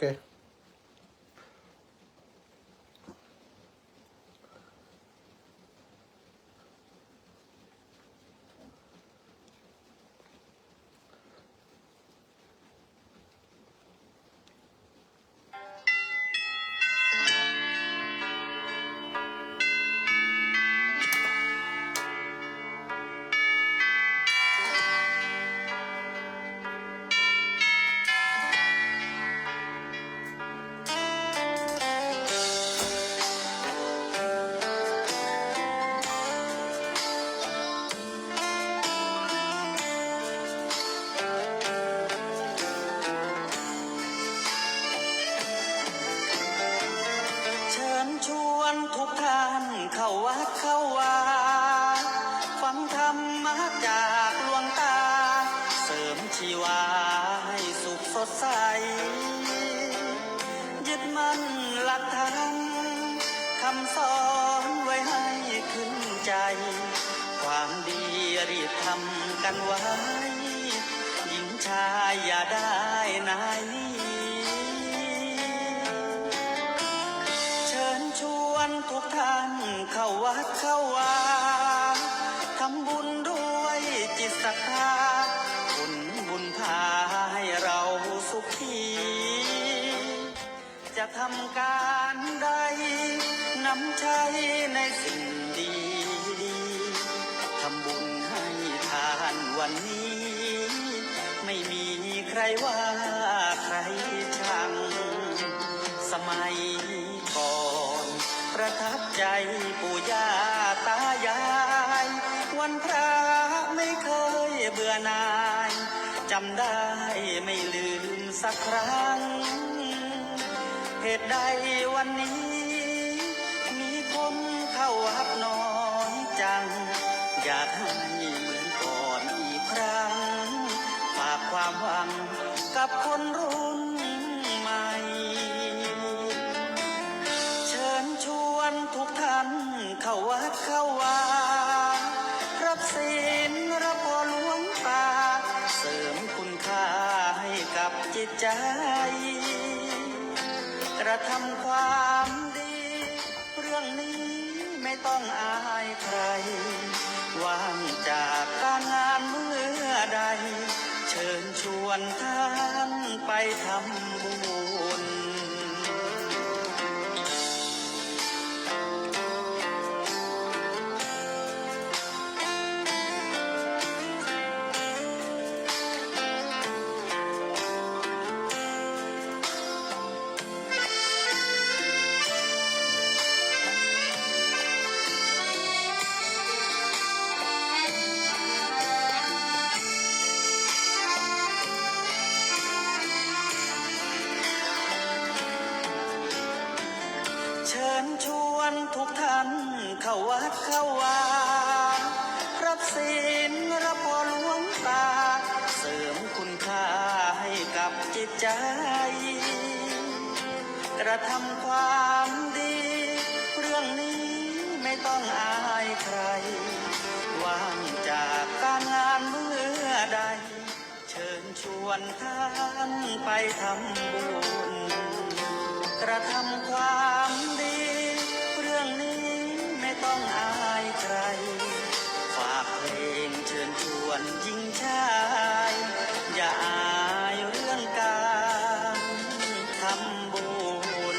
เคชวนทุกท่านเข้าวัดเข้าวาฟังธรรมะจากหลวงตาเสริมชีวาให้สุขสดใสยึดมั่นหลักธรรมคำสอนไว้ให้ขึ้นใจความดีรีบทำกันไว้หญิงชายอย่าได้นายนี้ทุกท่านเข้าวัดเข้าวาทำบุญด้วยจิตศรัทธาบุญพาให้เราสุขีจะทำการใดนำใช้ในสิ่งดีทำบุญให้ทานวันนี้ไม่มีใครว่าใครชังสมัยก่อนประทับใจปู่ย่าตายายวันพระไม่เคยเบื่อหน่ายจำได้ไม่ลืมสักครั้งเหตุใดวันนี้มีคนเข้าวัดน้อยจังอยากให้เหมือนก่อนอีกครั้งฝากความหวังกับคนรุ่นใหม่ทุกท่านเข้าวัดเข้าวารับศีลรับพรหลวงตาเสริมคุณค่าให้กับจิตใจกระทำความดีเรื่องนี้ไม่ต้องอายใครว่างจากการงานเมื่อใดเชิญชวนท่านไปทำบุญทุกท่านเข้าวัดเข้าวารับศีลรับพรหลวงตาเสริมคุณค่าให้กับจิตใจกระทำความดีเรื่องนี้ไม่ต้องอายใครว่างจากการงานเมื่อใดเชิญชวนท่านไปทำบุญกระทำความดีเรื่องนี้ไม่ต้องอายใครฝากเพลงเชิญชวนหญิงชายอย่าอายเรื่องการทำบุญ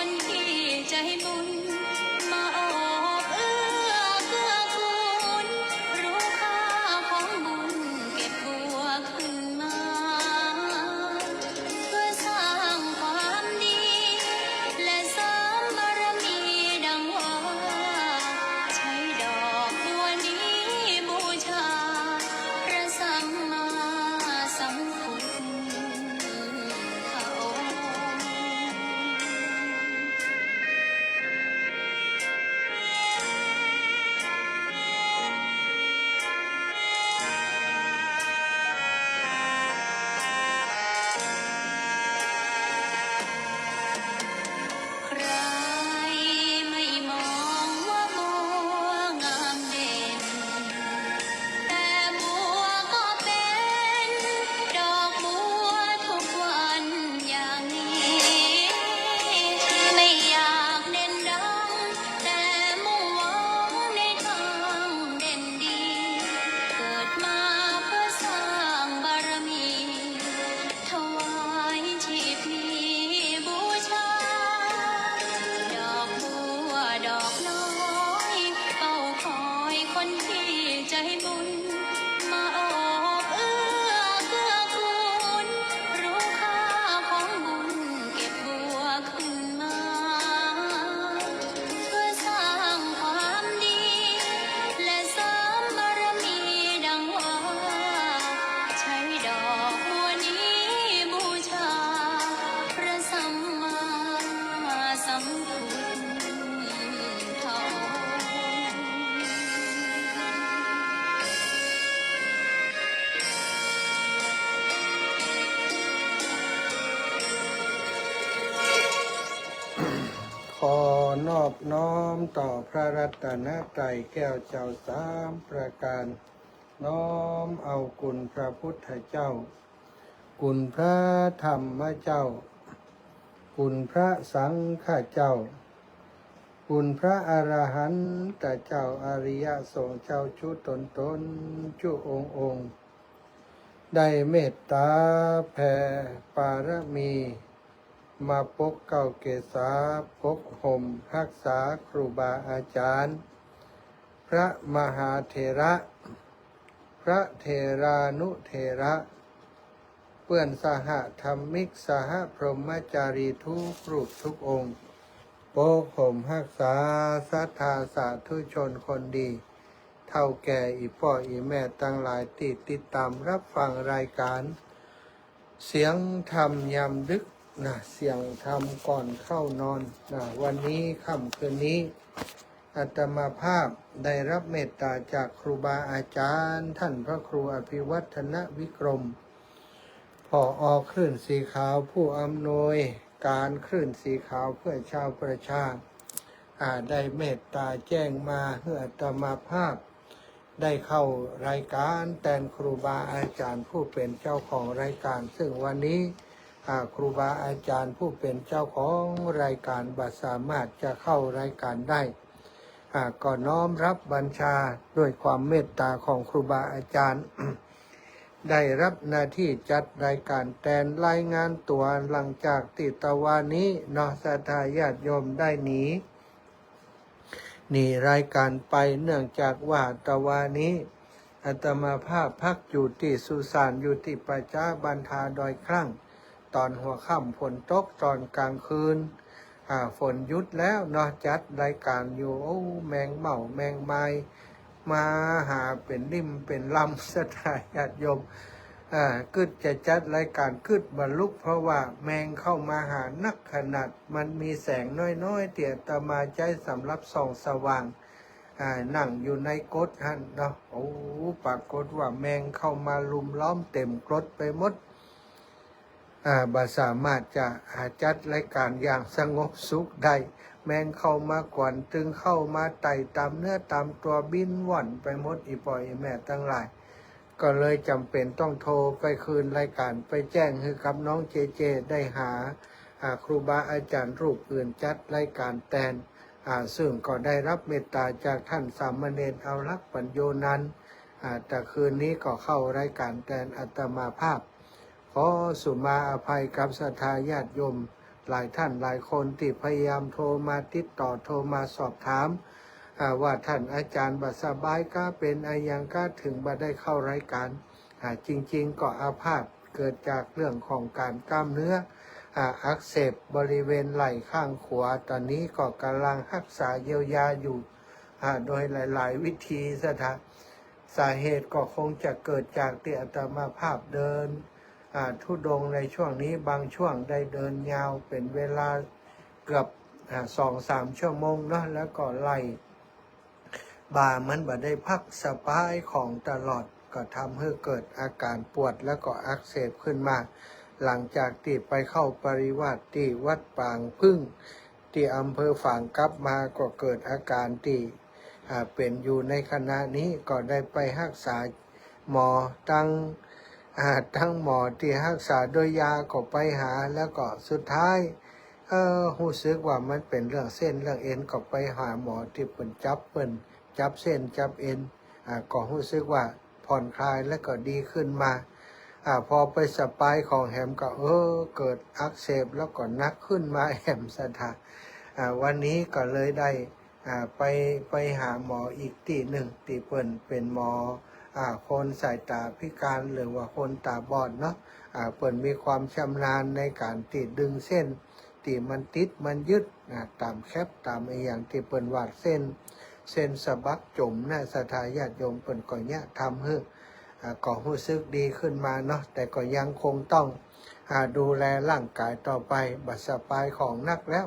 คนที่ใจบุญมาโอบเอื้อเกื้อกูลรู้ค่าของบุญเก็บบัวขึ้นมาเพื่อสร้างความดีและเสริมบารมีดังว่าใช้ดอกบัวนี้บูชาพระสัมมาสัมพุทธเขา ใครไม่มองว่าบัวงามเด่นแต่บัวก็เป็นดอกบัวทุกวันอย่างนี้ไม่อยากเด่นดังแต่มุ่งหวังในทางเด่นดีเกิดมาเพื่อสร้างบารมี ถวายชีพนี้บูชาดอกบัวดอกน้อยเฝ้าคอยคนที่ใจบุญมาโอบเอื้อเกื้อกูลรู้ค่าของบุญเก็บบัวขึ้นมาเพื่อสร้างความดีและเสริมบารมีดังว่าใช้ดอกบัวนี้บูชาพระสัมมาสัมพุทธเจ้า ขอนอบน้อมต่อพระรัตนตรัยแก้วเจ้าสามประการ น้อมเอาคุณพระพุทธเจ้า คุณพระธรรมเจ้า คุณพระสังฆเจ้า คุณพระอรหันตเจ้าอริยสงฆ์เจ้าชุตนจุองค์ ได้เมตตาแผ่ปารมี มาปกเก่าเกษาปกห่มรักษาครูบาอาจารย์ พระมหาเถระ พระเถรานุเถระ เพื่อนสหธรรมิกสหพรหมจารีทุกรูปทุกองค์ปกห่มรักษาศรัทธาสาธุชนคนดี เท่าแก่อีพ่ออีแม่ตั้งหลายติดตามรับฟังรายการ เสียงธรรมยามดึกนะเสียงธรรมก่อนเข้านอนนะวันนี้ค่ำคืนนี้อาตมาภาพได้รับเมตตาจากครูบาอาจารย์ท่านพระครูอภิวัฒนวิกรมผอ.คลื่นสีขาวผู้อำนวยการคลื่นสีขาวเพื่อชาวประชาได้เมตตาแจ้งมาเพื่ออาตมาภาพได้เข้ารายการแทนครูบาอาจารย์ผู้เป็นเจ้าของรายการซึ่งวันนี้ครูบาอาจารย์ผู้เป็นเจ้าของรายการบัสามารถจะเข้ารายการได้ก็น้อมรับบัญชาด้วยความเมตตาของครูบาอาจารย์ ได้รับหน้าที่จัดรายการแทนรายงานตัวหลังจากติตวานี้เนาะศรัทธาญาติโยมได้หนีรายการไปเนื่องจากว่าตะวานี้อาตมาภาพพักอยู่ที่สุสานอยู่ที่ประชาบันทาดอยครั่งตอนหัวค่ำฝนตกตอนกลางคืนฝนหยุดแล้วเนาะจัดรายการอยู่แมงเม่าแมงไม้มาหาเป็นริมเป็นลำศรัทธาญาติโยมกึดจะจัดรายการกึดบรรลุเพราะว่าแมงเข้ามาหานักขนาดมันมีแสงน้อยๆเตี่ยตมาใจสำหรับส่องสว่างนั่งอยู่ในกรดหันเนาะปรากฏว่าแมงเข้ามาลุมล้อมเต็มกรดไปหมดบ่สามารถจะจัดรายการอย่างสงบสุขได้แมงเข้ามากวนตึงเข้ามาไต่ตามเนื้อตามตัวบินว่อนไปหมดอีปอยอีแม่ทั้งหลายก็เลยจำเป็นต้องโทรไปคืนรายการไปแจ้งให้กับน้องเจเจได้หาครูบาอาจารย์รูปอื่นจัดรายการแทนซึ่งก็ได้รับเมตตาจากท่านสามเณรเอาลักษณ์ปัญโยนันท์แต่คืนนี้ก็เข้ารายการแทนอาตมาภาพขอสุมาอภัยกับศรัทธาญาติโยม หลายท่านหลายคนที่พยายามโทรมาติดต่อโทรมาสอบถามว่าท่านอาจารย์บัสบายก็เป็นอายังก็ถึงบัได้เข้ารายการจริงๆก็อาพาธเกิดจากเรื่องของการกล้ามเนื้ออักเสบบริเวณไหล่ข้างขวาตอนนี้ก็กำลังรักษาเยียวยาอยู่โดยหลายๆวิธีสาเหตุก็คงจะเกิดจากที่อาตมาภาพเดินธุดงค์ในช่วงนี้บางช่วงได้เดินยาวเป็นเวลาเกือบ2-3 ชั่วโมงเนาะแล้วก็ไล่บ่ามันบ่ได้พักสบายของตลอดก็ทำให้เกิดอาการปวดแล้วก็อักเสบขึ้นมาหลังจากที่ไปเข้าปริวาสที่วัดปางพึ่งที่อำเภอฝางกลับมาก็เกิดอาการที่เป็นอยู่ในขณะนี้ก็ได้ไปรักษาหมอทั้งหมอที่รักษาโดยยาก็ไปหาแล้วก็สุดท้ายรู้สึกว่ามันเป็นเรื่องเส้นเรื่องเอ็นก็ไปหาหมอที่เปิ่นจับเส้นจับเอ็นก็รู้สึกว่าผ่อนคลายแล้วก็ดีขึ้นมาพอไปสปายของแหมก็เกิดอักเสบแล้วก็นักขึ้นมาแหมวันนี้ก็เลยได้ไปหาหมออีกที่หนึ่งที่เปิ่นเป็นหมอคนสายตาพิการหรือว่าคนตาบอดเนาะเปิ่นมีความชำนาญในการติดดึงเส้นที่มันติดมันยึดตามแคปตามอย่างที่เปิ่นวาดเส้นสะบักจมศรัทธาญาติโยมเปิ่นก็เนี่ยทำให้ก็รู้สึกดีขึ้นมาเนาะแต่ก็ยังคงต้องดูแลร่างกายต่อไปบัดสบายของนักแล้ว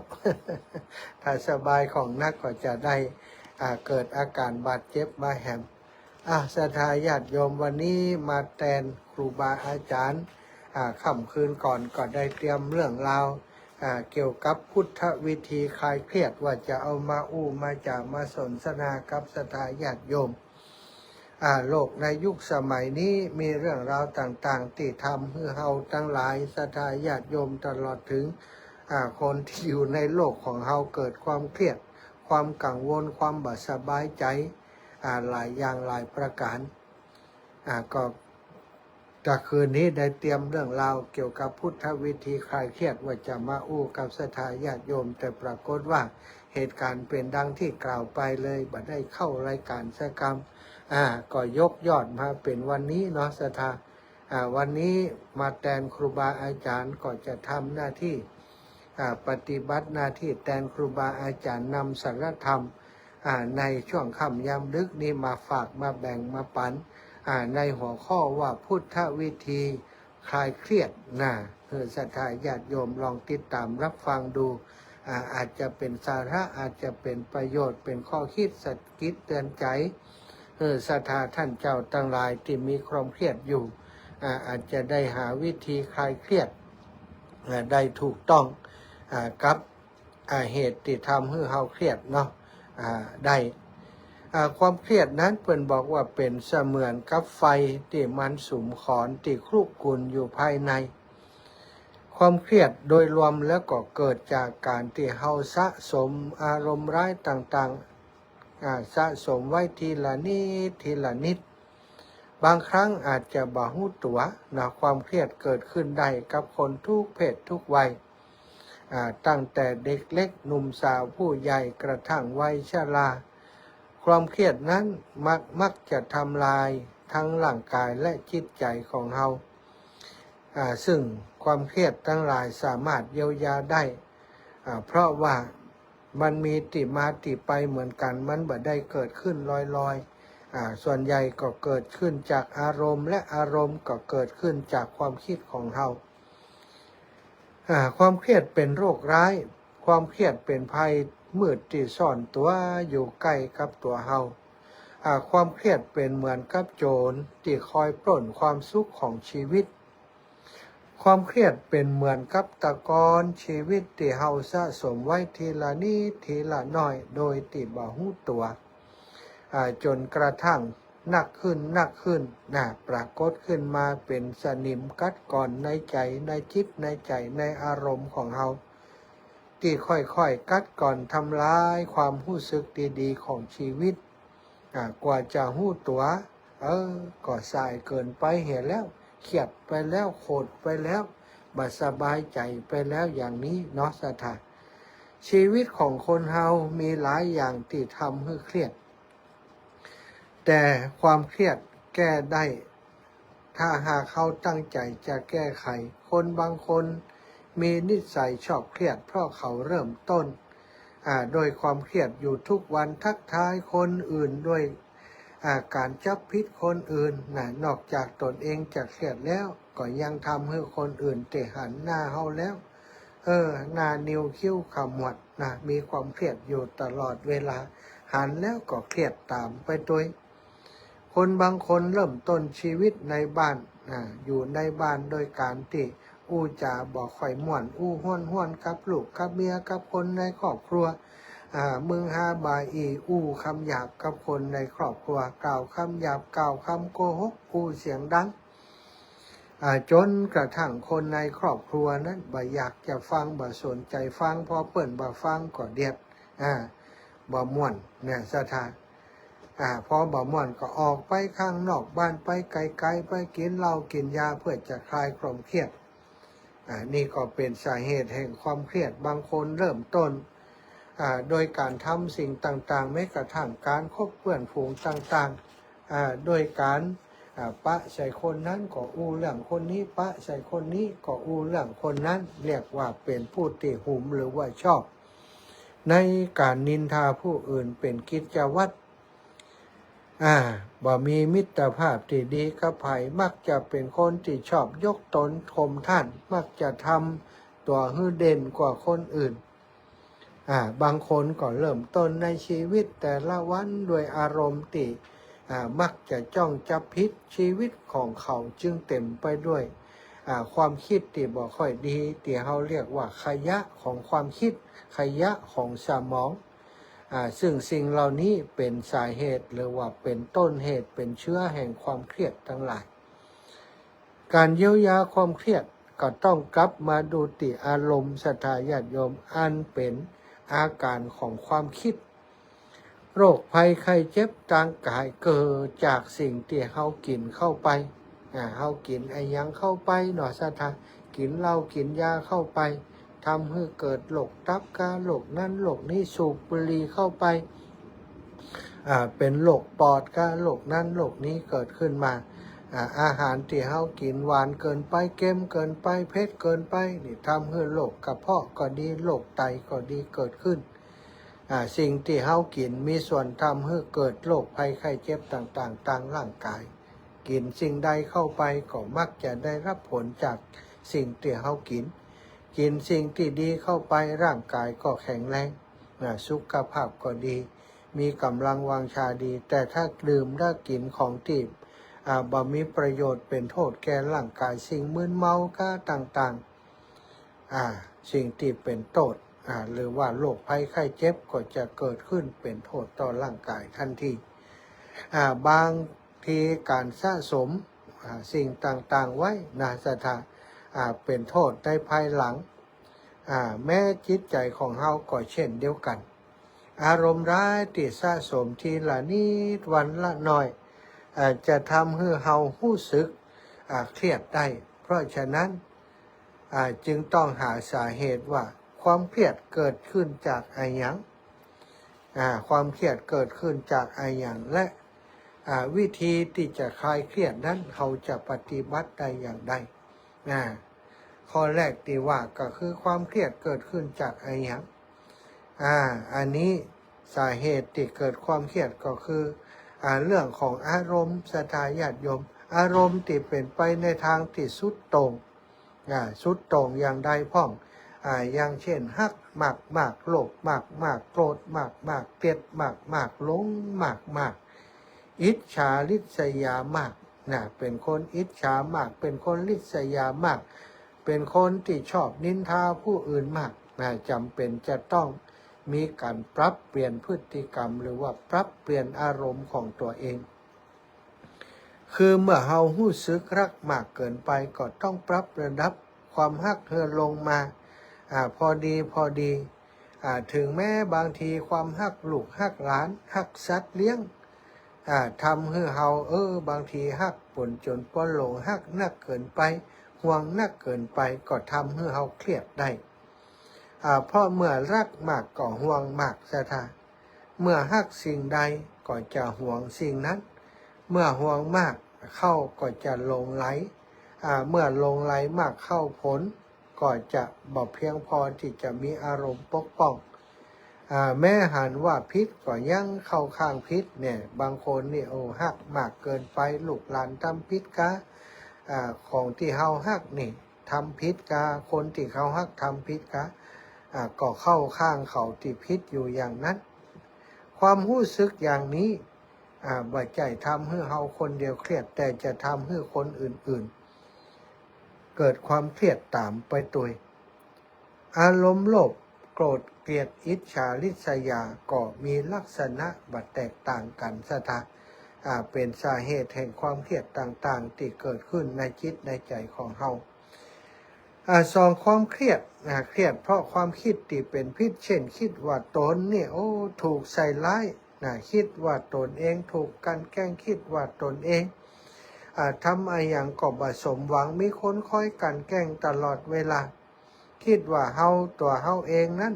ถ้าสบายของนักก็จะได้เกิดอาการบาดเจ็บมาแหมศรัทธาญาติโยมวันนี้มาแทนครูบาอาจารย์ค่ำคืนก่อนก็ได้เตรียมเรื่องราวเกี่ยวกับพุทธวิธีคลายเครียดว่าจะเอามามาจากมาสนทนากับศรัทธาญาติโยมโลกในยุคสมัยนี้มีเรื่องราวต่างๆที่ทำให้เราทั้งหลายศรัทธาญาติโยมตลอดถึงคนที่อยู่ในโลกของเราเกิดความเครียดความกังวลความบ่สบายใจหลายอย่างหลายประการก็แต่คืนนี้ได้เตรียมเรื่องราวเกี่ยวกับพุทธวิธีคลายเครียดว่าจะมากับศรัทธาญาติโยมแต่ปรากฏว่าเหตุการณ์เป็นดังที่กล่าวไปเลยบ่ได้เข้ารายการสักคำก็ยกยอดมาเป็นวันนี้เนาะศรัทธาวันนี้มาแทนครูบาอาจารย์ก็จะทำหน้าที่ปฏิบัติหน้าที่แทนครูบาอาจารย์นำสารธรรมในช่วงค่ำยามดึกนี้มาฝากมาแบ่งมาปันในหัวข้อว่าพุทธวิธีคลายเครียดศรัทธาญาติโยมลองติดตามรับฟังดูอาจจะเป็นสาระอาจจะเป็นประโยชน์เป็นข้อคิดสกิดเตือนใจศรัทธาท่านเจ้าทั้งหลายที่มีความเครียดอยู่อาจจะได้หาวิธีคลายเครียดได้ถูกต้องกับเหตุที่ทำให้เราเครียดเนาะได้ความเครียดนั้นเพิ่นบอกว่าเป็นเสมือนกับไฟที่มันสุมขอนที่คลุกกลุ่นอยู่ภายในความเครียดโดยรวมแล้วก็เกิดจากการที่เราสะสมอารมณ์ร้ายต่างๆสะสมไว้ทีละนิดบางครั้งอาจจะบ่รู้ตัวความเครียดเกิดขึ้นได้กับคนทุกเพศทุกวัยตั้งแต่เด็กเล็กหนุ่มสาวผู้ใหญ่กระทั่งวัยชราความเครียดนั้นมักจะทำลายทั้งร่างกายและจิตใจของเราซึ่งความเครียดทั้งหลายสามารถเยียวยาได้เพราะว่ามันมีที่มาที่ไปเหมือนกันมันบ่ได้เกิดขึ้นลอยๆส่วนใหญ่ก็เกิดขึ้นจากอารมณ์และอารมณ์ก็เกิดขึ้นจากความคิดของเราความเครียดเป็นโรคร้ายความเครียดเป็นภัยมืดที่ซ่อนตัวอยู่ใกล้กับตัวเราความเครียดเป็นเหมือนกับโจรที่คอยปล้นความสุขของชีวิตความเครียดเป็นเหมือนกับตะกอนชีวิตที่เราสะสมไว้ทีละนิดทีละน้อยโดยที่บ่รู้ตัวจนกระทั่งหนักขึ้นปรากฏขึ้นมาเป็นสนิมกัดก่อนในใจในจิตในใจในอารมณ์ของเราที่ค่อยๆกัดก่อนทำลายความรู้สึกดีๆของชีวิตกว่าจะรู้ตัวก็สายเกินไปเห็นแล้วเครียดไปแล้วโกรธไปแล้ว บัดสบายใจไปแล้วอย่างนี้เนาะสถานชีวิตของคนเฮามีหลายอย่างที่ทำให้เครียดแต่ความเครียดแก้ได้ถ้าหากเขาตั้งใจจะแก้ไขคนบางคนมีนิสัยชอบเครียดเพราะเขาเริ่มต้นโดยความเครียดอยู่ทุกวันทักทายคนอื่นด้วยการจับผิดคนอื่นนอกจากตนเองจะเครียดแล้วก็ยังทำให้คนอื่นเตะหันหน้าเฮาแล้วหน้านิ้วคิ้วขมวดมีความเครียดอยู่ตลอดเวลาหันแล้วก็เครียดตามไปด้วยคนบางคนเริ่มต้นชีวิตในบ้านอยู่ในบ้านโดยการที่อู้จาบอกข่อยม่วนอู้ห้วนกับลูกกับเมียกับคนในครอบครัวมึงฮาบาอีอู้คำหยาบกับคนในครอบครัวกล่าวคำหยาบกล่าวคำโกหกอู้เสียงดังจนกระทั่งคนในครอบครัวนั้นบ่อยากจะฟังบ่สนใจฟังพอเปิ่นบ่ฟังก็เดียดบ่ม่วนเนี่ยสถานพอบ่ม่วนก็ออกไปข้างนอกบ้านไปไกลๆไปกินเหล้ากินยาเพื่อจะคลายความเครียดนี่ก็เป็นสาเหตุแห่งความเครียดบางคนเริ่มต้นโดยการทำสิ่งต่างๆแม้กระทั่งการคบเพื่อนฝูงต่างๆโดยการปะใส่คนนั้นก็อู้เรื่องคนนี้ปะใส่คนนี้ก็อู้เรื่องคนนั้นเรียกว่าเป็นผู้ติหุมหรือว่าชอบในการนินทาผู้อื่นเป็นกิจวัตรบ่มีมิตรภาพที่ดีกับไผมักจะเป็นคนที่ชอบยกตนชมท่านมักจะทำตัวให้เด่นกว่าคนอื่นบางคนก็เริ่มต้นในชีวิตแต่ละวันด้วยอารมณ์ที่มักจะจ้องจับผิดชีวิตของเขาจึงเต็มไปด้วยความคิดที่บ่ค่อยดีที่เขาเรียกว่าขยะของความคิดขยะของสมองซึ่งสิ่งเหล่านี้เป็นสาเหตุหรือว่าเป็นต้นเหตุเป็นเชื้อแห่งความเครียดทั้งหลายการเยียวยาความเครียดก็ต้องกลับมาดูติอารมณ์ศรัทธาญาติโยมอันเป็นอาการของความคิดโรคภัยไข้เจ็บทางกายเกิดจากสิ่งที่เฮากินเข้าไปเฮากินไอ้ยังเข้าไปหนอศรัทธากินเหล้ากินยาเข้าไปทำให้เกิดโรคตับกาโรคนั้นโรคนี้สูบบุหรี่เข้าไปเป็นโรคปอดกาโรคนั้นโรคนี้เกิดขึ้นมาอาหารที่เฮากินหวานเกินไปเค็มเกินไปเผ็ดเกินไปนี่ทำให้โรคกระเพาะก็ดีโรคไตก็ดีเกิดขึ้นสิ่งที่เฮากินมีส่วนทำให้เกิดโรคภัยไข้เจ็บต่างๆทางร่างกายกินสิ่งใดเข้าไปก็มักจะได้รับผลจากสิ่งที่เฮากินสิ่งที่ดีเข้าไปร่างกายก็แข็งแรงสุขภาพก็ดีมีกำลังวังชาดีแต่ถ้าดื่มถ้ากินของที่บ่มีประโยชน์เป็นโทษแก่ร่างกายสิ่งมึนเมาก็ต่างๆสิ่งที่เป็นโทษหรือว่าโรคภัยไข้เจ็บก็จะเกิดขึ้นเป็นโทษต่อร่างกายทันทีบางทีการสะสมสิ่งต่างๆไว้สถาเป็นโทษในภายหลังแม้จิตใจของเฮาก็เช่นเดียวกันอารมณ์ร้ายที่สะสมทีละนิดวันละหน่อยจะทำให้เฮารู้สึกเครียดได้เพราะฉะนั้นจึงต้องหาสาเหตุว่าความเครียดเกิดขึ้นจากอะไรอย่างความเครียดเกิดขึ้นจากอะไรอย่างและวิธีที่จะคลายเครียดนั้นเขาจะปฏิบัติได้อย่างไรข้อแรกที่ว่าก็คือความเครียดเกิดขึ้นจากอะไรอย่างอันนี้สาเหตุที่เกิดความเครียดก็คือเรื่องของอารมณ์ศรัทธาญาติโยมอารมณ์ที่เป็นไปในทางที่สุดโต่งสุดโต่งอย่างใดพ้องอย่างเช่นฮักมากโลภมากโกรธมากเกลียดมากหลงมากอิจฉาริษยามากเป็นคนอิจฉามากเป็นคนริษยามากเป็นคนที่ชอบนินทาผู้อื่นมากจำเป็นจะต้องมีการปรับเปลี่ยนพฤติกรรมหรือว่าปรับเปลี่ยนอารมณ์ของตัวเองคือเมื่อเฮารู้สึกรักมากเกินไปก็ต้องปรับระดับความฮักเธอลงมาพอดีถึงแม้บางทีความฮักลูกฮักหลานฮักสัตว์เลี้ยงทำให้เฮาบางทีฮักปนจนป้นหลงฮักนักเกินไปห ห่วงนักเกินไปก็ทำให้เฮาเครียดได้เพราะเมื่อรักมากก็ห่วงมากซะท่าเมื่อฮักสิ่งใดก็จะห่วงสิ่งนั้นเมื่อห่วงมากเข้าก็จะหลงไหลเมื่อหลงไหลมากเข้าผลก็จะบ่เพียงพอที่จะมีอารมณ์ปกป้องแม้หันว่าพิษก็ยังเข้าข้างพิษเนี่ยบางคนนี่โอ้ฮักมากเกินไปลูกหลานทำพิษกะของที่เฮาฮักนี่ทำพิษกะคนที่เขาฮักทำพิษกะก็เข้าข้างเขาที่พิษอยู่อย่างนั้นความรู้สึกอย่างนี้บ่ใจทำให้เฮาคนเดียวเครียดแต่จะทำให้คนอื่นๆเกิดความเครียดตามไปตัวอารมณ์โลภโกรธเกลียดอิจฉาริษยาก็มีลักษณะบัดแตกต่างกันซะท่าเป็นสาเหตุแห่งความเครียดต่างๆที่เกิดขึ้นในจิตในใจของเฮาสองความเครียดเครียดเพราะความคิดที่เป็นพิษเช่นคิดว่าตนเนี่ยโอ้ถูกใส่ร้ายคิดว่าตนเองถูกกันแกล้งคิดว่าตนเองทำอะไรอย่างก็บ่สมหวังมีคนคอยกันแกล้งตลอดเวลาคิดว่าเฮาตัวเฮาเองนั้น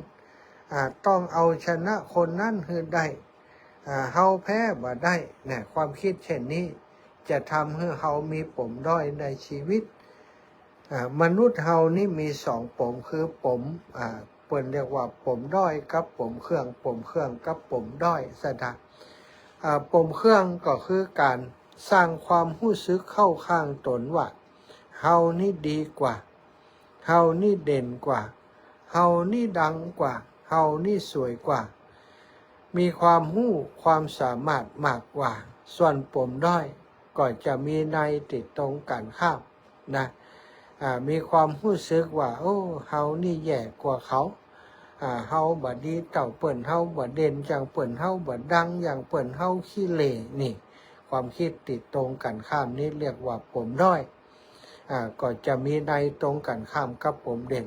ต้องเอาชนะคนนั้นให้ได้เฮาแพ้บ่ได้เนี่ยความคิดเช่นนี้จะทำให้เฮามีปมด้อยในชีวิตมนุษย์เฮานี่มีสองปมคือปมเปิ้นเรียกว่าปมด้อยกับปมเครื่องกับปมด้อยซะท่าปมเครื่องก็คือการสร้างความรู้สึกเข้าข้างตนว่าเฮานี่ดีกว่าเฮานี่เด่นกว่าเฮานี่ดังกว่าเฮานี่สวยกว่ามีความรู้ความสามารถมากกว่าส่วนปมด้อยก็จะมีในติดตรงกันข้ามนะมีความรู้สึกว่าโอ้เฮานี่แย่กว่าเขาเฮาบ่ดีเต่าเปิ่นเฮาบ่เด่นจังเปิ่นเฮาบ่ดังอย่างเปิ่นเฮาขี้เหร่นี่ความคิดติดตรงกันข้ามนี้เรียกว่าปมด้อยก็จะมีในตรงกันข้ามกับปมเด่น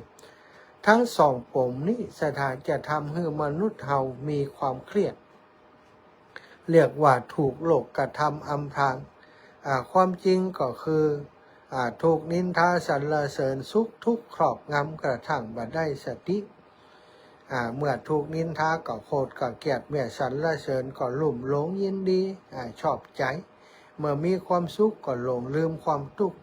ทั้งสองปมนี้สถานจะทำให้มนุษย์เฮามีความเครียดเรียกว่าถูกโลกกระทำอำพรางความจริงก็คือถูกนินทาสรรเสริญสุขทุกข์ครอบงำกระทั่งบ่ได้สติเมื่อถูกนินทาก็โกรธก็เกลียดเมื่อสรรเสริญก็ลุ่มหลงยินดีชอบใจเมื่อมีความสุขก็หลงลืมความทุกข์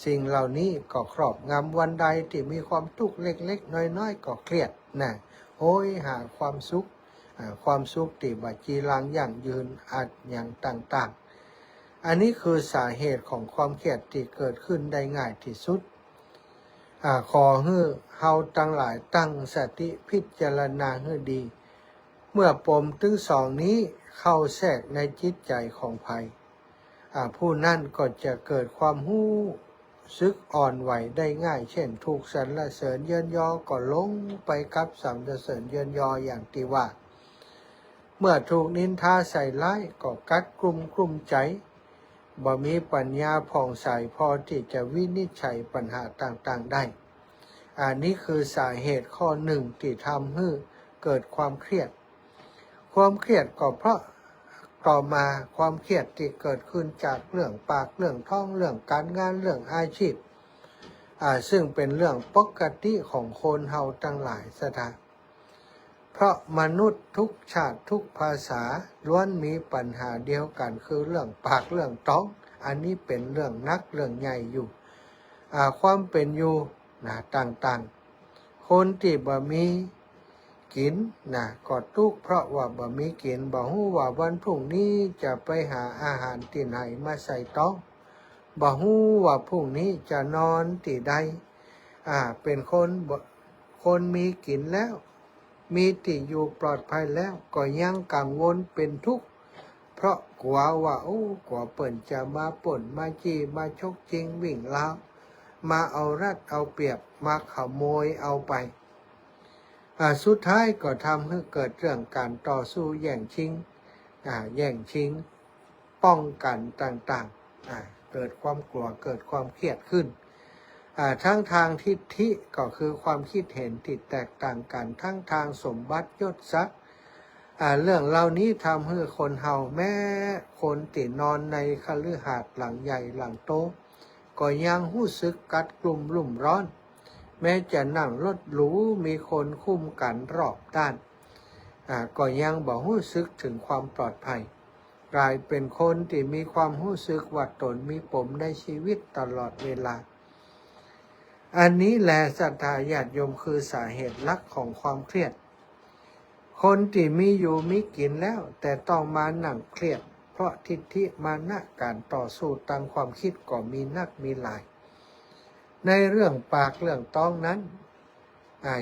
สิ่งเหล่านี้ก็ครอบงำวันใดที่มีความทุกข์เล็กๆน้อยๆก็เครียดโหยหาความสุขที่บัดจีรังยั่งยืนอย่างต่างๆอันนี้คือสาเหตุของความเครียดที่เกิดขึ้นได้ง่ายที่สุดขอให้เฮาทั้งหลายตั้งสติพิจารณาให้ดีเมื่อปมทั้งสองนี้เข้าแทรกในจิตใจของภัยผู้นั่นก็จะเกิดความรู้สึกอ่อนไหวได้ง่ายเช่นถูกสรรเสริญเยินยอก็หลงไปกับสรรเสริญเยินยออย่างที่ว่าเมื่อถูกนินทาใส่ร้ายก็กัดกลุ่มใจบ่มีปัญญาผ่องใสพอที่จะวินิจฉัยปัญหาต่างๆได้อันนี้คือสาเหตุข้อหนึ่งที่ทำให้เกิดความเครียดก็เพราะต่อมาความเครียดที่เกิดขึ้นจากเรื่องปากเรื่องท้องเรื่องการงานเรื่องอาชีพซึ่งเป็นเรื่องปกติของคนเฮาทั้งหลายสถานเพราะมนุษย์ทุกชาติทุกภาษาล้วนมีปัญหาเดียวกันคือเรื่องปากเรื่องท้องอันนี้เป็นเรื่องนักเรื่องใหญ่อยู่ความเป็นอยู่ต่างๆคนที่บ่มีกินก็ทุกข์เพราะว่าบ่มีกินบ่ฮู้ว่าวันพรุ่งนี้จะไปหาอาหารที่ไหนมาใส่ท้องบ่ฮู้ว่าพรุ่งนี้จะนอนที่ใดเป็นคนมีกินแล้วมีที่อยู่ปลอดภัยแล้วก็ยังกังวลเป็นทุกข์เพราะกลัวว่ากลัวเปิ่นจะมาป่นมาจี้มาชกจริงวิ่งราวมาเอารัดเอาเปรียบมาขโมยเอาไปสุดท้ายก็ทำให้เกิดเรื่องการต่อสู้แย่งชิงป้องกันต่างๆเกิดความกลัวเกิดความเครียดขึ้นทั้งทางทิฏฐิก็คือความคิดเห็นที่แตกต่างกันทั้งทางสมบัติยศทรัพย์เรื่องเหล่านี้ทำให้คนเฮาแม้คนที่นอนในคฤหาสน์หลังใหญ่หลังโต ก็ยังรู้สึกกัดกลุ่มรุ่มร้อน แม้จะนั่งรถหรูมีคนคุ้มกันรอบด้านก็ยังบ่รู้สึกถึงความปลอดภัยกลายเป็นคนที่มีความรู้สึกว่าตนมีปมในชีวิตตลอดเวลาอันนี้แหละศรัทธาญาติโยมคือสาเหตุหลักของความเครียดคนที่มีอยู่มีกินแล้วแต่ต้องมานั่งเครียดเพราะทิฏฐิมานะการต่อสู้ตามความคิดก็มีนักมีหลายในเรื่องปากเรื่องต้องนั้น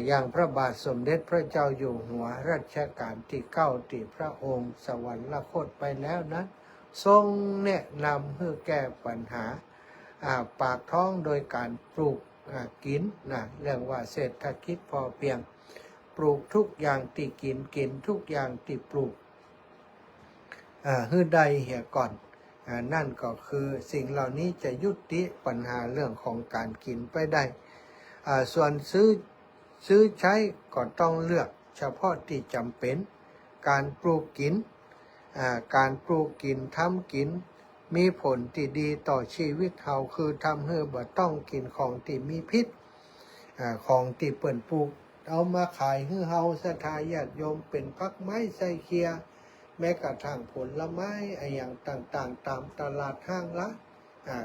อย่างพระบาทสมเด็จพระเจ้าอยู่หัวรัชกาลที่9ที่พระองค์สวรรคตไปแล้วนั้นทรงแนะนำให้แก้ปัญหาปากท้องโดยการปลูกกินเรียกว่าเศรษฐกิจพอเพียงปลูกทุกอย่างที่กินกินทุกอย่างที่ปลูกให้ได้เหี่ยก่อนนั่นก็คือสิ่งเหล่านี้จะยุติปัญหาเรื่องของการกินไปได้ส่วนซื้อใช้ก็ต้องเลือกเฉพาะที่จำเป็นการปลูกกินทำกินมีผลที่ดีต่อชีวิตเราคือทำให้บ่ต้องกินของที่มีพิษของที่เปิ่นปลูกเอามาขายให้เราศรัทธาญาติโยมเป็นผักไม้ไส้เคียแม้กระทั่งผลไม้อย่างต่างๆตามตลาดห้างละ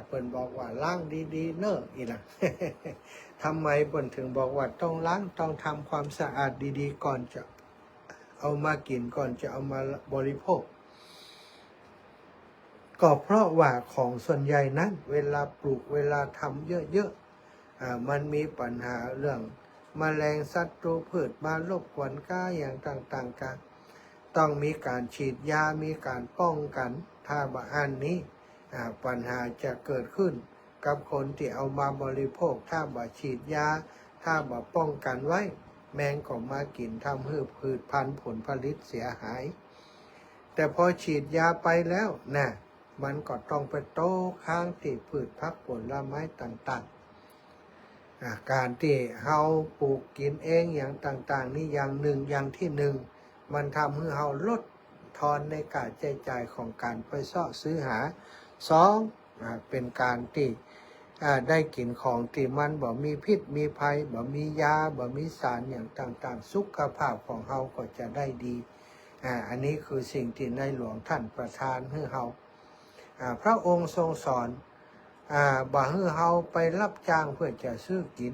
เปิ่นบอกว่าล้างดีๆเนอะอีนะ ทำไมเปิ่นถึงบอกว่าต้องล้างต้องทำความสะอาดดีๆก่อนจะเอามากินก่อนจะเอามาบริโภคก็เพราะว่าของส่วนใหญ่นั้นเวลาปลูกเวลาทำเยอะๆมันมีปัญหาเรื่องแมลงศัตรูพืชมารบกวนก้าอย่างต่างๆกันต้องมีการฉีดยามีการป้องกันถ้าบ่อันนี้ปัญหาจะเกิดขึ้นกับคนที่เอามาบริโภคถ้าบ่ฉีดยาถ้าบ่ป้องกันไว้แมงก็มากินทำให้พืชพันธุ์ผลผลิตเสียหายแต่พอฉีดยาไปแล้วมันก็ต้องไปโตค้างที่พืชพักผลไม้ต่างๆการที่เราปลูกกินเองอย่างต่างๆนี่อย่างหนึ่งอย่างที่หนึ่งมันทำให้เราลดทอนในการใช้จ่ายของการไปเสาะซื้อหาสองเป็นการที่ได้กินของที่มันบ่มีพิษมีภัยบ่มียาบ่มีสารอย่างต่างๆสุขภาพของเราก็จะได้ดีอันนี้คือสิ่งที่ในหลวงท่านประทานให้เราพระองค์ทรงสอนบ่ให้เราไปรับจ้างเพื่อจะซื้อกิน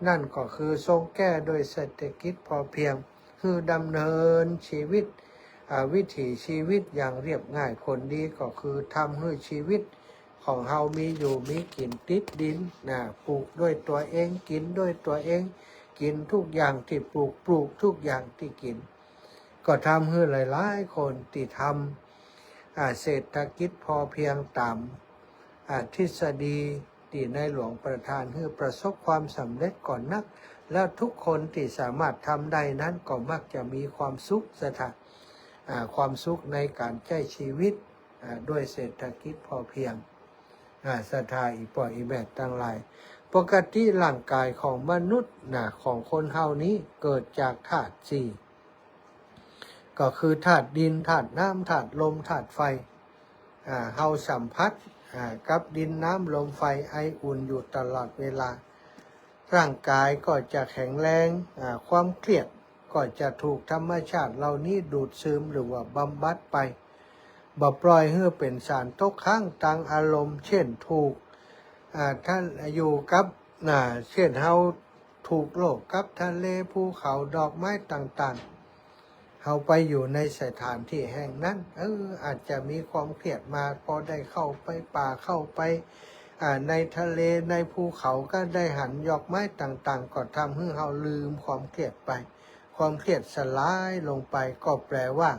นั่นก็คือทรงแก้โดยเศรษฐกิจพอเพียงคือดำเนินชีวิตวิถีชีวิตอย่างเรียบง่ายผลดีก็คือทำให้ชีวิตของเรามีอยู่มีกินติดดินปลูกด้วยตัวเองกินด้วยตัวเองกินทุกอย่างที่ปลูกทุกอย่างที่กินก็ทำให้หลายๆคนที่ทำเศรษฐกิจพอเพียงตามทฤษฎีที่ในหลวงประทานให้ประสบความสำเร็จก่อนนักแล้วทุกคนที่สามารถทำได้นั้นก็มักจะมีความสุขความสุขในการใช้ชีวิตด้วยเศรษฐกิจพอเพียงศรัทธาอีปออีแบบต่างหลายปกติร่างกายของมนุษย์ของคนเฮานี้เกิดจากธาตุสี่ก็คือธาตุดินธาตุน้ำธาตุลมธาตุไฟเฮาสัมผัสกับดินน้ำลมไฟไออุ่นอยู่ตลอดเวลาร่างกายก็จะแข็งแรงความเครียดก็จะถูกธรรมชาติเหล่านี้ดูดซึมหรือว่าบำบัดไปบ่ปล่อยให้เป็นสารตกค้างทางอารมณ์เช่นถูกท่านอยู่กับเช่นเฮาถูกโลกกับทะเลภูเขาดอกไม้ต่างๆเฮาไปอยู่ในสถานที่แห่งนั้นอาจจะมีความเครียดมาพอได้เข้าไปป่าเข้าไปในทะเลในภูเขาก็ได้หันดอกไม้ต่างๆก็ทำให้เฮาลืมความเครียดไปความเครียดสลายลงไปก็แปลว่า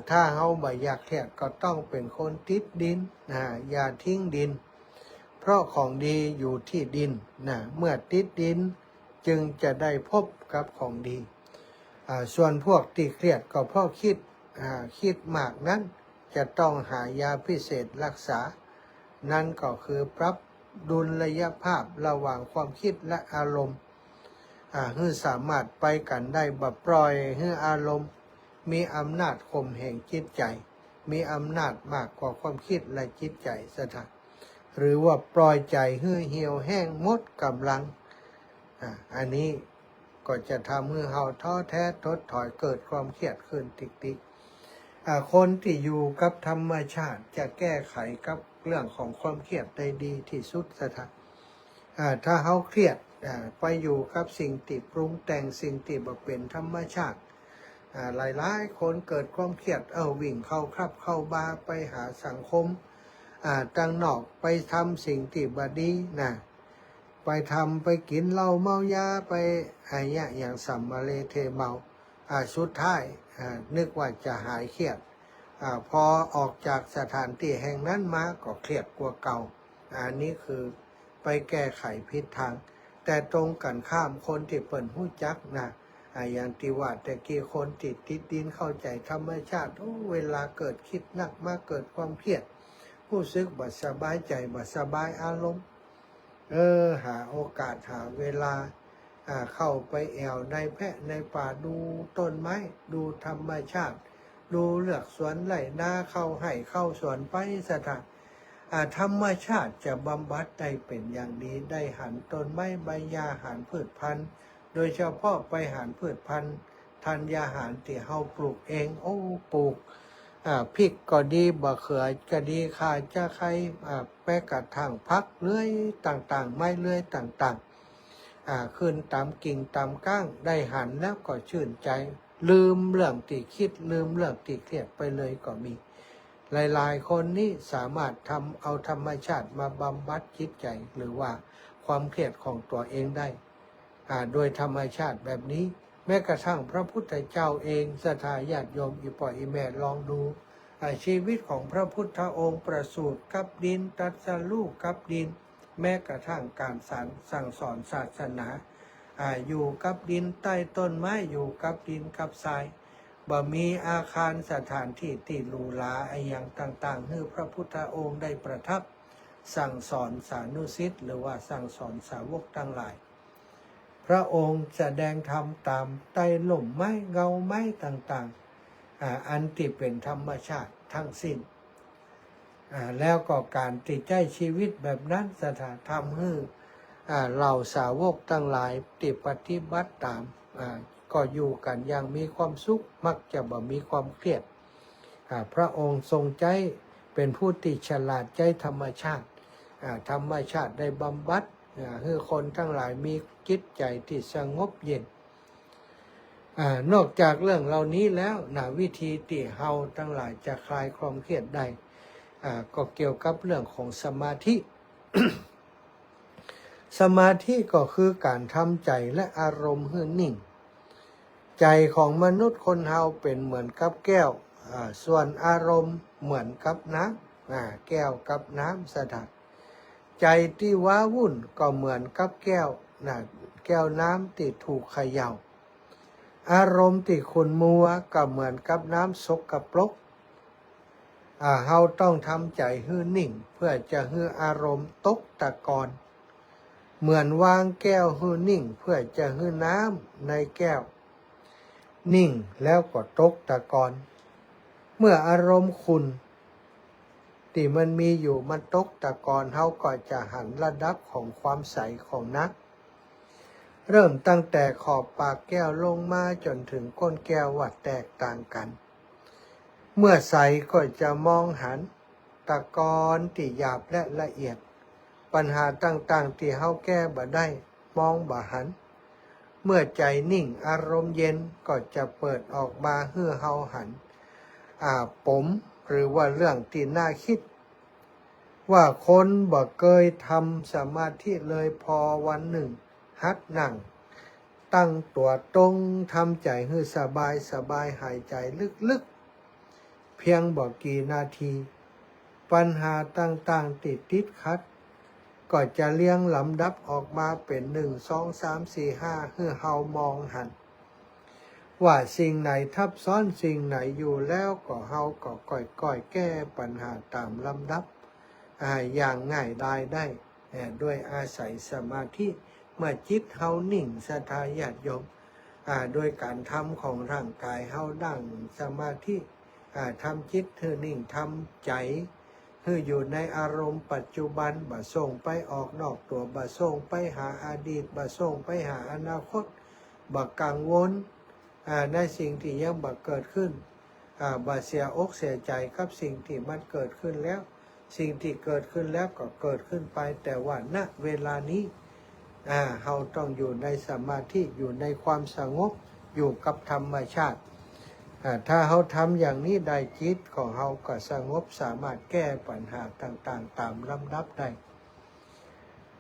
ถ้าเฮาบ่อยากเครียดก็ต้องเป็นคนติดดินอย่าทิ้งดินเพราะของดีอยู่ที่ดินเมื่อติดดินจึงจะได้พบกับของดีส่วนพวกที่เครียดก็เพราะคิดมากนั้นจะต้องหายาพิเศษรักษานั่นก็คือปรับดุลยภาพระหว่างความคิดและอารมณ์ให้สามารถไปกันได้บ่ปล่อยให้อารมณ์มีอำนาจข่มเหงจิตใจมีอำนาจมากกว่าความคิดและจิตใจซะ หรือว่าปล่อยใจให้เหี่ยวแห้งหมดกำลังอันนี้ก็จะทำให้เราท้อแท้ถดถอยเกิดความเครียดขึ้นติ๊กคนที่อยู่กับธรรมชาติจะแก้ไขกับเรื่องของความเครียดได้ดีที่สุดสถานถ้าเขาเครียดไปอยู่กับสิ่งที่ปรุงแต่งสิ่งที่บ่เป็นธรรมชาติหลายๆคนเกิดความเครียดวิ่งเข้าครับเข้าบาร์ไปหาสังคมต่างนอกไปทำสิ่งที่บดีนะไปกินเหล้าเมายาไปอย่างสัมมาเลเทเมาสุดท้ายนึกว่าจะหายเครียดพอออกจากสถานที่แห่งนั้นมาก็เครียดกว่าเก่าอันนี้คือไปแก้ไขผิดทางแต่ตรงกันข้ามคนที่เปิ่นหู้จักนะอย่างที่ว่าแต่กี่คนติดดินเข้าใจธรรมชาติเวลาเกิดคิดหนักมากเกิดความเครียดผู้ซึกบ่สบายใจบ่สบายอารมณ์หาโอกาสหาเวลาเข้าไปแอวในแพะในป่าดูต้นไม้ดูธรรมชาติดูเลือกสวนไร่นาเข้าให้เข้าสวนไปสถานธรรมชาติจะบำบัดได้เป็นอย่างดีได้หันต้นไม้ใบหญ้าหันพืชพันธุ์โดยเฉพาะไปหันพืชพันธุ์ธัญญาหารที่เฮาปลูกเองปลูกพริกก็ดีบะเขือก็ดีข่าจะใครแปะกระทั่งพักเลื้อยต่างๆไม้เลื้อยต่างๆขึ้นตามกิ่งตามก้างได้หันแล้วก็ชื่นใจลืมเรื่องที่คิดลืมเรื่องที่เครียดไปเลยก็มีหลายๆคนนี่สามารถเอาธรรมชาติมาบำบัดจิตใจหรือว่าความเครียดของตัวเองได้โดยธรรมชาติแบบนี้แม้กระทั่งพระพุทธเจ้าเองศรัทธาญาติโยมอีปออีแม่ลองดูชีวิตของพระพุทธองค์ประสูติกับดินตรัสรู้กับดินแม้กระทั่งการสั่งสอนศาสนาอยู่กับดินใต้ต้นไม้อยู่กับดินกับทรายบ่มีอาคารสถานที่ที่หรูหราอย่างต่างๆให้พระพุทธองค์ได้ประทับสั่งสอนสานุสิษย์หรือว่าสั่งสอนสาวกทั้งหลายพระองค์แสดงธรรมตามใต้ล่มไม้เงาไม้ต่างๆอันที่เป็นธรรมชาติทั้งสิ้นแล้วก็การติดใจชีวิตแบบนั้นสถานทำให้เหล่าสาวกทั้งหลายที่ปฏิบัติตามก็อยู่กันอย่างมีความสุขมักจะบ่มีความเครียดพระองค์ทรงใจเป็นผู้ที่ฉลาดใจธรรมชาติธรรมชาติได้บำบัดให้คนทั้งหลายมีจิตใจที่สงบเย็นนอกจากเรื่องเหล่านี้แล้ววิธีที่เฮาทั้งหลายจะคลายความเครียดได้ก็เกี่ยวกับเรื่องของสมาธิ สมาธิก็คือการทำใจและอารมณ์ให้นิ่งใจของมนุษย์คนเฮาเป็นเหมือนกับแก้วส่วนอารมณ์เหมือนกับน้ำแก้วกับน้ำสถานใจที่ว้าวุ่นก็เหมือนกับแก้วน้ำที่ถูกเขย่าอารมณ์ที่ขุ่นมัวก็เหมือนกับน้ำสกปรกเฮาต้องทำใจให้นิ่งเพื่อจะให้อารมณ์ตกตะกอนเหมือนวางแก้วให้นิ่งเพื่อจะให้น้ำในแก้วนิ่งแล้วก็ตกตะกอนเมื่ออารมณ์ขุ่นที่มันมีอยู่มันตกตะกอนเฮาก็จะหันระดับของความใสของน้ำเริ่มตั้งแต่ขอบปากแก้วลงมาจนถึงก้นแก้วว่าแตกต่างกันเมื่อใสก็จะมองหันตะกอนที่หยาบและละเอียดปัญหาต่างๆที่เฮาแก้บ่ได้มองบ่หันเมื่อใจนิ่งอารมณ์เย็นก็จะเปิดออกมาเพื่อเฮาหันปมหรือว่าเรื่องที่น่าคิดว่าคนบ่เคยทำสมาธิเลยพอวันหนึ่งหัดนั่งตั้งตัวตรงทำใจให้สบายหายใจลึกๆเพียงบ่กี่นาทีปัญหาต่างๆติดขัดก็จะเรียงลำดับออกมาเป็น1 2 3 4 5ให้เฮามองหันว่าสิ่งไหนทับซ้อนสิ่งไหนอยู่แล้วก็เฮาก็ค่อยๆแก้ปัญหาตามลำดับอย่างง่ายได้ด้วยอาศัยสมาธิเมื่อจิตเฮานิ่งศรัทธาญาติโยมโดยการทำของร่างกายเฮาดั่งสมาธิทำจิตให้นิ่งทำใจให้ คืออยู่ในอารมณ์ปัจจุบันบ่ส่งไปออกนอกตัวบ่ส่งไปหาอดีตบ่ส่งไปหาอนาคตบ่กังวลในสิ่งที่ยังบ่เกิดขึ้นบ่เสียอกเสียใจกับสิ่งที่มันเกิดขึ้นแล้วสิ่งที่เกิดขึ้นแล้วก็เกิดขึ้นไปแต่ว่าณเวลานี้เราต้องอยู่ในสมาธิอยู่ในความสงบอยู่กับธรรมชาติถ้าเราทำอย่างนี้ได้จิตของเราก็สงบสามารถแก้ปัญหาต่างๆตามลำดับได้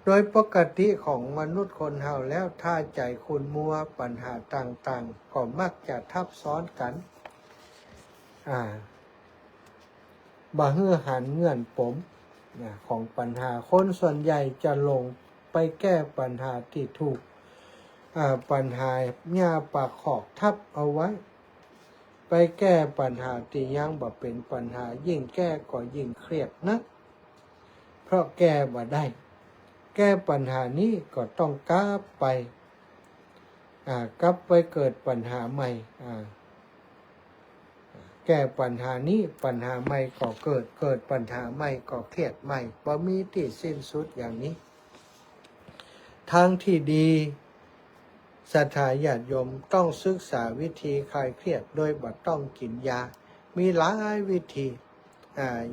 โดยปกติของมนุษย์คนเราแล้วถ้าใจคุณมัวปัญหาต่างๆก็มักจะทับซ้อนกันบ่ฮื้อหันเงื่อนปมของปัญหาคนส่วนใหญ่จะลงไปแก้ปัญหาที่ถูกปัญหาหญ้าปากขอกทับเอาไว้ไปแก้ปัญหาที่ยังบ่เป็นปัญหายิ่งแก้ก็ยิ่งเครียดนะเพราะแก้บ่ได้แก้ปัญหานี้ก็ต้องกลับไปเกิดปัญหาใหม่แก้ปัญหานี้ปัญหาใหม่ก็เกิดปัญหาใหม่ก็เครียดใหม่บ่มีที่สิ้นสุดอย่างนี้ทางที่ดีศรัทธาญาติโยมต้องศึกษาวิธีคลายเครียดโดยบ่ต้องกินยามีหลายวิธี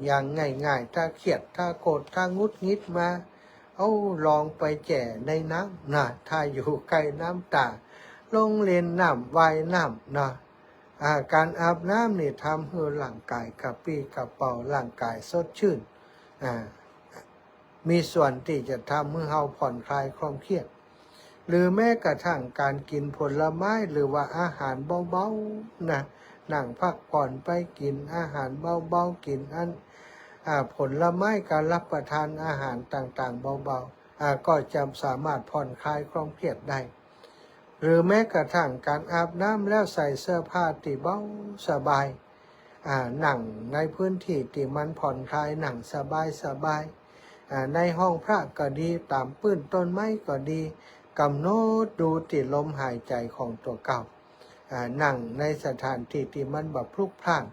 อย่างง่ายๆถ้าเครียดถ้าโกรธถ้างุดงิดมาเอาลองไปแจ่ในน้ำถ้าอยู่ใกล้น้ำตาลงเล่นน้ำว่ายน้ำการอาบน้ำนี่ทำให้ร่างกายกระปรี้กระเป๋าร่างกายสดชื่นมีส่วนที่จะทำให้เราผ่อนคลายความเครียดหรือแม้กระทั่งการกินผลไม้หรือว่าอาหารเบาๆนั่งพักผ่อนไปกินอาหารเบาๆกินผลไม้การรับประทานอาหารต่างๆเบาๆก็จะสามารถผ่อนคลายความเครียดได้หรือแม้กระทั่งการอาบน้ำแล้วใส่เสื้อผ้าที่เบาสบายนั่งในพื้นที่ที่มันผ่อนคลายนั่งสบายในห้องพระก็ดีตามปื้นต้นไม้ก็ดีกำหนดดูที่ลมหายใจของตัวเก่านั่งในสถานที่ที่มันแบบพลุกพล่าน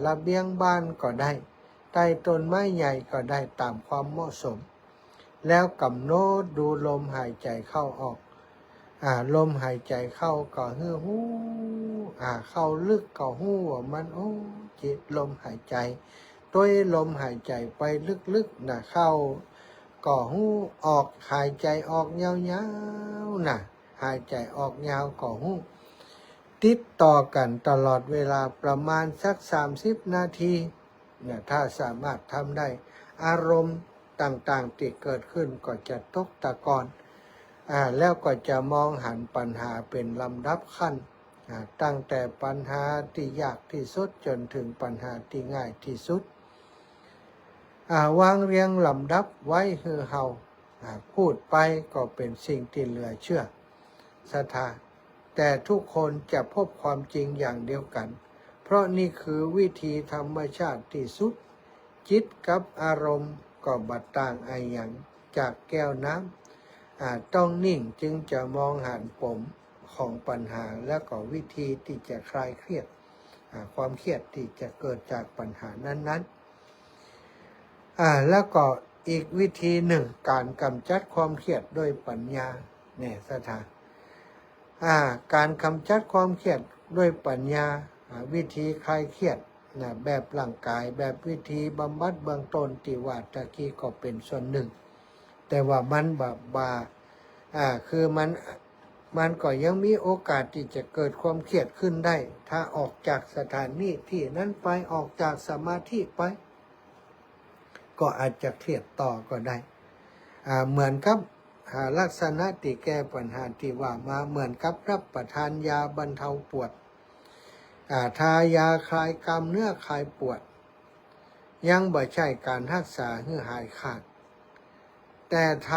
ระเบียงบ้านก็ได้ใต้ต้นไม้ใหญ่ก็ได้ตามความเหมาะสมแล้วกำหนดดูลมหายใจเข้าออกลมหายใจเข้าก็ฮือฮู้เข้าลึกก็ฮู้ว่ามันจิตลมหายใจด้วยลมหายใจไปลึกๆเข้าก็หูออกหายใจออกยาวๆหายใจออกยาวก็หูติดต่อกันตลอดเวลาประมาณสัก30 นาทีถ้าสามารถทำได้อารมณ์ต่างๆที่เกิดขึ้นก็จะตกตะกอนแล้วก็จะมองหันปัญหาเป็นลำดับขั้นตั้งแต่ปัญหาที่ยากที่สุดจนถึงปัญหาที่ง่ายที่สุดวางเรียงลำดับไว้คือเฮาพูดไปก็เป็นสิ่งที่เหลือเชื่อศรัทธาแต่ทุกคนจะพบความจริงอย่างเดียวกันเพราะนี่คือวิธีธรรมชาติที่สุดจิตกับอารมณ์ก็บัดต่างอย่างจากแก้วน้ำต้องนิ่งจึงจะมองหันปมของปัญหาและก็วิธีที่จะคลายเครียดความเครียดที่จะเกิดจากปัญหานั้นแล้วก็อีกวิธีหนึ่งการกำจัดความเครียดด้วยปัญญาเนี่ยศรัทธาการกำจัดความเครียดด้วยปัญญาวิธีคลายเครียดแบบร่างกายแบบวิธีบำบัดเบื้องต้นที่ว่าตะกี้ก็เป็นส่วนหนึ่งแต่ว่ามันคือมันก็ยังมีโอกาสที่จะเกิดความเครียดขึ้นได้ถ้าออกจากสถานที่นั้นไปออกจากสมาธิไปก็อาจจะเครียดต่อก็ได้เหมือนกับลักษณะที่แก้ปัญหาที่ว่ามาเหมือนกับรับประทานยาบรรเทาปวดทายาคลายกล้ามเนื้อคลายปวดยังบ่ใช่การรักษาให้หายขาดแต่ธร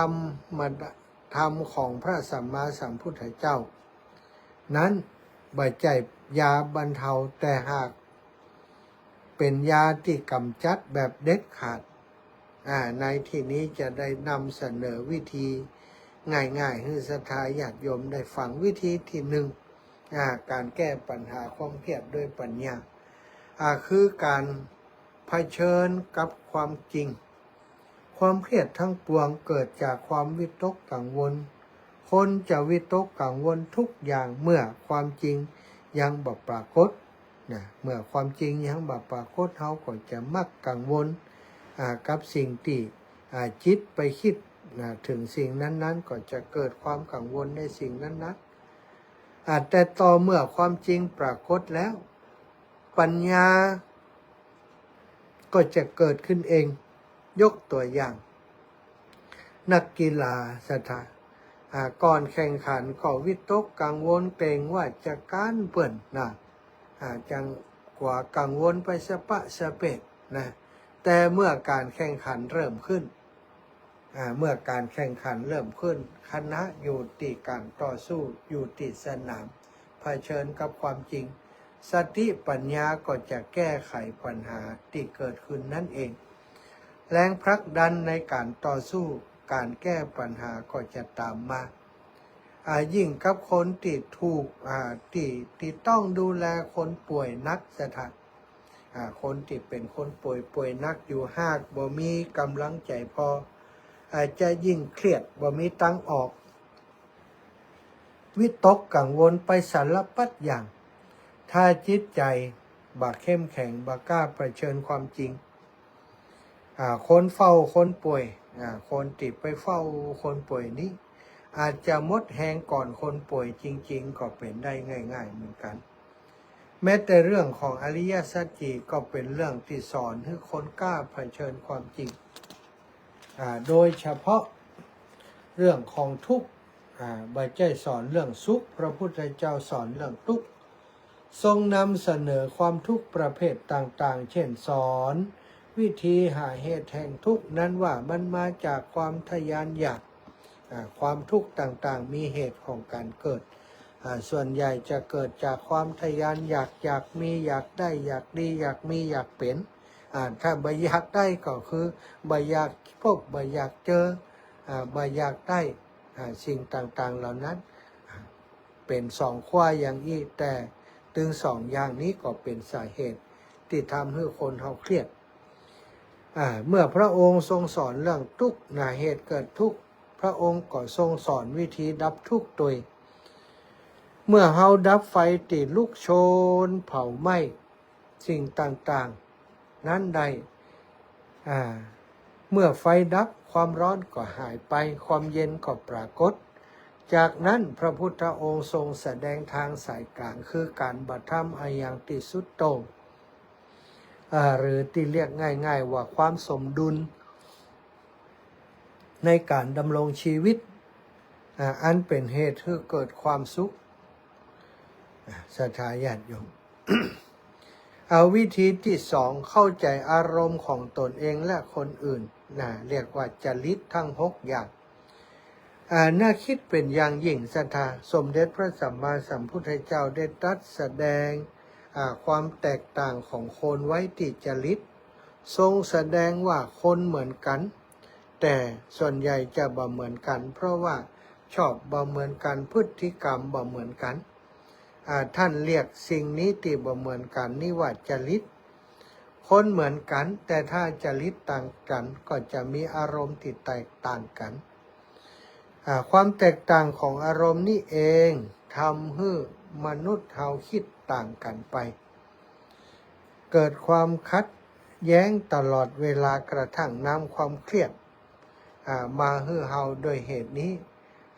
รมของพระสัมมาสัมพุทธเจ้านั้นบ่ใช่ยาบรรเทาแต่หากเป็นยาที่กำจัดแบบเด็ดขาดในที่นี้จะได้นำเสนอวิธีง่ายๆให้ศรัทธาญาติโยมได้ฟังวิธีที่หนึ่งการแก้ปัญหาความเครียดด้วยปัญญาคือการภ ชิญกับความจริงความเครียดทั้งปวงเกิดจากความวิตกกังวลคนจะวิตกกังวลทุกอย่างเมื่อความจริงยังบ่ปรากฏเมื่อความจริงยังบ่ปรากฏเขาก็จะมักกังวลกับสิ่งที่จิตไปคิดถึงสิ่งนั้นๆก็จะเกิดความกังวลในสิ่งนั้นๆแต่ต่อเมื่อความจริงปรากฏแล้วปัญญาก็จะเกิดขึ้นเองยกตัวอย่างนักกีฬาสถาก่อนแข่งขันก็วิตกกังวลเกรงว่าจะก้านเปื่อนจังกว่ากังวลไปสะปะสะเปะแต่เมื่อการแข่งขันเริ่มขึ้นคณะอยู่ติการต่อสู้อยู่ติสนามเผชิญกับความจริงสติปัญญาก็จะแก้ไขปัญหาที่เกิดขึ้นนั่นเองแรงผลักดันในการต่อสู้การแก้ปัญหาก็จะตามมายิ่งกับคนที่ถูกที่ต้องดูแลคนป่วยนักสถานคนที่เป็นคนป่วยนักอยู่หากบ่มีกำลังใจพออาจจะยิ่งเครียดบ่มีตังออกวิตกกังวลไปสารพัดอย่างถ้าจิตใจบ่เข้มแข็งบ่กล้าเผชิญความจริงคนเฝ้าคนป่วยคนติดไปเฝ้าคนป่วยนี้อาจจะหมดแหงก่อนคนป่วยจริงๆก็เป็นได้ง่ายๆเหมือนกันแม้แต่เรื่องของอริยสัจสี่ก็เป็นเรื่องที่สอนให้คนกล้าเผชิญความจริงโดยเฉพาะเรื่องของทุกข์บ่ใช่สอนเรื่องสุขพระพุทธเจ้าสอนเรื่องทุกข์ทรงนำเสนอความทุกข์ประเภทต่างๆเช่นสอนวิธีหาเหตุแห่งทุกข์นั้นว่ามันมาจากความทยานอยากความทุกข์ต่างๆมีเหตุของการเกิดส่วนใหญ่จะเกิดจากความทยานอยากมีอยากได้อยากดีอยากมีอยากเป็นถ้าบ่อยากได้ก็คือบ่อยากพบบ่อยากเจอบ่อยากได้สิ่งต่างๆเหล่านั้นเป็นสองขั้วอย่างนี้แต่ถึงสองอย่างนี้ก็เป็นสาเหตุที่ทำให้คนเขาเครียดเมื่อพระองค์ทรงสอนเรื่องทุกข์เหตุเกิดทุกข์พระองค์ก็ทรงสอนวิธีดับทุกข์โดยเมื่อเฮาดับไฟติดลุกโชนเผาไหม้สิ่งต่างๆนั้นใดเมื่อไฟดับความร้อนก็หายไปความเย็นก็ปรากฏจากนั้นพระพุทธองค์ทรงแสดงทางสายกลางคือการบัตรธรรมอย่างที่สุดโต่งหรือที่เรียกง่ายๆว่าความสมดุลในการดำรงชีวิตอันเป็นเหตุให้เกิดความสุขศรัทธาญาติโยม เอาวิธีที่สองเข้าใจอารมณ์ของตนเองและคนอื่นเรียกว่าจริตทั้ง6อย่างน่าคิดเป็นอย่างยิ่งศรัทธาสมเด็จพระสัมมาสัมพุทธเจ้าได้ตรัสแสดงความแตกต่างของคนไว้ที่จริตทรงแสดงว่าคนเหมือนกันแต่ส่วนใหญ่จะบ่เหมือนกันเพราะว่าชอบบ่เหมือนกันพฤติกรรมบ่เหมือนกันท่านเรียกสิ่งนี้ที่บ่เหมือนกันนี่ว่าจริตคนเหมือนกันแต่ถ้าจริตต่างกันก็จะมีอารมณ์ที่แตกต่างกันความแตกต่างของอารมณ์นี่เองทำให้มนุษย์เฮาคิดต่างกันไปเกิดความคัดแย้งตลอดเวลากระทั่งนำความเครียดมาให้เฮาโดยเหตุนี้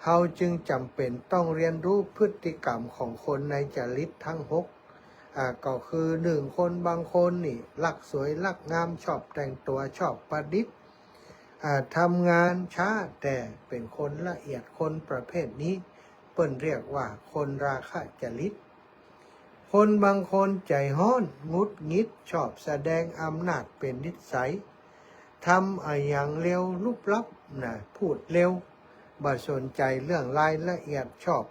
เฮาจึงจำเป็นต้องเรียนรู้พฤติกรรมของคนในจริตทั้ง6ก็คือ1คนบางคนนี่รักสวยรักงามชอบแต่งตัวชอบประดิษฐ์ทำงานช้าแต่เป็นคนละเอียดคนประเภทนี้เปิ้นเรียกว่าคนราคะจริตคนบางคนใจฮ้อนหงุดหงิดชอบแสดงอำนาจเป็นนิสัยทำอย่างเร็วลุบลับพูดเร็วบ่สนใจเรื่องรายละเอียดชอบ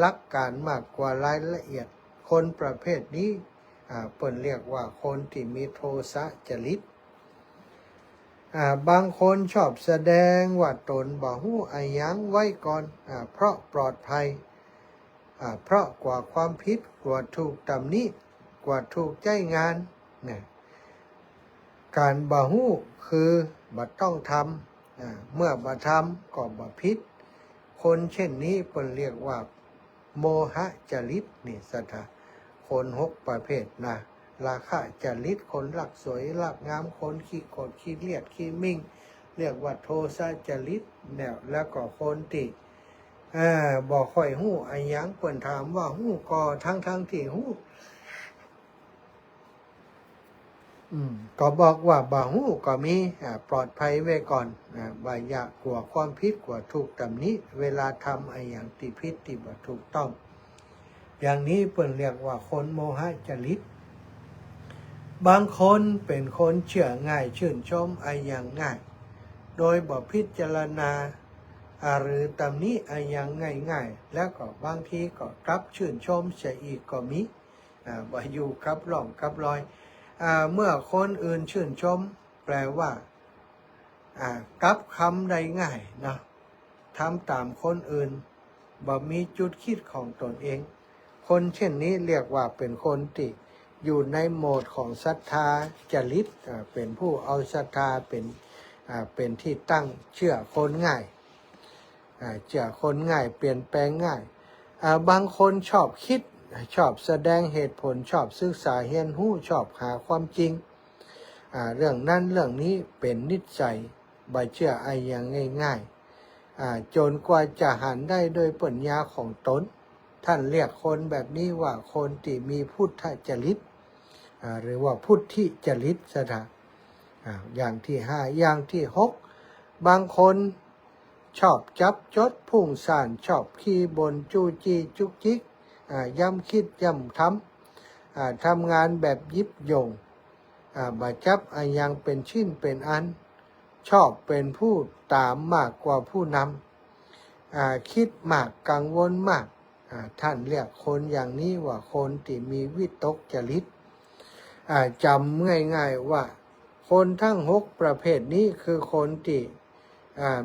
ลักการมากกว่ารายละเอียดคนประเภทนี้เปิ้นเรียกว่าคนที่มีโทสะจริตบางคนชอบแสดงว่าตนบ่ฮู้อะหยังไว้ก่อนเพราะปลอดภัยเพราะกว่าความผิดกว่าถูกตำหนิกว่าถูกใจงาน การบ่ฮู้คือบ่ต้องทำเมื่อบ่ทำก็บ่ผิดคนเช่นนี้เพิ่นเรียกว่าโมหะจริตนี่สถาคน6ประเภทนะราคะจริตคนรักสวยรักงามคนขี้โกรธขี้เลียดขี้มิ่งเรียกว่าโทสะจริตแล้วก็คนที่บ่ค่อยฮู้อันหยังเพิ่นถามว่าฮู้ก็ทั้งที่ฮู้ก็บอกว่าบ่ฮู้ก็มีปลอดภัยไว้ก่อนบ่อยากกลัวความผิดกลัวถูกตำหนิเวลาทำไอ้อย่างที่ผิดที่บ่ถูกต้องอย่างนี้เพิ่นเรียกว่าคนโมหะจริตบางคนเป็นคนเชื่อง่ายชื่นชมไอ้อย่างง่ายโดยบ่พิจารณาหรือตำหนิไอ้อย่างง่ายๆแล้วก็บางทีก็กลับชื่นชมเสียอีกก็มีบ่อยู่กับร่องกับรอยเมื่อคนอื่นชื่นชมแปลว่ากลับคำได้ง่ายนะทำตามคนอื่นบ่มีจุดคิดของตนเองคนเช่นนี้เรียกว่าเป็นคนที่อยู่ในโหมดของศรัทธาจริตเป็นผู้เอาศรัทธาเป็นที่ตั้งเชื่อคนง่ายเชื่อคนง่ายเปลี่ยนแปลงง่ายบางคนชอบคิดชอบแสดงเหตุผลชอบศึกษาเรียนรู้ชอบหาความจริงเรื่องนั้นเรื่องนี้เป็นนิสัยบ่เชื่อไอ้อย่างง่ายๆจนกว่าจะหันได้โดยปัญญาของตนท่านเรียกคนแบบนี้ว่าคนที่มีพุทธจริตหรือว่าพุทธิจริตสถาอย่างที่5อย่างที่6บางคนชอบจับจดพุ่งซ่านชอบขี้บ่นจู้จี้จุกจิกย้ำคิดย้ำทำงานแบบยิบโยงบ่จับอย่างเป็นชิ้นเป็นอันชอบเป็นผู้ตามมากกว่าผู้นำคิดมากกังวลมากท่านเรียกคนอย่างนี้ว่าคนที่มีวิตกจริตจำง่ายๆว่าคนทั้ง6ประเภทนี้คือคนที่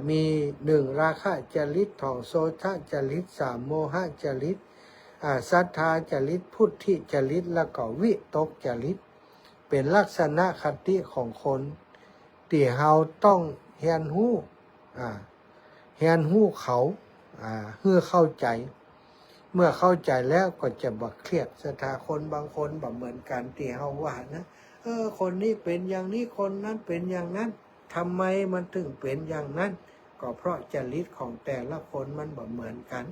มี1ราคะจริต2โสทจริต3โมหะจริตศรัทธาจริตพุทธิจริตแล้วก็วิตกจริตเป็นลักษณะคติของคนที่เฮาต้องเรียนรู้เขาเพื่อเข้าใจเมื่อเข้าใจแล้วก็จะบ่เครียดสถาคนบางคนบ่เหมือนกันที่เฮาว่านะคนนี้เป็นอย่างนี้คนนั้นเป็นอย่างนั้นทำไมมันถึงเป็นอย่างนั้นก็เพราะจริตของแต่ละคนมันบ่เหมือนกัน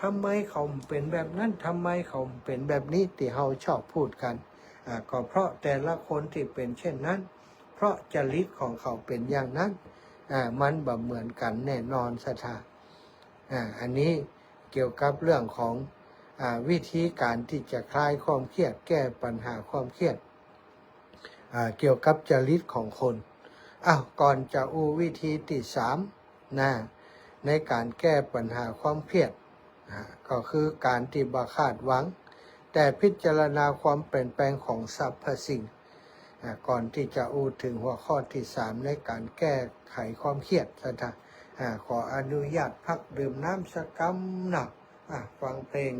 ทำไมเขาเป็นแบบนั้นทำไมเขาเป็นแบบนี้ที่เฮาชอบพูดกันก็เพราะแต่ละคนที่เป็นเช่นนั้นเพราะจริตของเขาเป็นอย่างนั้นมันบ่เหมือนกันแน่นอนสถาอันนี้เกี่ยวกับเรื่องของวิธีการที่จะคลายความเครียดแก้ปัญหาความเครียดเกี่ยวกับจริตของคนก่อนจะวิธีที่3ในการแก้ปัญหาความเครียดก็คือการที่บ่คาดหวังแต่พิจารณาความเปลี่ยนแปลงของสรรพสิ่งก่อนที่จะถึงหัวข้อที่3ในการแก้ไขความเครียดขออนุญาตพักดื่มน้ำสักกำหนักฟังเพลง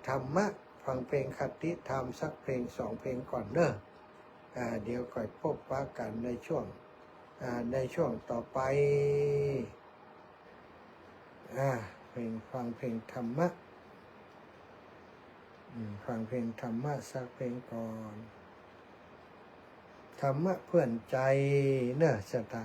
ธรรมะฟังเพลงคติธรรมสักเพลง2เพลงก่อนเด้อเดี๋ยวค่อยพบปะกันในช่วงต่อไปฟังเพลงธรรมะฟังเพลงธรรมะสักเพลงก่อนธรรมะเพื่อนใจเนอะสตา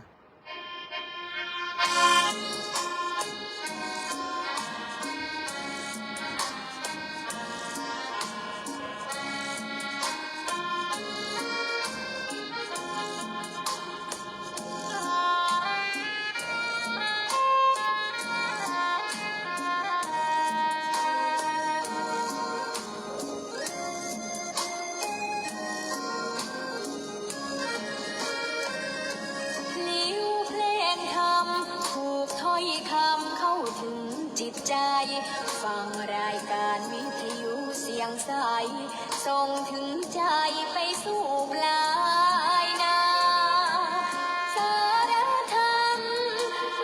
ลิ้วเพลงธรรมถูกถ้อยคำเข้าถึงจิตใจ ฟังรายการวิทยุเสียงใสส่งถึงใจไปสู่ปลายนาสารธรรม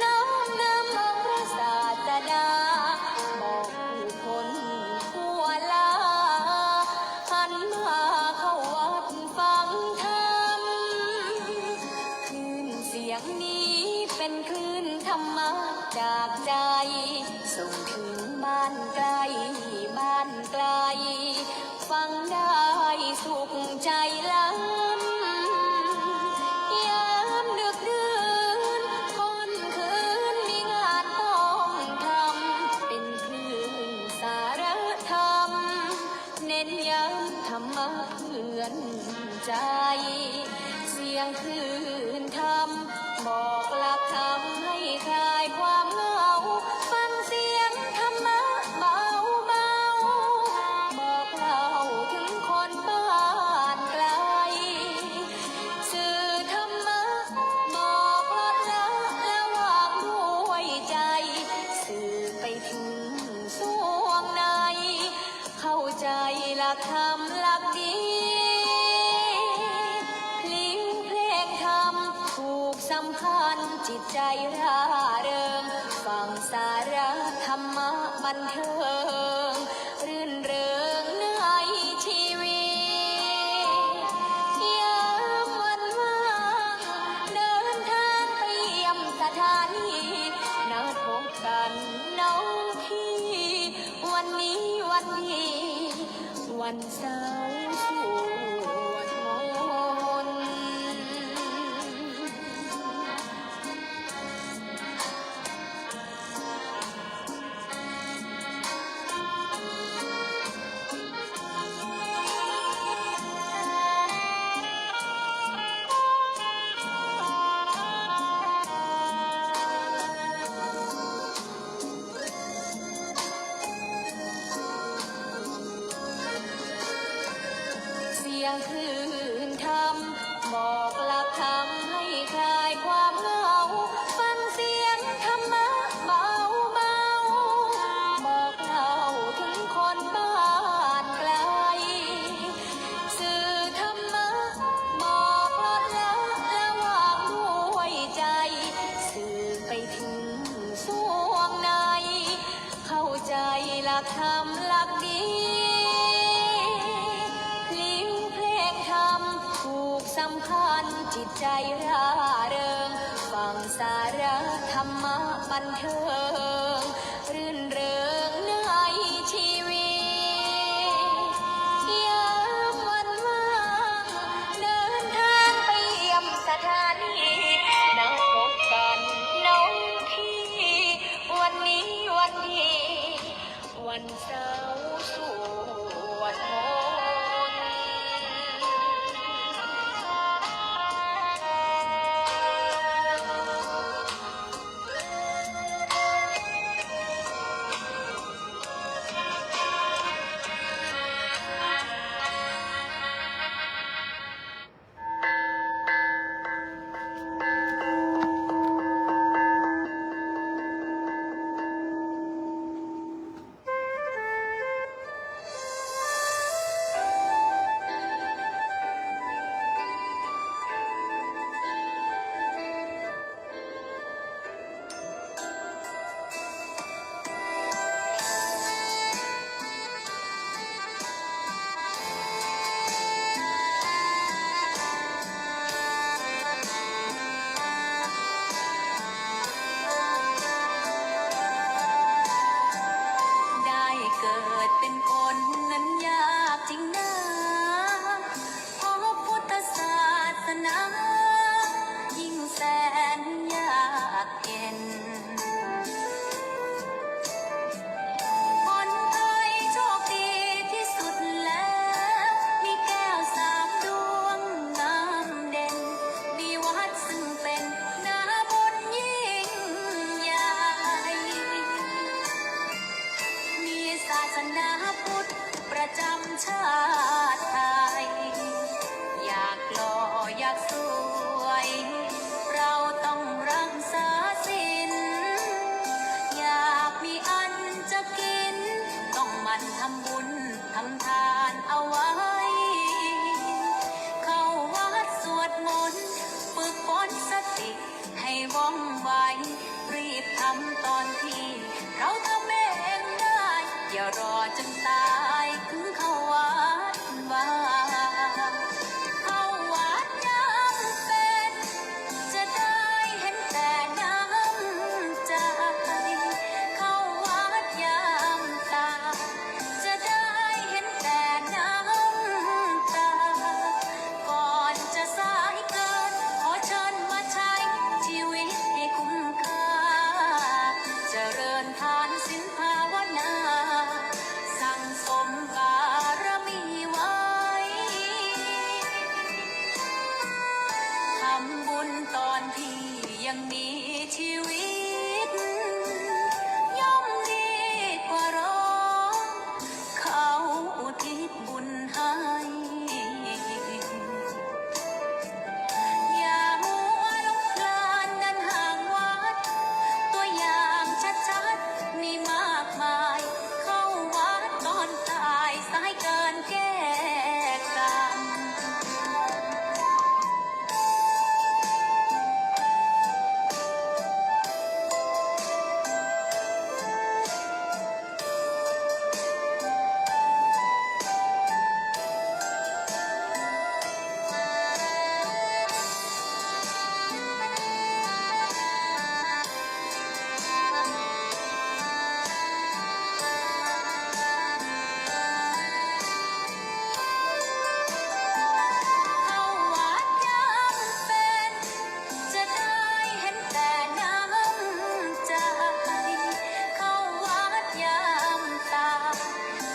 น้อมนำเอาพระศาสดาบอกผู้คนทั่วลาหันมาเข้าวัดฟังธรรม สุขใจล้ำยามดึกดื่นคนคืนมีงานต้องทำเป็นคลื่นสารธรรมเน้นย้ำธรรมะเพื่อนใจเสียงคลื่นธรรมบอกหลักธรรมให้คลายความเหงาฟังเสียงธรรมะเบาเบาบอกเล่าถึงคนบ้านไกลสื่อธรรมะบอกลดละและวางด้วยใจสื่อไปถึงสวงในเข้าใจหลักธรรมหลักดีลิ้งเพลงธรรมถูกสัมพันธ์จิตใจร่าเริงฟังสาระธรรมะบันเทิงรื่นเริงในชีวิตยามวันว่างเดินทางไปเยี่ยมสถานีนัดพบกันน้องพี่วันนี้วันดีวันเสาร์สวดมนต์ เสียงคลื่นธรรมบอกหลักธรรมให้คลายความเหงาฟังเสียงธรรมะเบาเบาบอกเล่าถึงคนบ้านไกลสื่อธรรมะบอกลดละและวางด้วยใจสื่อไปถึงสวงในเข้าใจหลักธรรมหลักดีลิ้วเพลงธรรมถูกสัมพันธ์จิตใจร่าเริงฟังสาระธรรมะบันเทิงรื่นเริงในชีวิตยามวันว่างเดินทางไปเยี่ยมสถานีนัดพบกันน้องพี่วันนี้วันดีวันเสาร์สวดมนต์ เ ยังมีชีวิตย่อมดีกว่ารอเขาอุทิศบุญให้ อย่ามัวหลงเพลินเดินห่างวัดตัวอย่างชัดๆมีมากมาย เข้าวัดก่อนตายสายเกินแก้กรรม เข้าวัดยังเป็นจะได้เห็นแต่น้ำใจเข้าวัดยามตา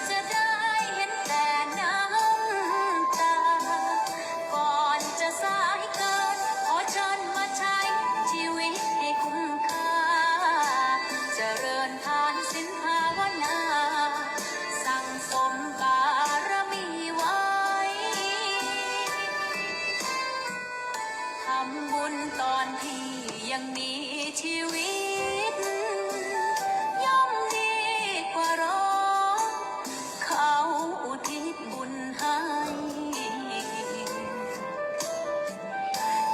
จะได้เห็นแต่น้ำตาก่อนจะสายเกินขอเชิญมาใช้ชีวิตให้คุ้มค่าเจริญทานศีลภาวนาสั่งสมบารมีไว้ ทำบุญตอนที่ยังมีชีวิตย่อมดีกว่ารอเขาอุทิศบุญให้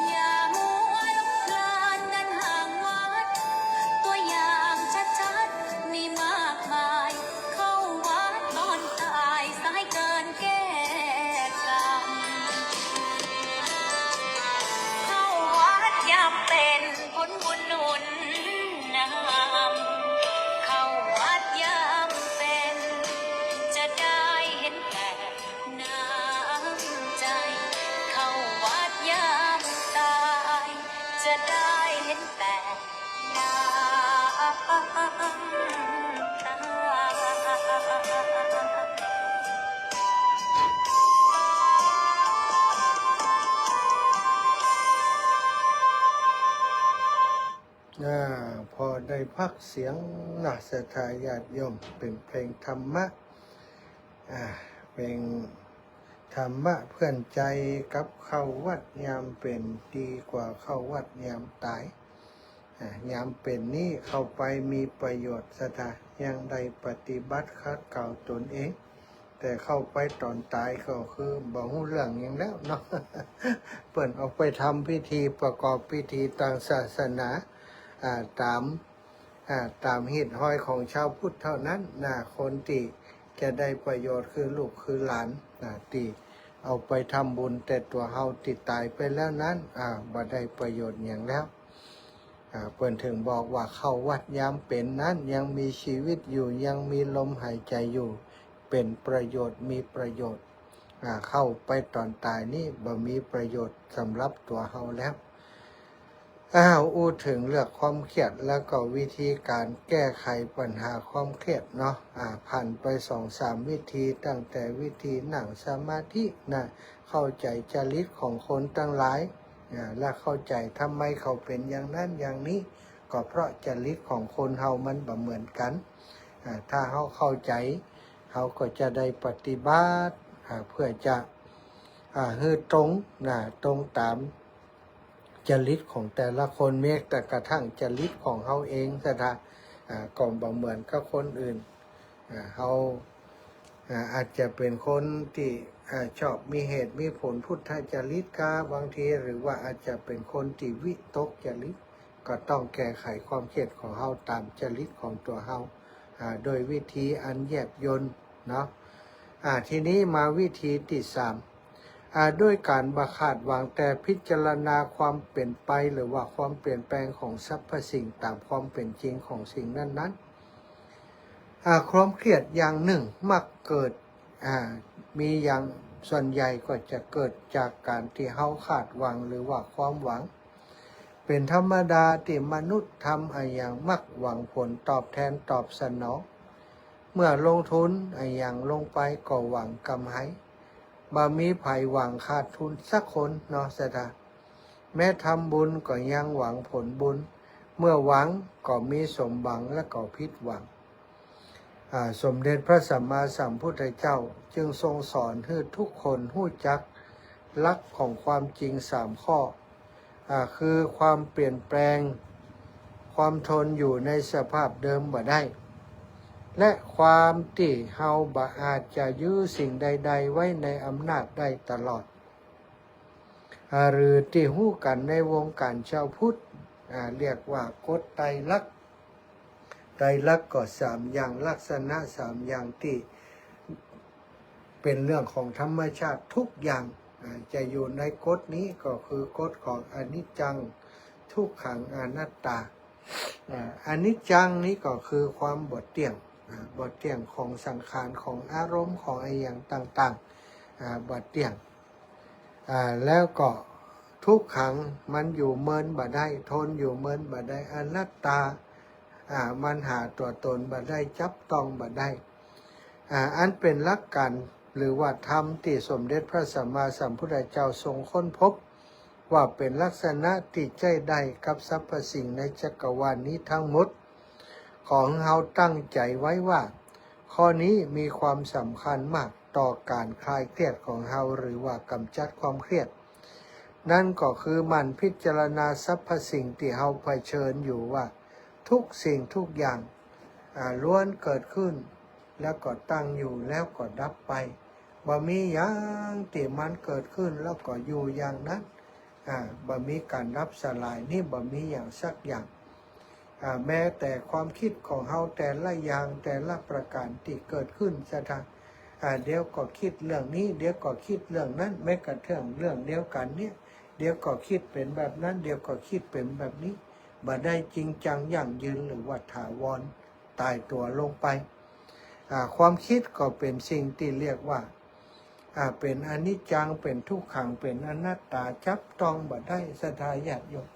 อย่ามัวหลงเพลินเดินห่างวัดตัวอย่างชัดๆมีมากมาย เข้าวัดตอนตายสายเกินแก้กรรม เข้าวัดยามเป็นผลบุญหนุนนำเข้าวัดยามเป็นจะได้เห็นแต่น้ำใจ เข้าวัดยามตายจะได้เห็นแต่น้ำตา พอได้พักเสียงนะศรัทธาญาติโยมเป็นเพลงธรรมะเพลงธรรมะเพื่อนใจกับเข้าวัดยามเป็นดีกว่าเข้าวัดยามตายยามเป็นนี่เข้าไปมีประโยชน์ศรัทธายังได้ปฏิบัติคัดเก่าตนเอง แต่เข้าไปตอนตายก็คือบอกเรื่องอย่างแล้วเนาะ เปิ่นเอาไปทำพิธีประกอบพิธีทางศาสนาตามเหตุห้อยของชาวพุทธเท่านั้นคนที่จะได้ประโยชน์คือลูกคือหลานที่เอาไปทำบุญแต่ตัวเฮาติดตายไปแล้วนั้นบ่ได้ประโยชน์อย่างแล้วเปิ่นถึงบอกว่าเข้าวัดยามเป็นนั้นยังมีชีวิตอยู่ยังมีลมหายใจอยู่เป็นประโยชน์มีประโยชน์เข้าไปตอนตายนี่บ่มีประโยชน์สำหรับตัวเฮาแล้วอู้ถึงเรื่องความเครียดแล้วก็วิธีการแก้ไขปัญหาความเครียดเนาะผ่านไป 2-3 วิธีตั้งแต่วิธีนั่งสมาธิเข้าใจจริตของคนตั้งหลายและเข้าใจทำไมเขาเป็นอย่างนั้นอย่างนี้ก็เพราะจริตของคนเฮามันบ่เหมือนกันถ้าเฮาเข้าใจเขาก็จะได้ปฏิบัติเพื่อจะให้ตรงตามจริตของแต่ละคนแม้แต่กระทั่งจริตของเขาเองก็บ่เหมือนกับคนอื่นเขาอาจจะเป็นคนที่ชอบมีเหตุมีผลพุทธจริตบางทีหรือว่าอาจจะเป็นคนที่วิตกจริตก็ต้องแก้ไขความเครียดของเขาตามจริตของตัวเขาโดยวิธีอันแยบยลเนาะทีนี้มาวิธีที่3ด้วยการบังคับวางแต่พิจารณาความเปลี่ยนไปหรือว่าความเปลี่ยนแปลงของสรรพสิ่งตามความเป็นจริงของสิ่งนั้นความเครียดอย่างหนึ่งมักเกิดมีอย่างส่วนใหญ่ก็จะเกิดจากการที่เฮาคาดหวังหรือว่าความหวังเป็นธรรมดาที่มนุษย์ทำอย่างมักหวังผลตอบแทนตอบสนองเมื่อลงทุนอย่างลงไปก็หวังกำไรบ่มีไผหวังขาดทุนสักคนเนาะสะดา แม้ทำบุญก็ยังหวังผลบุญเมื่อหวังก็มีสมหวังและก็ผิดหวังสมเด็จพระสัมมาสัมพุทธเจ้าจึงทรงสอนให้ทุกคนรู้จักหลักของความจริง3 ข้อคือความเปลี่ยนแปลงความทนอยู่ในสภาพเดิมบ่ได้และความที่เฮาบ่อาจจะยื้อสิ่งใดๆไว้ในอำนาจได้ตลอดหรือที่ฮู้กันในวงการชาวพุทธเรียกว่ากฎไตรลักษณ์ไตรลักษณ์ก็3 อย่างลักษณะ3 อย่างที่เป็นเรื่องของธรรมชาติทุกอย่างจะอยู่ในกฎนี้ก็คือกฎของอนิจจังทุกขังอนัตตาอนิจจังนี้ก็คือความบดเตี่ยงบดเตี่ยงของสังขารของอารมณ์ของไอ้อย่างต่างๆบดเตี่ยงแล้วก็ทุกขังมันอยู่เมินบ่ได้ทนอยู่เมินบ่ได้อนัตตามันหาตัวตนบ่ได้จับต้องบ่ได้อันเป็นหลักการหรือว่าธรรมที่สมเด็จพระสัมมาสัมพุทธเจ้าทรงค้นพบว่าเป็นลักษณะที่ใจได้กับสรรพสิ่งในจักรวาลนี้ทั้งหมดของเราตั้งใจไว้ว่าข้อนี้มีความสำคัญมากต่อการคลายเครียดของเราหรือว่ากำจัดความเครียดนั่นก็คือมันพิจารณาสรรพสิ่งที่เราเผชิญอยู่ว่าทุกสิ่งทุกอย่างล้วนเกิดขึ้นแล้วก็ตั้งอยู่แล้วก็ดับไปบ่มีอย่างที่มันเกิดขึ้นแล้วก็อยู่อย่างนั้นบ่มีการดับสลายนี่บ่มีอย่างสักอย่างแม้แต่ความคิดของเฮาแต่ละอย่างแต่ละประการที่เกิดขึ้นซะทางเดี๋ยวก็คิดเรื่องนี้เดี๋ยวก็คิดเรื่องนั้นแม้กระทั่งเรื่องเดียวกันเนี่ยเดี๋ยวก็คิดเป็นแบบนั้นเดี๋ยวก็คิดเป็นแบบนี้บ่ได้จริงจังยั่งยืนหรือว่าถาวรตายตัวลงไปความคิดก็เป็นสิ่งที่เรียกว่าเป็นอนิจจังเป็นทุกขังเป็นอนัตตาจับต้องบ่ได้สถาญาติโยม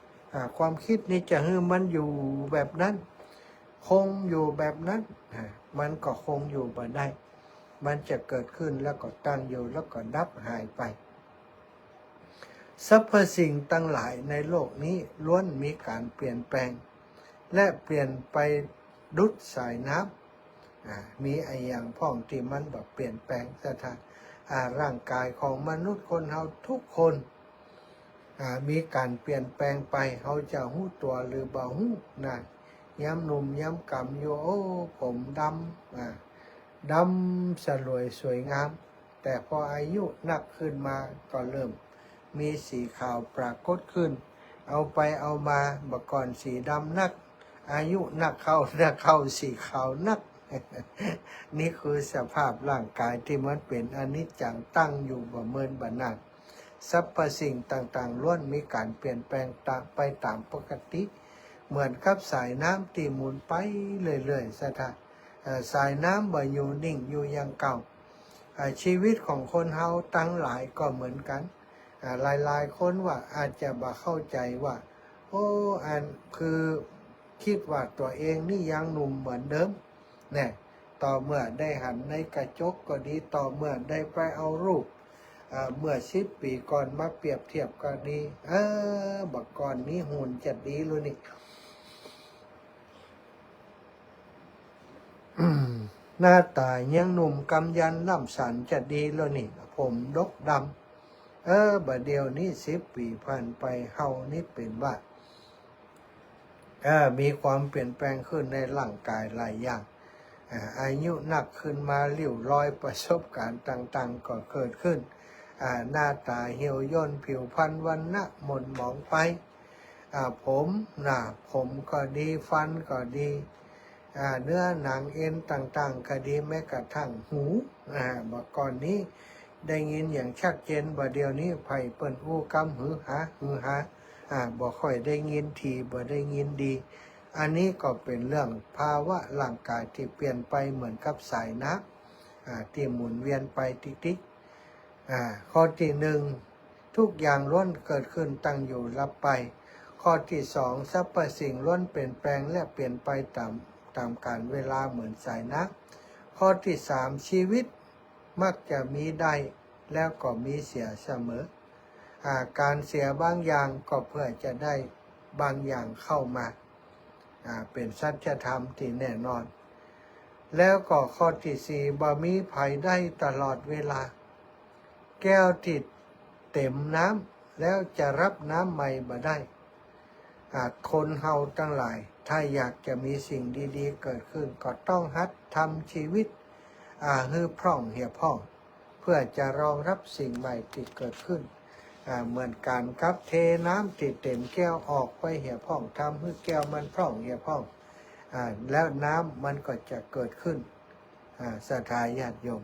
ความคิดนี้จะให้มันอยู่แบบนั้นคงอยู่แบบนั้นมันก็คงอยู่บ่ได้มันจะเกิดขึ้นแล้วก็ตั้งอยู่แล้วก็ดับหายไปสรรพสิ่งตั้งหลายในโลกนี้ล้วนมีการเปลี่ยนแปลงและเปลี่ยนไปดุจสายน้ำมีไอ้อย่างพ่องที่มันแบบเปลี่ยนแปลงสถานร่างกายของมนุษย์คนเฮาทุกคนมีการเปลี่ยนแปลงไปเฮาจะหู้ตัวหรือบ่หู้นะย้ำหนุ่มย้ำกำอยู่โอ้ผมดำดำสลวยสวยงามแต่พออายุนักขึ้นมาก็เริ่มมีสีขาวปรากฏขึ้นเอาไปเอามาเมื่อก่อนสีดำนักอายุนักเข้าสีขาวนัก นี่คือสภาพร่างกายที่มันเป็นอนิจจังตั้งอยู่บ่เมินบ่นานสรรพสิ่งต่างๆล้วนมีการเปลี่ยนแปลงไปตามปกติเหมือนกับสายน้ำที่หมุนไปเรื่อยๆสายน้ำบ่อยู่นิ่งอยู่อย่างเก่าชีวิตของคนเฮาตั้งหลายก็เหมือนกันหลายๆคนว่าอาจจะบ่เข้าใจว่าโอ้อันคือคิดว่าตัวเองนี่ยังหนุ่มเหมือนเดิมเนี่ยต่อเมื่อได้หันในกระจกก็ดีต่อเมื่อได้ไปเอารูปเมื่อ10 ปีก่อนมาเปรียบเทียบก็ดีบักก่อนนี้หุ่นจะดีเลยนี่ หน้าตายังหนุ่มกำยันล่ำสันจะดีแล้วนี่ผมดกดำบัดเดียวนี้10 ปีผ่านไปเฮานี่เป็นว่ามีความเปลี่ยนแปลงขึ้นในร่างกายหลายอย่างอายุนักขึ้นมาริ้วรอยประสบการณ์ต่างๆก็เกิดขึ้นหน้าตาเหี่ยวย่นผิวพรรณวรรณะหม่นหมองไปผมก็ดีฟันก็ดีเนื้อหนังเอ็นต่างๆก็ดีแม้กระทั่งหูเมื่อก่อนนี้ได้ยินอย่างชัดเจนบ่เดียวนี้ไผ่เปิ้นอู้กำหือหาบ่ค่อยได้ยินทีบ่ได้ยินดีอันนี้ก็เป็นเรื่องภาวะร่างกายที่เปลี่ยนไปเหมือนกับสายน้ำที่หมุนเวียนไปติ๊กข้อที่1ทุกอย่างล้วนเกิดขึ้นตั้งอยู่รับไปข้อที่2สรรพสิ่งล้วนเปลี่ยนแปลงและเปลี่ยนไปตามกาลเวลาเหมือนสายน้ำข้อที่3ชีวิตมักจะมีได้แล้วก็มีเสียเสมอ การเสียบางอย่างก็เพื่อจะได้บางอย่างเข้ามาเป็นสัจธรรมที่แน่นอนแล้วก็ข้อที่สี่บ่มีภัยได้ตลอดเวลาแก้วที่เต็มน้ำแล้วจะรับน้ำใหม่บ่ได้คนเฮาทั้งหลายถ้าอยากจะมีสิ่งดีๆเกิดขึ้นก็ต้องหัดทำชีวิตให้พร่องเหี่ยพ่องเพื่อจะรองรับสิ่งใหม่ที่เกิดขึ้นเหมือนการกับเทน้ำที่เต็มแก้วออกไปเหี่ยพ่องทำให้แก้วมันพร่องเหี่ยพ่องแล้วน้ำมันก็จะเกิดขึ้นศรัทธาญาติโยม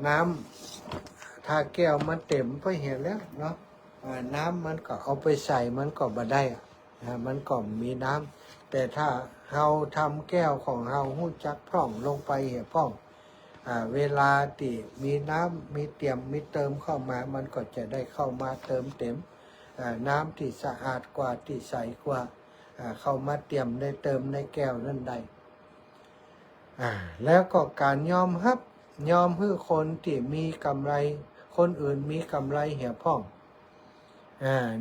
น้ำถ้าแก้วมันเต็มไปเหี่ยแล้วเนาะน้ำมันก็เอาไปใส่มันก็บ่ได้มันก็มีน้ำแต่ถ้าเฮาทำแก้วของเฮาหู้จักพร่องลงไปเหี่ยพ่องเวลาที่มีน้ำมีเตรียมมีเติมเข้ามามันก็จะได้เข้ามาเติมเต็มน้ำที่สะอาดกว่าที่ใสกว่าเข้ามาเตรียมได้เติมในแก้วนั่นใดแล้วก็การยอมรับยอมให้คนที่มีกำไรคนอื่นมีกำไรเหี่ยพ่อง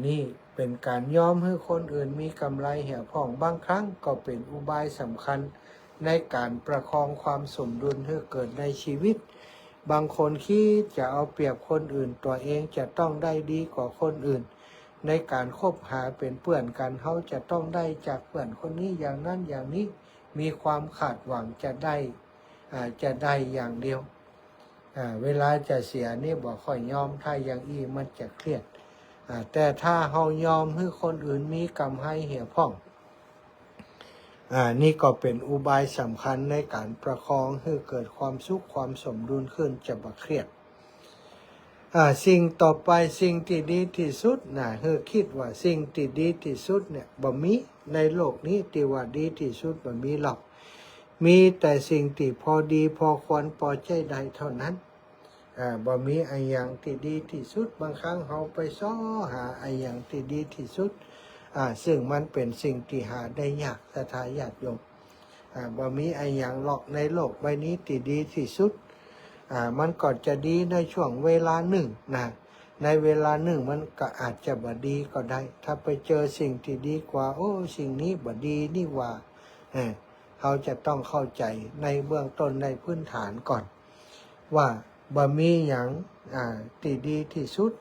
นี่เป็นการยอมให้คนอื่นมีกำไรเหี่ยพ่องบางครั้งก็เป็นอุบายสำคัญในการประคองความสมดุลให้เกิดในชีวิตบางคนคิดจะเอาเปรียบคนอื่นตัวเองจะต้องได้ดีกว่าคนอื่นในการคบหาเป็นเพื่อนกันเขาจะต้องได้จากเพื่อนคนนี้อย่างนั้นอย่างนี้มีความขาดหวังจะได้อย่างเดียวเวลาจะเสียนี่บอกค่อยยอมถ้าอย่างอี้มันจะเครียดแต่ถ้าเฮายอมให้คนอื่นมีกำไรเหี่ยพ่องนี่ก็เป็นอุบายสำคัญในการประคองให้เกิดความสุขความสมดุลขึ้นจะบ่เครียดสิ่งต่อไปสิ่งที่ดีที่สุดคิดว่าสิ่งที่ดีที่สุดเนี่ยบ่มีในโลกนี้ที่ว่าดีที่สุดบ่มีหรอกมีแต่สิ่งที่พอดีพอควรพอใจได้เท่านั้นบ่มีไอ้อย่างที่ดีที่สุดบางครั้งเราไปซ้อหาไอ้อย่างที่ดีที่สุดซึ่งมันเป็นสิ่งที่หาได้ยากศรัทธาญาติโยมบ่มีไอ้อย่างหรอกในโลกใบนี้ที่ดีที่สุดมันก็จะดีในช่วงเวลาหนึ่งในเวลาหนึ่งมันก็อาจจะบ่ดีก็ได้ถ้าไปเจอสิ่งที่ดีกว่าโอ้สิ่งนี้บ่ดีนี่ว่าเขาจะต้องเข้าใจในเบื้องต้นในพื้นฐานก่อนว่าบ่มีอย่างที่ดีที่สุด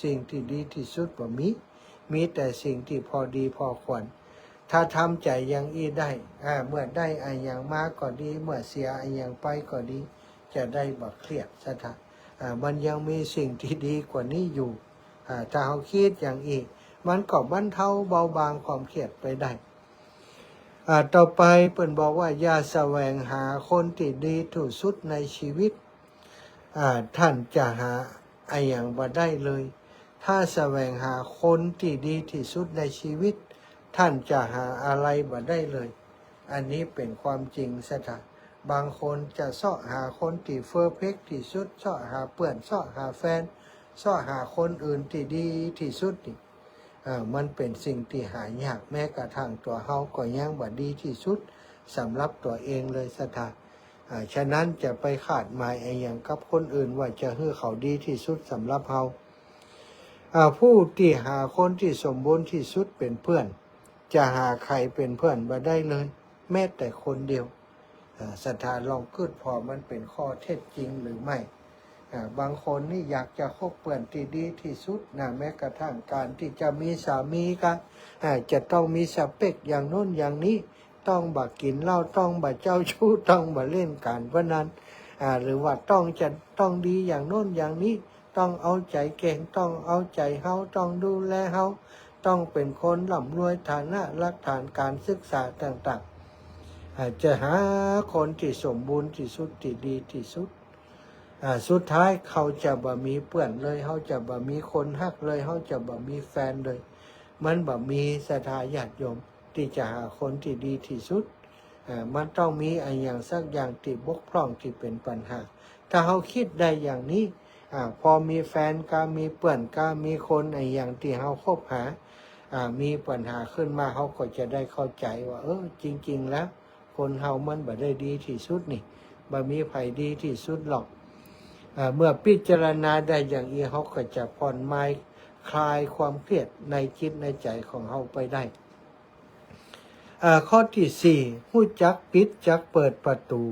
สิ่งที่ดีที่สุดบ่มีแต่สิ่งที่พอดีพอควรถ้าทำใจอย่างอี้ได้เมื่อได้ไอ้อย่างมาก็ดีเมื่อเสียไอ้อย่างไปก็ดีจะได้บ่เครียดซะท่ามันยังมีสิ่งที่ดีกว่านี้อยู่ถ้าเขาคิดอย่างอีกมันก็บรรเทาเบาบางความเครียดไปได้ต่อไปเพิ่นบอกว่าอย่าแสวงหาคนที่ดีที่สุดในชีวิตท่านจะหาไอ้อย่างบ่ได้เลยถ้าแสวงหาคนที่ดีที่สุดในชีวิตท่านจะหาอะไรบ่ได้เลยอันนี้เป็นความจริงซะท่าบางคนจะเสาะหาคนที่เฟอร์เฟกต์ที่สุดเสาะหาเพื่อนเสาะหาแฟนเสาะหาคนอื่นที่ดีที่สุดนี่มันเป็นสิ่งที่หายากแม้กระทั่งตัวเฮาก็ยังบ่ดีที่สุดสำหรับตัวเองเลยศรัทธาฉะนั้นจะไปคาดหมายไอ้อย่างกับคนอื่นว่าจะให้เขาดีที่สุดสำหรับเฮาผู้ที่หาคนที่สมบูรณ์ที่สุดเป็นเพื่อนจะหาใครเป็นเพื่อนบ่ได้เลยแม้แต่คนเดียวศรัทธาลองคิดพอมันเป็นข้อเท็จจริงหรือไม่บางคนนี่อยากจะคบเพื่อนที่ดีที่สุดแม้กระทั่งการที่จะมีสามีกันจะต้องมีสเปคอย่างโน้นอย่างนี้ต้องบ่กินเหล้าต้องบ่เจ้าชู้ต้องบ่เล่นการพนันหรือว่าต้องดีอย่างโน้นอย่างนี้ต้องเอาใจเก่งต้องเอาใจเฮาต้องดูแลเฮาต้องเป็นคนร่ำรวยฐานะรักฐานการศึกษาต่างๆจะหาคนที่สมบูรณ์ที่สุดที่ดีที่สุดสุดท้ายเขาจะบ่มีเพื่อนเลยเขาจะบ่มีคนฮักเลยเขาจะบ่มีแฟนเลยมันบ่มีศรัทธาญาติโยมที่จะหาคนที่ดีที่สุดมันต้องมีไอ้อย่างสักอย่างที่บกพร่องที่เป็นปัญหาถ้าเขาคิดได้อย่างนี้พอมีแฟนก็มีเพื่อนก็มีคนไอ้อย่างที่เขาคบหามีปัญหาขึ้นมาเขาก็จะได้เข้าใจว่าจริงๆแล้วคนเฮามันบ่ได้ดีที่สุดนี่บ่มีไผดีที่สุดหรอกเมื่อพิจารณาได้อย่างนี้เขาก็จะผ่อน คลายความเครียดในจิตในใจของเราไปได้ข้อที่ 4รู้จักปิดจักเปิดประตู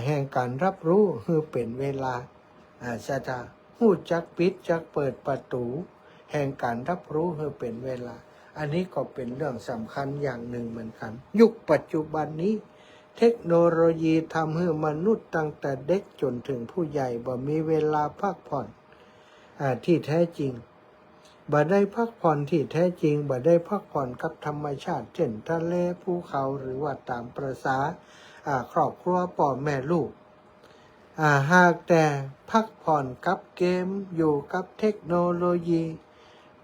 แห่งการรับรู้คือเป็นเวลาสถารู้จักปิดจักเปิดประตูแห่งการรับรู้คือเป็นเวลาอันนี้ก็เป็นเรื่องสำคัญอย่างหนึ่งเหมือนกันยุคปัจจุบันนี้เทคโนโลยีทำให้มนุษย์ตั้งแต่เด็กจนถึงผู้ใหญ่บ่มีเวลาพักผ่อนที่แท้จริงบ่ได้พักผ่อนที่แท้จริงบ่ได้พักผ่อนกับธรรมชาติเช่นทะเลภูเขาหรือว่าตามประสาครอบครัวพ่อแม่ลูกหากแต่พักผ่อนกับเกมอยู่กับเทคโนโลยี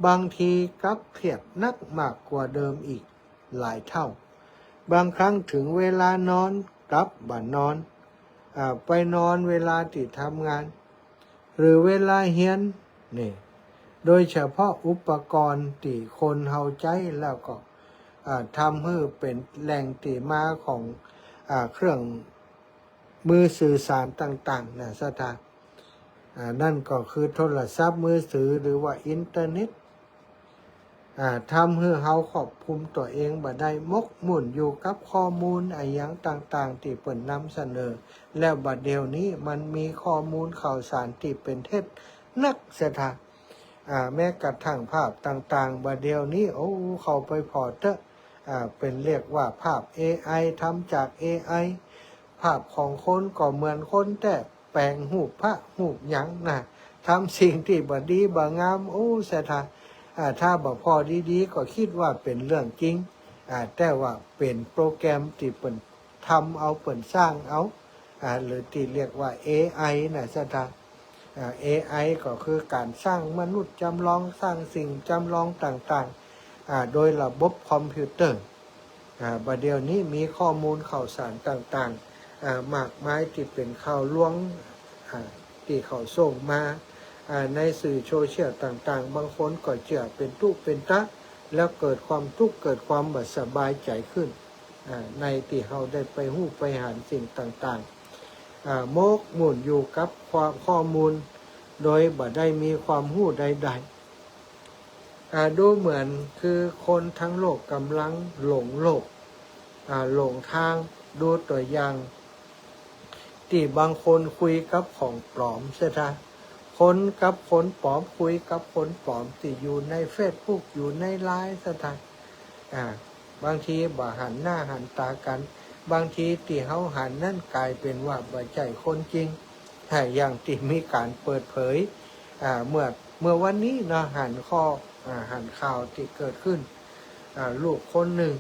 บางทีกลับเครียดนักมากกว่าเดิมอีกหลายเท่าบางครั้งถึงเวลานอนกลับบ่นอนไปนอนเวลาที่ทำงานหรือเวลาเฮียนนี่โดยเฉพาะอุปกรณ์ที่คนเฮาใจแล้วก็ทำให้เป็นแหล่งที่มาของเครื่องมือสื่อสารต่างๆนะสถานนั่นก็คือโทรศัพท์มือถือหรือว่าอินเทอร์เน็ตทำให้เฮาควบคุมตัวเองบ่ได้มกมุ่นอยู่กับข้อมูลอย่างต่างๆที่เปิ่นนำเสนอแล้วบัดเดี๋ยวนี้มันมีข้อมูลข่าวสารที่เป็นเท็จนักสถานแม้กระทั่งภาพต่างๆบัดเดี๋ยวนี้เข้าไปพอเตอะเป็นเรียกว่าภาพ AI ทำจาก AI ภาพของคนก็เหมือนคนแต่แปลงรูปพระรูปหยังนะทำสิ่งที่บ่ดีบ่งามสถานถ้าบ่พอดีๆก็คิดว่าเป็นเรื่องจริงแต่ว่าเป็นโปรแกรมที่เปิ่นทำเอาเปิ่นสร้างเอาหรือที่เรียกว่า AI นะสถานAI ก็คือการสร้างมนุษย์จำลองสร้างสิ่งจำลองต่างๆโดยระบบคอมพิวเตอร์บัดเดี๋ยวนี้มีข้อมูลข่าวสารต่างๆมากมายที่เป็นข่าวลวงที่เขาส่งมาในสื่อโซเชียลต่างๆบางคนก็เชื่อเป็นทุกข์เป็นตะแล้วเกิดความทุกข์เกิดความบ่สบายใจขึ้นในที่เขาได้ไปหู้ไปหาสิ่งต่างๆมกมุ่นอยู่กับความข้อมูลโดยบ่ได้มีความหู้ใดๆดูเหมือนคือคนทั้งโลกกำลังหลงโลกหลงทางดูตัวอย่างที่บางคนคุยกับของปลอมใช่ไหมคนกับคนปลอมคุยกับคนปลอมที่อยู่ในเฟซบุ๊กอยู่ในไลน์สถานบางทีบ่หันหน้าหันตากันบางทีที่เขาหันนั่นกลายเป็นว่าบ่ใจคนจริงอย่างที่มีการเปิดเผยเมื่อวันนี้นะหันข่าวที่เกิดขึ้นลูกคนหนึ่ง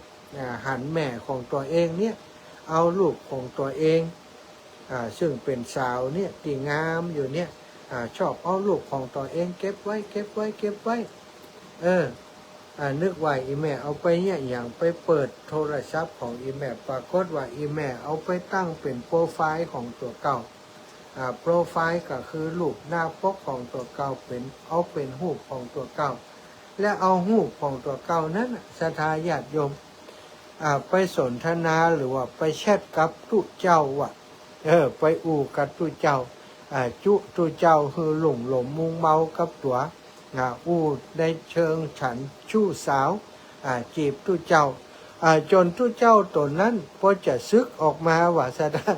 หันแม่ของตัวเองเนี่ยเอาลูกของตัวเองซึ่งเป็นสาวเนี่ยที่งามอยู่เนี่ยชอบเอาลูกของตัวเองเก็บไว้นึกว่าอีแม่เอาไปเนี่ยอย่างไปเปิดโทรศัพท์ของอีแม่ปรากฏว่าอีแม่เอาไปตั้งเป็นโปรไฟล์ของตัวเก่าโปรไฟล์ก็คือรูปหน้าปกของตัวเก่าเป็นรูปของตัวเก่าและเอารูปของตัวเก่านั้นศรัทธาญาติโยมไปสนทนาหรือว่าไปแชทกับตุเจ้าไปกับตุเจ้าตุเจ้าคือหลงมุงเมากับตัวได้เชิงฉันชู้สาวจีบตุเจ้าจนตุเจ้าตนนั้นพอจะซึกออกมาว่าซะได้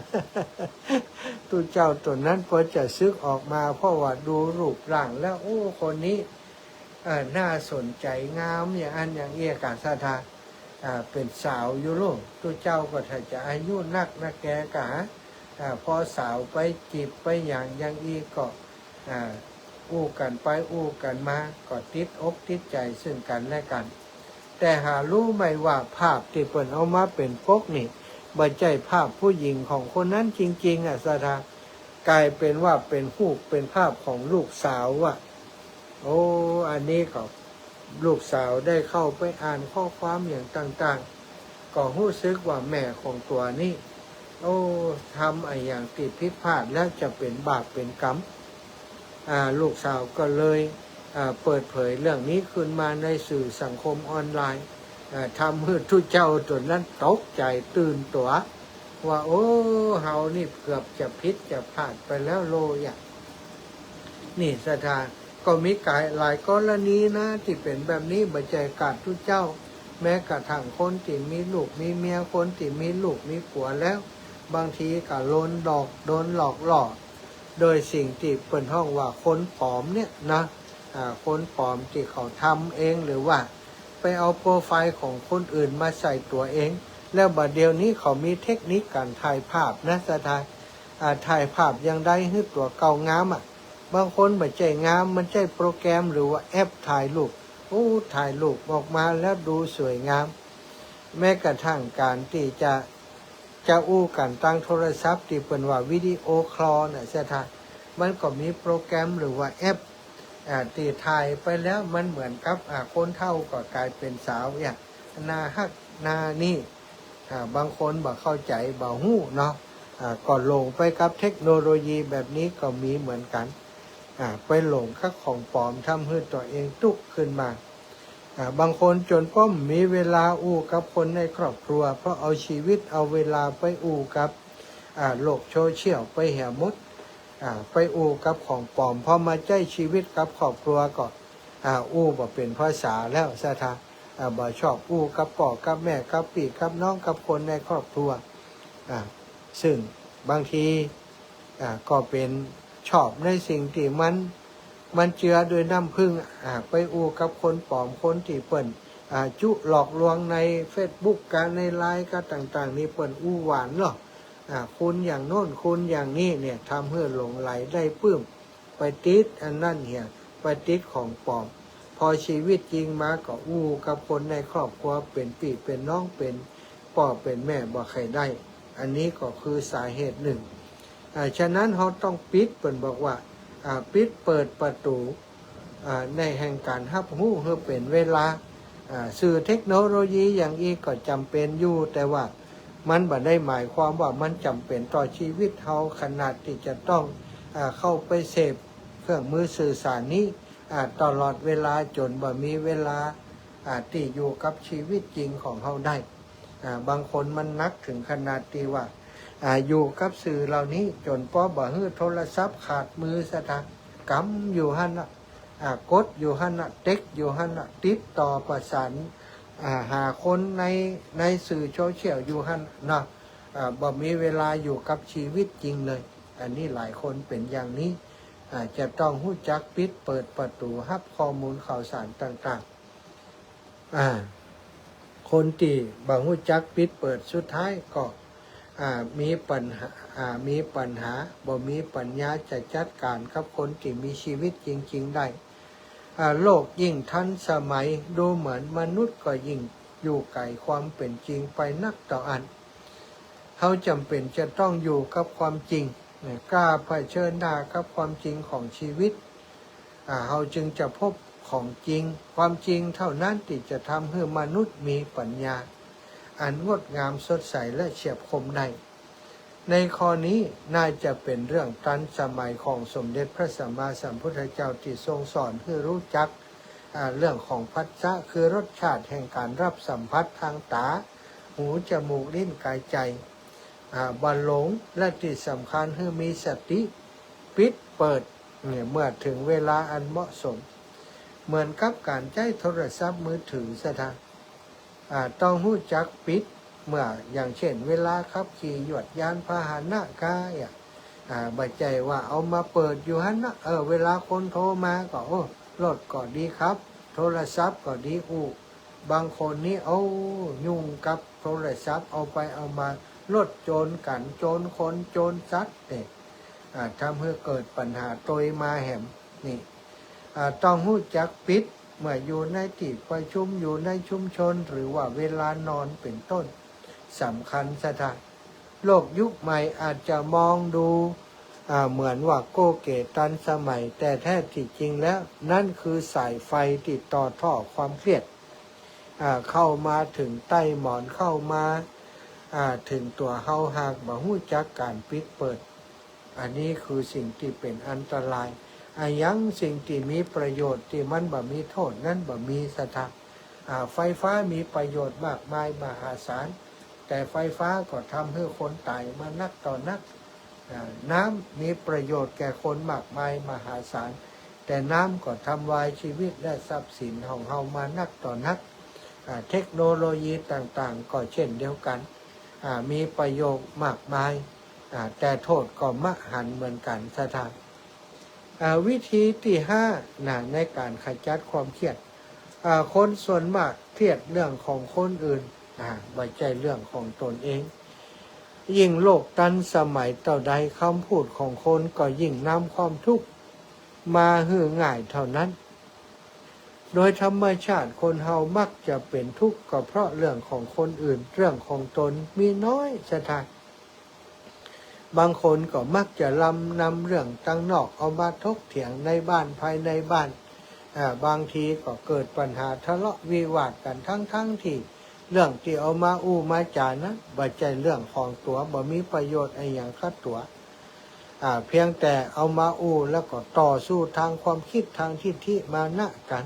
ตุเจ้าตนนั้นพอจะซึกออกมาเพราะว่าดูรูปร่างแล้วคนนี้น่าสนใจงามอย่างเอียกาศาธาเป็นสาวยุโรปตุเจ้าก็ถ้าจะอายุนักแกกะพอสาวไปจีบไปอย่างอีก็กันไปกันมาก็ติดอกติดใจซึ่งกันและกันแต่หารู้ไหมว่าภาพที่เปิ่นเอามาเป็นปกนี่บ่ใช่ภาพผู้หญิงของคนนั้นจริงๆสถากลายเป็นว่าเป็นรูปเป็นภาพของลูกสาวอันนี้ก็ลูกสาวได้เข้าไปอ่านข้อความอย่างต่างๆก็รู้สึกว่าแม่ของตัวนี้ทำอย่างติดผิดพลาดแล้วจะเป็นบาปเป็นกรรมลูกสาวก็เลยเปิดเผยเรื่องนี้ขึ้นมาในสื่อสังคมออนไลน์ทำให้ทุกเจ้าตัวนั้นตกใจตื่นตัวว่าเฮานี่เกือบจะผิดจะพลาดไปแล้วนี่ศรัทธา ก็มีหลายกรณีนะที่เป็นแบบนี้บัจจัยกาดทุกเจ้า แม้กระทั่งคนที่มีลูกมีเมียคนที่มีลูกมีผัวแล้ว บางทีก็โดนหลอกหลอกโดยสิ่งที่เปิดห้องว่าคนปลอมเนี่ยนะคนปลอมที่เขาทำเองหรือว่าไปเอาโปรไฟล์ของคนอื่นมาใส่ตัวเองแล้วบัดเดียวนี้เขามีเทคนิคการถ่ายภาพนะสถานถ่ายภาพยังได้ให้ตัวเก่างามบางคนบัดใจงามมันใช่โปรแกรมหรือว่าแอปถ่ายรูปถ่ายรูปออกมาแล้วดูสวยงามแม้กระทั่งการที่จะอู้กันตั้งโทรศัพท์ที่เป็นว่าวิดีโอคอลน่ะสถานมันก็มีโปรแกรมหรือว่าแอปตีถ่ายไปแล้วมันเหมือนกับคนเฒ่าก็กลายเป็นสาวอย่างนาฮักนานี่บางคนบ่เข้าใจบ่ฮู้เนาะก็หลงไปกับเทคโนโลยีแบบนี้ก็มีเหมือนกันไปหลงกับของปลอมทำให้ตัวเองตุกขึ้นมาบางคนจนป้อมมีเวลาอู้กับคนในครอบครัวเพราะเอาชีวิตเอาเวลาไปอู้กับโลกโซเชียลไปแห่มดไปอู้กับของปลอมพอมาใช้ชีวิตกับครอบครัวก็อู้บ่เป็นภาษาแล้วซะทาบ่ชอบอู้กับพ่อกับแม่กับพี่กับน้องกับคนในครอบครัวซึ่งบางทีก็เป็นชอบในสิ่งที่มันเจือด้วยน้ำผึ้งไปอู้กับคนปลอมคนที่เปิ่นจุหลอกลวงใน Facebook การในไลน์ก็ต่างๆนี่เปิ่นอู้หวานหรอกคุณอย่างโน้นคุณอย่างนี้เนี่ยทำให้หลงไหลได้ปื้มไปติดอันนั่นเหี้ยไปติดของปลอมพอชีวิตจริงมาก็อู้กับคนในครอบครัวเป็นพี่เป็นน้องเป็นพ่อเป็นแม่บ่ใครได้อันนี้ก็คือสาเหตุหนึ่งฉะนั้นเราต้องปิดเปิ่นบอกว่าปิดเปิดประตูในแห่งการรับรู้ให้เป็นเวลาสื่อเทคโนโลยีอย่างอีกก็จำเป็นอยู่แต่ว่ามันบ่ได้หมายความว่ามันจำเป็นต่อชีวิตเราขนาดที่จะต้องเข้าไปเสพเครื่องมือสื่อสารนี้ตลอดเวลาจนบ่มีเวลาที่อยู่กับชีวิตจริงของเราได้บางคนมันนักถึงขนาดที่ว่าอยู่กับสื่อเหล่านี้จนพอบ่ฮื้อโทรศัพท์ขาดมือซะทางกำอยู่หั่นน่ะกดอยู่หั่นน่ะเต็กอยู่หั่นน่ะติดต่อประสานหาคนในสื่อโซเชียลอยู่หั่นนะบ่มีเวลาอยู่กับชีวิตจริงเลยอันนี้หลายคนเป็นอย่างนี้จะต้องรู้จักปิดเปิดประตูรับข้อมูลข่าวสารต่างๆคนที่บ่รู้จักปิดเปิดสุดท้ายก็มีปัญหาบ่มีปัญญาจะจัดการกับคนที่มีชีวิตจริงๆได้โลกยิ่งทันสมัยดูเหมือนมนุษย์ก็ยิ่งอยู่ไกลความเป็นจริงไปนักต่ออันเขาจำเป็นจะต้องอยู่กับความจริงกล้าเผชิญหน้ากับความจริงของชีวิตเขาจึงจะพบของจริงความจริงเท่านั้นที่จะทำให้มนุษย์มีปัญญาอันงดงามสดใสและเฉียบคมในข้อนี้น่าจะเป็นเรื่องทันสมัยของสมเด็จพระสัมมาสัมพุทธเจ้าที่ทรงสอนให้รู้จักเรื่องของผัสสะคือรสชาติแห่งการรับสัมผัสทางตาหูจมูกลิ้นกายใจบัลหลงและที่สำคัญคือมีสติปิดเปิดเมื่อถึงเวลาอันเหมาะสมเหมือนกับการใช้โทรศัพท์มือถือซะทางต้องรู้จักปิดเมื่ออย่างเช่นเวลาขับขี่ยวดยานพาหนะกายบัจจัยว่าเอามาเปิดอยู่หั่นนะเวลาคนโทรมาก็รถก็ดีครับโทรศัพท์ก็ดีบางคนนี่เอายุ่งกับโทรศัพท์เอาไปเอามาลดโจรกันโจรคนโจรสัตว์เนี่ยทำให้เกิดปัญหาโตยมาแหมนี่ต้องรู้จักปิดเมื่ออยู่ในที่ประชุมอยู่ในชุมชนหรือว่าเวลานอนเป็นต้นสำคัญสถานโลกยุคใหม่อาจจะมองดูเหมือนว่าโกเกตันสมัยแต่แท้ที่จริงแล้วนั่นคือสายไฟติดต่อท่อความเครียดเข้ามาถึงใต้หมอนเข้ามาถึงตัวเฮาหากบ่ฮู้จักการปิดเปิดอันนี้คือสิ่งที่เป็นอันตรายยังสิ่งที่มีประโยชน์ที่มันบ่มีโทษนั้นบ่มีสถานไฟฟ้ามีประโยชน์มากมายมหาศาลแต่ไฟฟ้าก็ทำให้คนตายมานักต่อนักน้ำมีประโยชน์แก่คนมากมายมหาศาล แต่น้ำก็ทำลายชีวิตและทรัพย์สินของเฮามานักต่อนักเทคโนโลยีต่างๆก็เช่นเดียวกันมีประโยชน์มากมายแต่โทษก็มหันต์เหมือนกันสถานวิธีที่5ในการขจัดความเครียดคนส่วนมากเครียดเรื่องของคนอื่นไม่ใช่เรื่องของตนเองยิ่งโลกทันสมัยเท่าใดคำพูดของคนก็ยิ่งนำความทุกข์มาหื้อง่ายเท่านั้นโดยธรรมชาติคนเฮามักจะเป็นทุกข์ก็เพราะเรื่องของคนอื่นเรื่องของตนมีน้อยสถานบางคนก็มักจะนำเรื่องตั้งนอกเอามาทกเถียงในบ้านภายในบ้านบางทีก็เกิดปัญหาทะเลาะวิวาทกันทั้งที่เรื่องที่เอามาอู้มาจานะบ่ใช่เรื่องของตัวบ่มีประโยชน์อะไรอย่างคัดตัวเพียงแต่เอามาอู้แล้วก็ต่อสู้ทางความคิดทางทิฏฐิมานะกัน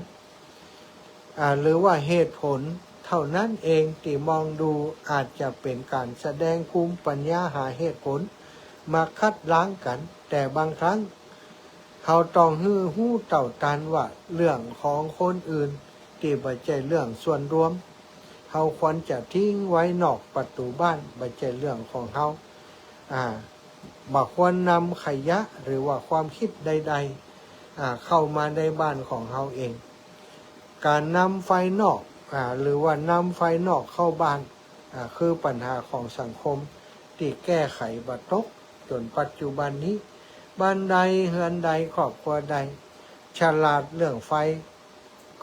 หรือว่าเหตุผลเท่านั้นเองที่มองดูอาจจะเป็นการแสดงภูมิปัญญาหาเหตุผลมาคัดล้างกันแต่บางครั้งเขาต้องหู้เต่าตันว่าเรื่องของคนอื่นที่ไม่ใช่เรื่องส่วนรวมเขาควรจะทิ้งไว้นอกประตูบ้านไม่ใช่เรื่องของเขาบ่ควรนำขยะหรือว่าความคิดใดๆเข้ามาในบ้านของเขาเองการนำไฟนอกหรือว่านำไฟนอกเข้าบ้านคือปัญหาของสังคมที่แก้ไขบ่ตกจนปัจจุบันนี้บ้านใดเฮือนใดครอบครัวใดฉลาดเรื่องไฟ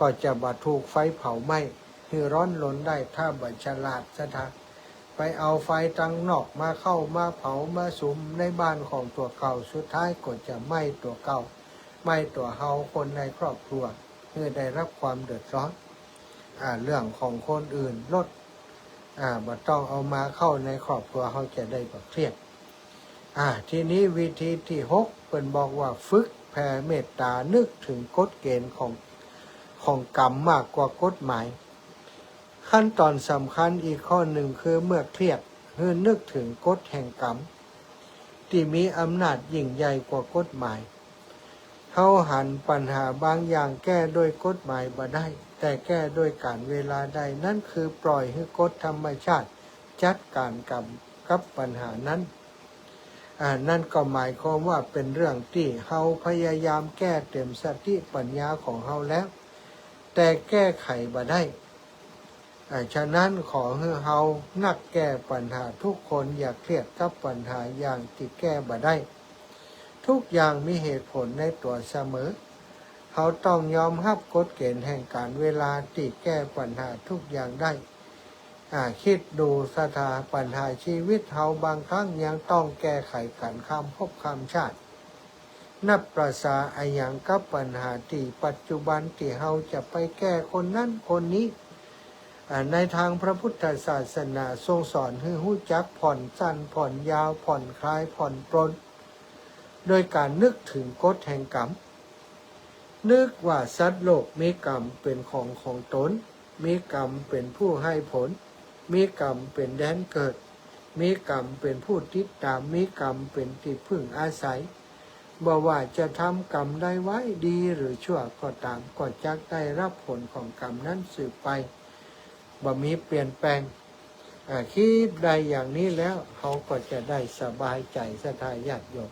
ก็จะบ่ถูกไฟเผาไหม้ที่ร้อนรนได้ถ้าบ่ฉลาดซะทางไปเอาไฟตั้งนอกมาเข้ามาเผามาสุมในบ้านของตัวเก่าสุดท้ายก็จะไหม้ตัวเก่าไหม้ตัวเฮาคนในครอบครัวเพื่อได้รับความเดือดร้อนเรื่องของคนอื่นลดบ่ต้องเอามาเข้าในครอบครัวเขาจะได้บ่เครียดทีนี้วิธีที่6เป็นบอกว่าฝึกแผ่เมตตานึกถึงกฎเกณฑ์ของกรรมมากกว่ากฎหมายขั้นตอนสำคัญอีกข้อหนึ่งคือเมื่อเครียดให้นึกถึงกฎแห่งกรรมที่มีอำนาจยิ่งใหญ่กว่ากฎหมายเขาหันปัญหาบางอย่างแก้ด้วยกฎหมายบ่ได้แต่แก้ด้วยการเวลาได้นั่นคือปล่อยให้กฎธรรมชาติจัดการกับปัญหานั้นนั่นก็หมายความว่าเป็นเรื่องที่เฮาพยายามแก้เต็มสติปัญญาของเฮาแล้วแต่แก้ไขบ่ได้ฉะนั้นขอให้เฮานักแก้ปัญหาทุกคนอย่าเครียดกับปัญหาอย่างที่แก้บ่ได้ทุกอย่างมีเหตุผลในตัวเสมอเขาต้องยอมรับกฎเกณฑ์แห่งการเวลาที่แก้ปัญหาทุกอย่างได้คิดดูสถานปัญหาชีวิตเขาบางครั้งยังต้องแก้ไขกันข้ามภพข้ามชาตินับประสาอย่างกับปัญหาที่ปัจจุบันที่เขาจะไปแก้คนนั้นคนนี้ในทางพระพุทธศาสนาทรงสอนให้รู้จักผ่อนสั้นผ่อนยาวผ่อนคลายผ่อนปรนโดยการนึกถึงกฎแห่งกรรมนึกว่าสัตว์โลกมีกรรมเป็นของตนมีกรรมเป็นผู้ให้ผลมีกรรมเป็นแดนเกิดมีกรรมเป็นผู้ติดตามมีกรรมเป็นที่พึ่งอาศัยบ่ว่าจะทำกรรมได้ไว้ดีหรือชั่วก็ตามก็จักได้รับผลของกรรมนั้นสืบไปบ่มีเปลี่ยนแปลงคิดได้อย่างนี้แล้วเขาก็จะได้สบายใจศรัทธาญาติโยม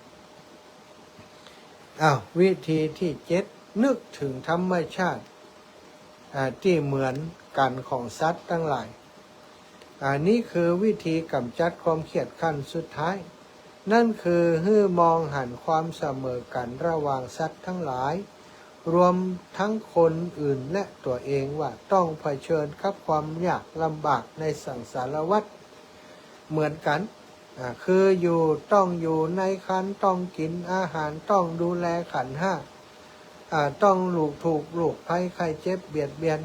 วิธีที่7นึกถึงธรรมชาติที่เหมือนกันของสัตว์ทั้งหลายนี้คือวิธีกำจัดความเครียดขั้นสุดท้ายนั่นคือให้มองหันความเสมอกันระหว่างสัตว์ทั้งหลายรวมทั้งคนอื่นและตัวเองว่าต้องเผชิญกับความยากลำบากในสังสารวัฏเหมือนกันคือต้องอยู่ในขันธ์ต้องกินอาหารต้องดูแลขันธ์ห้าต้องถูกโรคภัยไข้เจ็บเบียดเบียน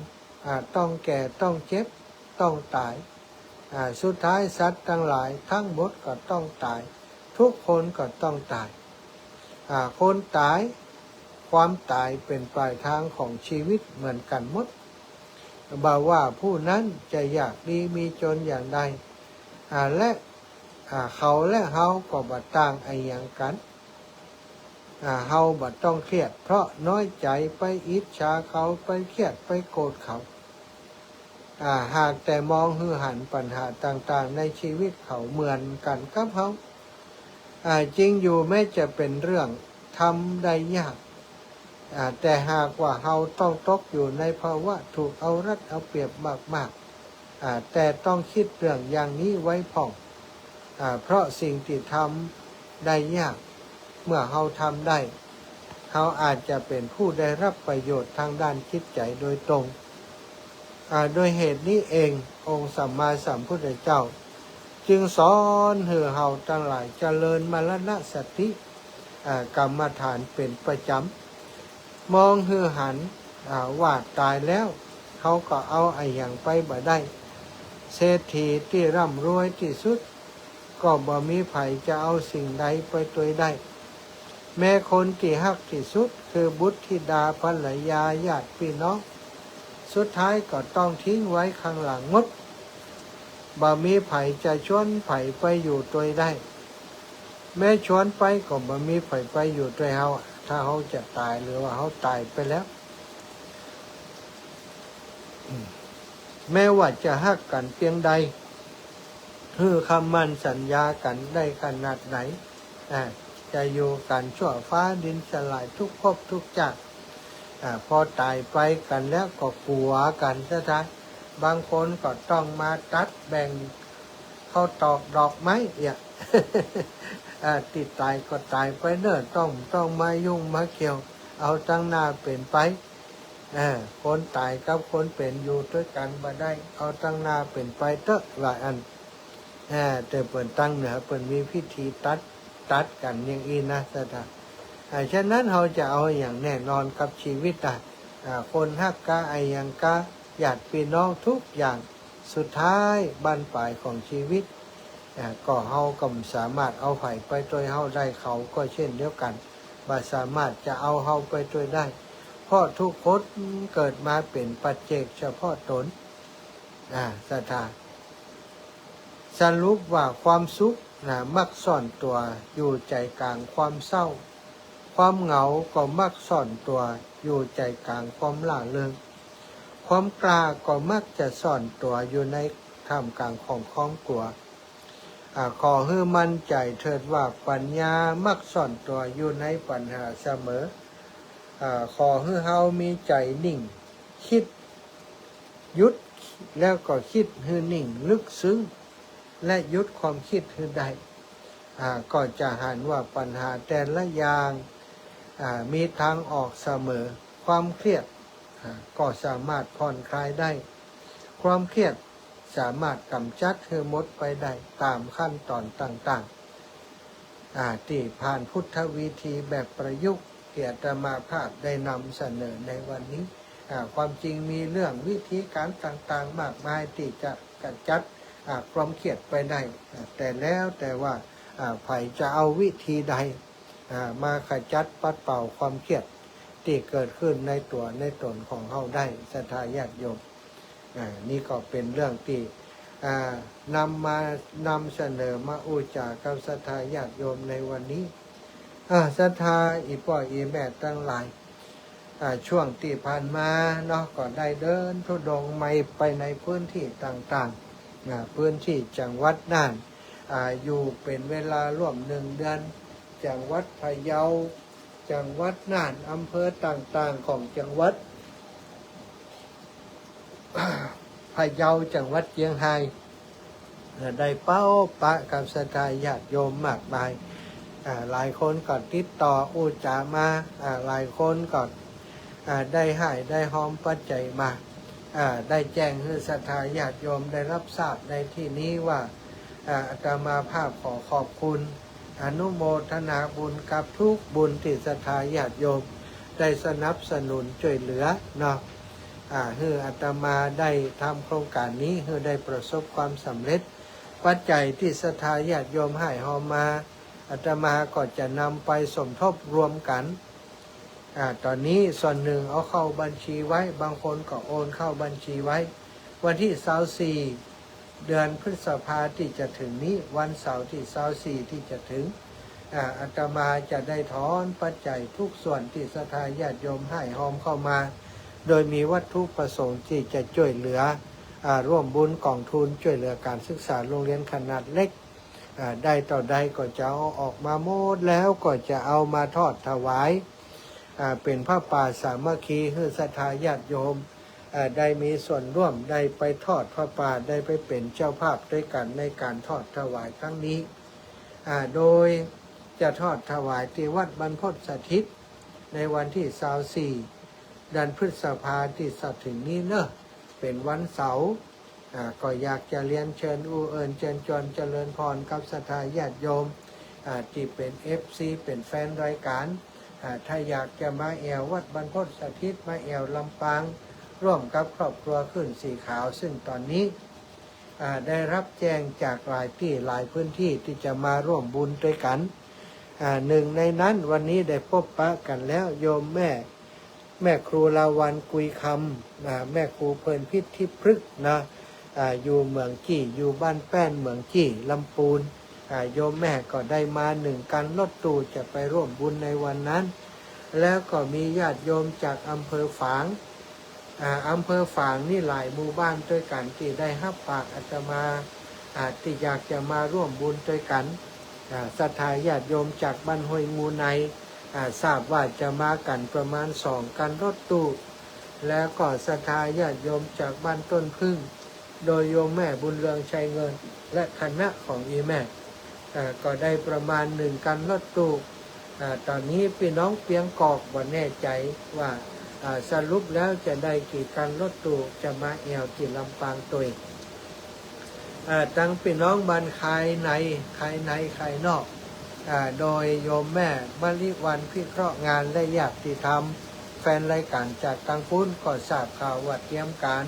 ต้องแก่ต้องเจ็บต้องตายสุดท้ายสัตว์ทั้งหลายทั้งหมดก็ต้องตายทุกคนก็ต้องตายคนตายความตายเป็นปลายทางของชีวิตเหมือนกันหมดบ่าว่าผู้นั้นจะอยากดีมีจนอย่างใดและเขาและเฮาก็บ่ต่างอย่างกัน เฮาบ่ต้องเครียดเพราะน้อยใจไปอิจฉาเขาไปเครียดไปโกรธเขาหากแต่มองหือหันปัญหาต่างๆในชีวิตเขาเหมือนกันกับเขาจริงอยู่แม้จะเป็นเรื่องทำได้ยากแต่หากว่าเฮาต้องตกอยู่ในภาวะถูกเอารัดเอาเปรียบมากๆแต่ต้องคิดเรื่องอย่างนี้ไว้พ่องเพราะสิ่งที่ทำได้ยากเมื่อเฮาทำได้เฮาอาจจะเป็นผู้ได้รับประโยชน์ทางด้านจิตใจโดยตรงโดยเหตุนี้เององค์สัมมาสัมพุทธเจ้าจึงสอนให้เฮาทั้งหลายเจริญมรณสติกรรมฐานเป็นประจำมองหือหันว่าตายแล้วเขาก็เอาไอ้อย่างไปบ่ได้เศรษฐีที่ร่ำรวยที่สุดก็บ่มีไผจะเอาสิ่งใดไปตัวได้แม้คนที่ฮักที่สุดคือบุตรธิดาภรรยาญาติพี่น้องสุดท้ายก็ต้องทิ้งไว้ข้างหลังหมดบ่มีไผจะชวนไผไปอยู่ตัวได้แม้ชวนไปก็บ่มีไผไปอยู่ตัวเฮาถ้าเขาจะตายหรือว่าเขาตายไปแล้วแม้ว่าจะฮักกันเพียงใดคือคำมั่นสัญญากันได้ขนาดไหนจะอยู่กันชั่วฟ้าดินสลายทุกภพทุกชาติพอตายไปกันแล้วก็กลัวกันซะท้ายบางคนก็ต้องมาตัดแบ่งเขาตอกดอกไม้ติดตายก็ตายไปเนิ่นต้องมายุ่งมาเกี่ยวเอาตั้งหน้าเป็นไปคนตายกับคนเป็นอยู่ด้วยกันมาได้เอาตั้งหน้าเป็นไปเถอะหลายอันแต่เปิดตั้งเหนือเปิดมีพิธีตัดกันอย่างอีนะสถานฉะนั้นเราจะเอาอย่างแน่นอนกับชีวิตคนฮักกะไอยังกะญาติพี่น้องทุกอย่างสุดท้ายบั้นปลายของชีวิตก็เฮาก็สามารถเอาไผ่ไปตัวเฮาได้เขาก็เช่นเดียวกันบ่สามารถจะเอาเฮาไปตัวได้เพราะทุกคนเกิดมาเป็นปัจเจกเฉพาะตนศรัทธาสรุปว่าความสุขมักซ่อนตัวอยู่ใจกลางความเศร้าความเหงาก็มักซ่อนตัวอยู่ใจกลางความล่าเริงความกล้าก็มักจะซ่อนตัวอยู่ในท่ามกลางของความกลัวขอให้มั่นใจเถิดว่าปัญญามักซ่อนตัวอยู่ในปัญหาเสมอขอให้เฮามีใจนิ่งคิดหยุดแล้วก็คิดให้นิ่งลึกซึ้งและหยุดความคิดให้ได้ก็จะเห็นว่าปัญหาแต่ละอย่างมีทางออกเสมอความเครียดก็สามารถผ่อนคลายได้ความเครียดสามารถกำจัดให้หมดไปได้ตามขั้นตอนต่างๆที่ผ่านพุทธวิธีแบบประยุกต์ที่อาตมาภาพได้นำเสนอในวันนี้ความจริงมีเรื่องวิธีการต่างๆมากมายที่จะกำจัดความเครียดไปได้แต่ว่าไผจะเอาวิธีใดมาขจัดปัดเป่าความเครียดที่เกิดขึ้นในตัวในตนของเขาได้ศรัทธาญาติโยมนี่ก็เป็นเรื่องที่นำเสนอมาอุจากับศรัทธาญาติโยมในวันนี้ศรัทธาอีพ่ออีแม่ทั้งหลายช่วงที่ผ่านมาเนาะก็ได้เดินธุดงค์ไปในพื้นที่ต่างๆพื้นที่จังหวัดน่านอยู่เป็นเวลาร่วม1 เดือนจังหวัดพะเยาจังหวัดน่านอำเภอต่างๆของจังหวัด พะเยาจังหวัดเชียงรายได้เป้าปะกับศรัทธาญาติโยมมากมายหลายคนก็ติดต่ออุจามาหลายคนก็ได้ให้ได้หอมปัจจัยมาได้แจ้งให้ศรัทธาญาติโยมได้รับทราบในที่นี้ว่าอาตมาภาพขอขอบคุณอนุโมทนาบุญกับทุกบุญที่ศรัทธาญาติโยมได้สนับสนุนช่วยเหลือเนาะให้อาตมาได้ทำโครงการนี้ให้ได้ประสบความสำเร็จปัจจัยที่ศรัทธาญาติโยมให้หอมมาอาตมาก็จะนำไปสมทบรวมกันตอนนี้ส่วนหนึ่งเอาเข้าบัญชีไว้บางคนก็โอนเข้าบัญชีไว้วันที่24 เดือนพฤษภาที่จะถึงนี้วันเสาร์ที่24ที่จะถึง อาตมาจะได้ถอนปัจจัยทุกส่วนที่ศรัทธาญาติโยมให้หอมเข้ามา โดยมีวัตถุประสงค์ที่จะช่วยเหลือร่วมบุญกองทุนช่วยเหลือการศึกษาโรงเรียนขนาดเล็กได้ต่อได้ก็จะเอาออกมาโมดแล้วก็จะเอามาทอดถวายเป็นผ้าป่าสามัคคีให้ศรัทธาญาติโยมได้มีส่วนร่วมได้ไปทอดผ้าป่าได้ไปเป็นเจ้าภาพด้วยกันในการทอดถวายครั้งนี้โดยจะทอดถวายที่วัดบรรพตสถิตในวันที่24เดือนพฤษภาที่จะถึงนี้เนอะเป็นวันเสาร์ก็อยากจะเรียนเชิญเอิญเชิญชวนเจริญพรกับศรัทธาญาติโยมที่เป็น FC เป็นแฟนรายการถ้าอยากจะมาแอววัดบรรพตสถิตมาแอวลำปางร่วมกับครอบครัวขึ้นสีขาวซึ่งตอนนี้ได้รับแจ้งจากหลายที่หลายพื้นที่ที่จะมาร่วมบุญด้วยกันหนึ่งในนั้นวันนี้ได้พบปะกันแล้วโยมแม่ครูลาวันกุยคำแม่ครูเพลินพิษทิพฤกษ์นะอยู่เมืองจี้อยู่บ้านแป้นเมืองจี้ลำปูนโยมแม่ก็ได้มาหนึ่งกันรถตู้จะไปร่วมบุญในวันนั้นแล้วก็มีญาติโยมจากอำเภอฝางอำเภอฝางนี่หลายหมู่บ้านด้วยกันที่ได้รับปากอาตมาที่อยากจะมาร่วมบุญด้วยกันศรัทธาญาติโยมจากบ้านห้วยงูในทราบว่าจะมากันประมาณ2กันรถตู้แล้วก็ศรัทธาญาติโยมจากบ้านต้นพึ่งโดยโยมแม่บุญเรืองชัยเงินและคณะของอีแม่ก็ได้ประมาณ1กันรถตู้ตอนนี้พี่น้องเปียงกอกบ่แน่ใจว่าสรุปแล้วจะได้กี่กันรถตู้จะมาแอวที่ลำปางตัวตั้งพี่น้องบ้านคายในคายนอกโดยโยมแม่มลิวันพิเคราะห์งานและญาติธรรมแฟนรายการจากตังพุ้นก็ทราบข่าวว่าเตรียมการ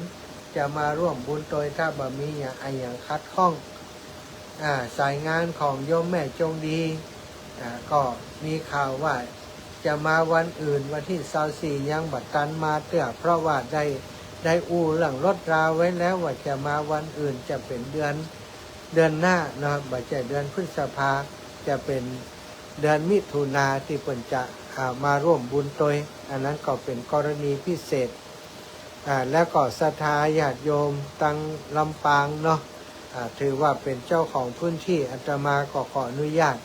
จะมาร่วมบุญโดยถ้าบ่มีอย่างคัดข้องสายงานของโยมแม่จงดีก็มีข่าวว่าจะมาวันอื่นวันที่24ยังบัดตันมาเตื้อเพราะว่าได้อู่หลังรถราไว้แล้วว่าจะมาวันอื่นจะเป็นเดือนหน้านะบัดใจเดือนพฤษภาจะเป็นเดือนมิถุนาที่เพิ่นจะมาร่วมบุญโดยอันนั้นก็เป็นกรณีพิเศษแล้วก็ศรัทธาญาติโยมตังลำปางเนาะถือว่าเป็นเจ้าของพื้นที่อาตมาก็ขออนุญาต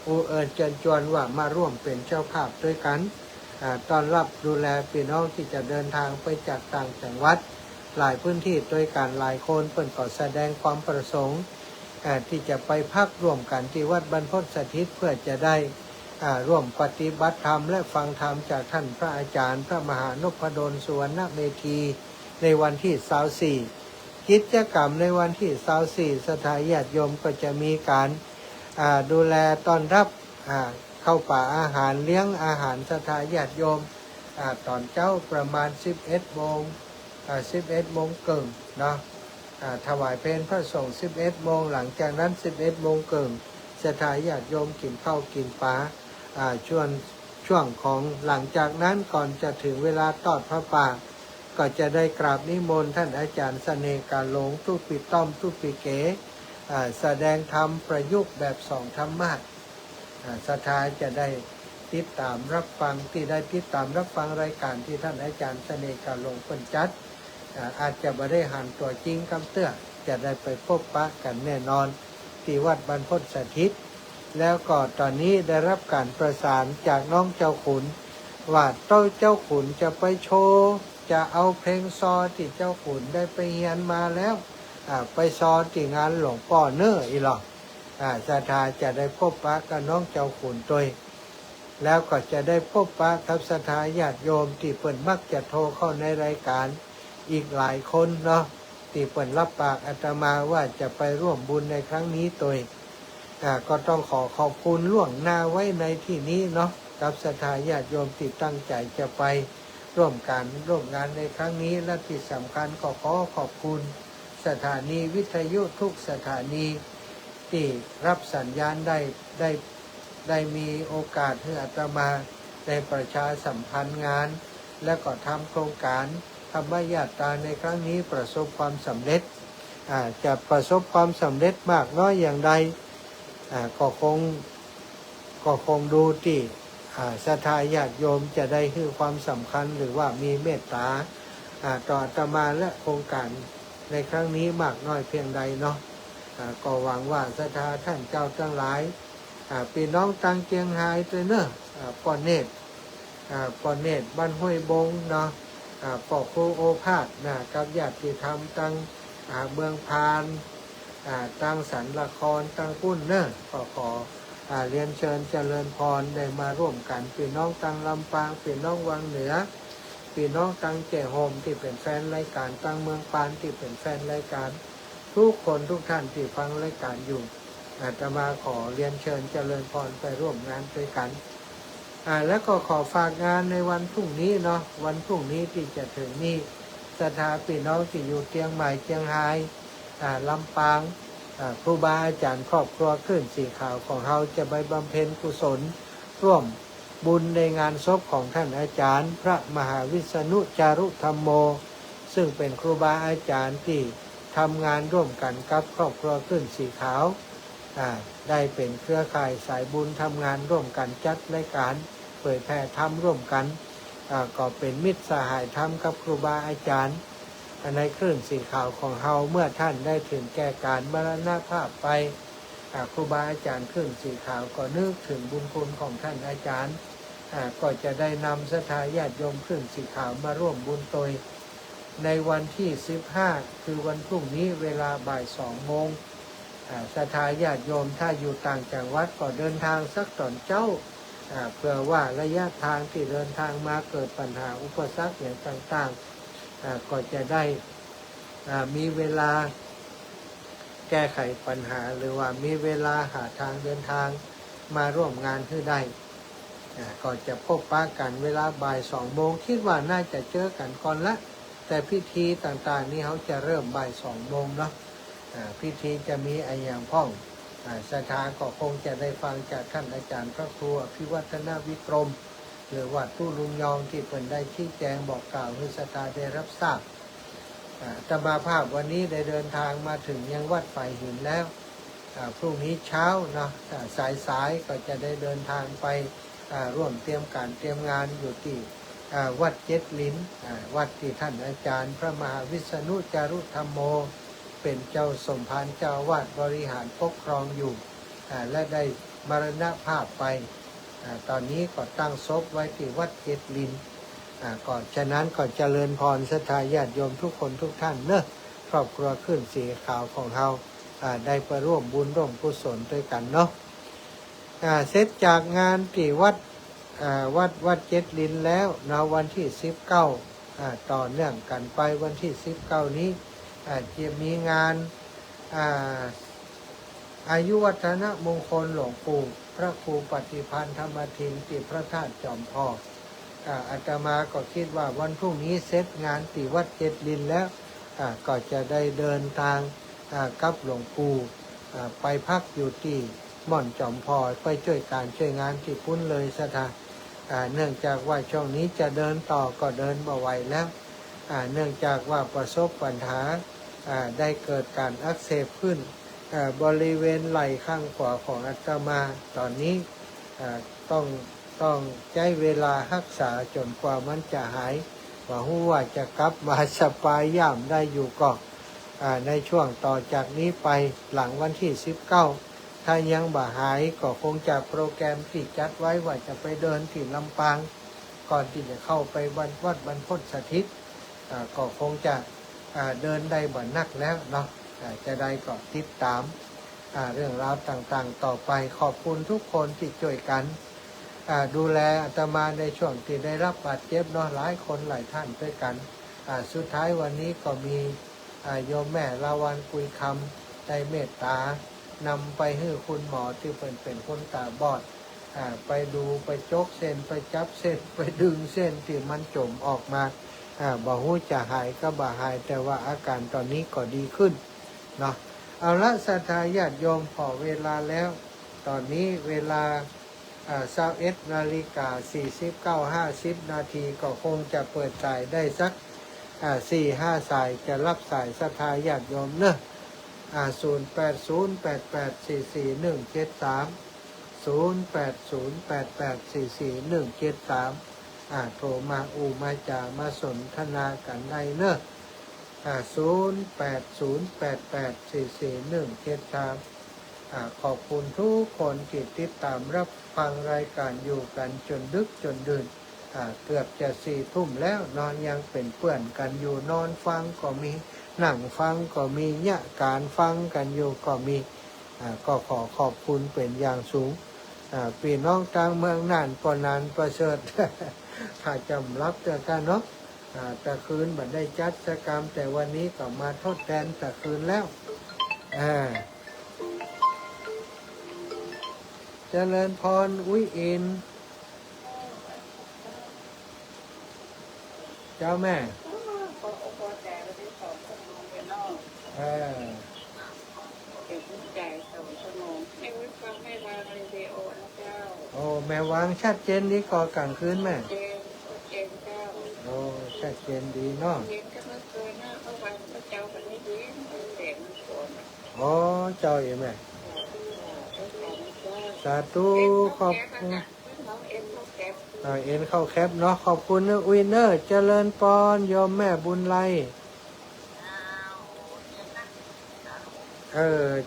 เอิญเชิญชวนว่ามาร่วมเป็นเจ้าภาพด้วยกันต้อนรับดูแลพี่น้องที่จะเดินทางไปจากต่างจังหวัดหลายพื้นที่ด้วยกันหลายคนเพิ่นก็แสดงความประสงค์ที่จะไปพักร่วมกันที่วัดบรรพตสถิตเพื่อจะได้ร่วมปฏิบัติธรรมและฟังธรรมจากท่านพระอาจารย์พระมหานพดลสุวรรณเมธีในวันที่24กิจกรรมในวันที่24ศรัทธาญาติโยมก็จะมีการดูแลต้อนรับเข้าป่าอาหารเลี้ยงอาหารศรัทธาญาติโยมตอนเช้าประมาณ11 โมง11 โมงเกินเนาะถวายเพลพระสงฆ์11 โมงหลังจากนั้น11 โมงเกินศรัทธาญาติโยมกินข้าวกินปลาช่วงของหลังจากนั้นก่อนจะถึงเวลาทอดพระป่าก็จะได้กราบนิมนต์ท่านอาจารย์เสน่ห์กาหลงทุกปีต้อมทุกปีเก๋แสดงธรรมประยุกต์แบบ2ธรรมะศรัทธาจะได้ติดตามรับฟังที่ได้ติดตามรับฟังรายการที่ท่านอาจารย์เสน่ห์กาหลงเป็นจัดอาจจะไม่ได้หันตัวจริงคำเตื้อจะได้ไปพบปะกันแน่นอนที่วัดบรรพตสถิตแล้วก็ตอนนี้ได้รับการประสานจากน้องเจ้าขุนว่าเจ้าขุนจะไปโชว์จะเอาเพลงซอที่เจ้าขุนได้ไปเรียนมาแล้วไปซอที่งานหลวงพ่อเน้ออีหรอกศรัทธาจะได้พบปะกับน้องเจ้าขุนตัวแล้วก็จะได้พบปะกับศรัทธาญาติโยมที่เปิ่นมักจะโทรเข้าในรายการอีกหลายคนเนาะที่เปิ่นรับปากอาตมาว่าจะไปร่วมบุญในครั้งนี้ตัวก็ต้องขอบคุณล่วงหน้าไว้ในที่นี้เนาะกับศรัทธาญาติโยมที่ตั้งใจจะไปร่วมงานในครั้งนี้และที่สำคัญก็ขอบคุณสถานีวิทยุทุกสถานีที่รับสัญญาณได้มีโอกาสให้อาตมาได้ประชาสัมพันธ์งานและก็ทำโครงการธรรมญาตราในครั้งนี้ประสบความสำเร็จจะประสบความสำเร็จมากน้อยอย่างใดก็คง ก็คงดูที่ศรัทธาญาติโยมจะได้ให้ความสำคัญหรือว่ามีเมตตาต่ออาตมาและโครงการในครั้งนี้มากน้อยเพียงใดเนาะก็หวังว่าศรัทธาท่านเจ้าทั้งหลายพี่น้องตังเจียงไฮ้ตัวเนอะปอนเนตบ้านห้วยบงเนาะปอกครูโอภาสกับญาติธรรมตังเมืองพานตังสันละครตังปุ้นเนอะก็ขอเรียนเชิญเจริญพรได้มาร่วมกันพี่น้องตังลำปางพี่น้องวังเหนือพี่น้องตังเจโฮมที่เป็นแฟนรายการตังเมืองปานที่เป็นแฟนรายการทุกคนทุกท่านที่ฟังรายการอยู่อาตมาขอเรียนเชิญเจริญพรไปร่วมงานด้วยกันแล้วก็ขอฝากงานในวันพรุ่งนี้เนาะวันพรุ่งนี้ที่จะถึงนี้ศรัทธาพี่น้องที่อยู่เชียงใหม่เชียงรายลำปางครูบาอาจารย์ครอบครัวขึ้นสีขาวของเราจะไปบำเพ็ญกุศลร่วมบุญในงานศพของท่านอาจารย์พระมหาวิษณุจารุธรรมโมซึ่งเป็นครูบาอาจารย์ที่ทำงานร่วมกันกับครอบครัวขึ้นสีขาวได้เป็นเครือข่ายสายบุญทำงานร่วมกันจัดรายการเผยแผ่ธรรมร่วมกันก็เป็นมิตรสหายธรรมกับครูบาอาจารย์ในคลื่นสีขาวของเฮาเมื่อท่านได้ถึงแก่การมรณภาพไปครูบาอาจารย์คลื่นสีขาวก็นึกถึงบุญคุณของท่านอาจารย์ก็จะได้นำศรัทธาญาติโยมคลื่นสีขาวมาร่วมบุญโดยในวันที่15คือวันพรุ่งนี้เวลาบ่าย2 โมงศรัทธาญาติโยมถ้าอยู่ต่างจังหวัดก็เดินทางสักตอนเจ้าเพื่อว่าระยะทางที่เดินทางมาเกิดปัญหาอุปสรรคอย่างต่างๆก็จะได้มีเวลาแก้ไขปัญหาหรือว่ามีเวลาหาทางเดินทางมาร่วมงานให้ได้ก็จะพบปะกันเวลาบ่าย2 โมงคิดว่าน่าจะเจอกันก่อนละแต่พิธีต่างๆนี้เขาจะเริ่มบ่าย2 โมงเนาะพิธีจะมีอย่างพ่องศรัทธาก็คงจะได้ฟังจากท่านอาจารย์พระครูอภิวัฒนวิกรมหรือว่าตู้ลุงยองที่เป็นได้ชี้แจงบอกกล่าวให้ศรัทธาได้รับทราบตมาภาพวันนี้ได้เดินทางมาถึงยังวัดฝ่ายหินแล้วพรุ่งนี้เช้าเนาะสายก็จะได้เดินทางไปร่วมเตรียมงานอยู่ที่วัดเจ็ดลิ้นวัดที่ท่านอาจารย์พระมหาวิษณุจารุธรรมโมเป็นเจ้าสมภารเจ้าวาดบริหารปกครองอยู่และได้มรณภาพไปตอนนี้ก็ตั้งศพไว้ที่วัดเจ็ดลิ้นก่อนฉะนั้นก็เจริญพรศรัทธาญาติโยมทุกคนทุกท่านเนอะครอบครัวขึ้นสีขาวของเราได้ไปร่วมบุญร่วมกุศลด้วยกันเนาะเสร็จจากงานที่วัดเจ็ดลิ้นแล้วนะวันที่19ต่อเนื่องกันไปวันที่19นี้จะมีงานอายุวัฒนมงคลหลวงปู่พระครูปฏิพันธ์ธรรมทินที่พระธาตุจอมทองอาตมาก็คิดว่าวันพรุ่งนี้เสร็จงานที่วัดเจ็ดลิ้นแล้วก็จะได้เดินทางกับหลวงปู่ไปพักอยู่ที่ม่อนจอมพอไปช่วยงานที่พุ้นเลยศรัทธาเนื่องจากว่าช่วงนี้จะเดินต่อก็เดินบ่ไหวแล้วเนื่องจากว่าประสบปัญหาได้เกิดการอักเสบขึ้นบริเวณไหล่ข้างขวาของอาตมาตอนนี้ต้องใช้เวลารักษาจนกว่ามันจะหายว่าจะกลับมาสบายย่ามได้อยู่ก็ในช่วงต่อจากนี้ไปหลังวันที่19ถ้ายังบ่หายก็คงจะโปรแกรมที่จัดไว้ว่าจะไปเดินที่ลำปางก่อนที่จะเข้าไปวัดบรรพตสถิตก็คงจะเดินได้บ่นักแล้วเนาะจะได้ก็ติดตามเรื่องราวต่างๆต่อไปขอบคุณทุกคนที่ช่วยกันดูแลอาตมาในช่วงที่ได้รับบาดเจ็บเนาะหลายคนหลายท่านด้วยกันสุดท้ายวันนี้ก็มีโยมแม่ลาวันกุยคำได้เมตตานำไปให้คุณหมอที่เป็นคนตาบอดไปดูไปจกเส้นไปจับเส้นไปดึงเส้นที่มันจมออกมาบ่ฮู้จะหายก็บ่หายแต่ว่าอาการตอนนี้ก็ดีขึ้นเนาะเอาละศรัทธาญาติโยมพอเวลาแล้วตอนนี้เวลา21:49 นาทีก็คงจะเปิดสายได้สัก4-5 สายจะรับสายศรัทธาญาติโยมเนอะ0808844173 0808844173โทรมาอูมาจามาสนทนากันได้เนอะ0808844173ขอบคุณทุกคนที่ติดตามรับฟังรายการอยู่กันจนดึกจนดื่นเกือบจะ4 ทุ่มแล้วนอนยังเป็นเพื่อนกันอยู่นอนฟังก็มีนั่งฟังก็มีเนี่ยการฟังกันอยู่ก็มีก็ขอขอบคุณเป็นอย่างสูงพี่น้องต่างเมืองน่านปนานประเสริฐ ถ้าจำรับเจอกันเนาะแต่คืนบันได้จัดกิจกรรมแต่วันนี้ก็มาทดแทนแต่คืนแล้วเจริญพรอุ้ยอินเจ้าแม่เออ จ่าย2 ชั่วโมงไม่ไว้ฟังไม่วางวิดีโอนะเจ้า โอ้แม่วางชัดเจนดีกว่ากลางคืนแม่ เจนเจนเจ้า โอ้ชัดเจนดีเนาะ เย็นก็เมื่อคืนนะเมื่อวันเมื่อเจ้ากันไม่เย็นเสียงมันโกรธ อ๋อเจ้าอีแม่สาธุขอบคุณ น้องเอ็นเขาแก็บ เอ็นเข้าแคปเนาะขอบคุณนะอุ้ยเนอร์เจริญปอนโยมแม่บุญไล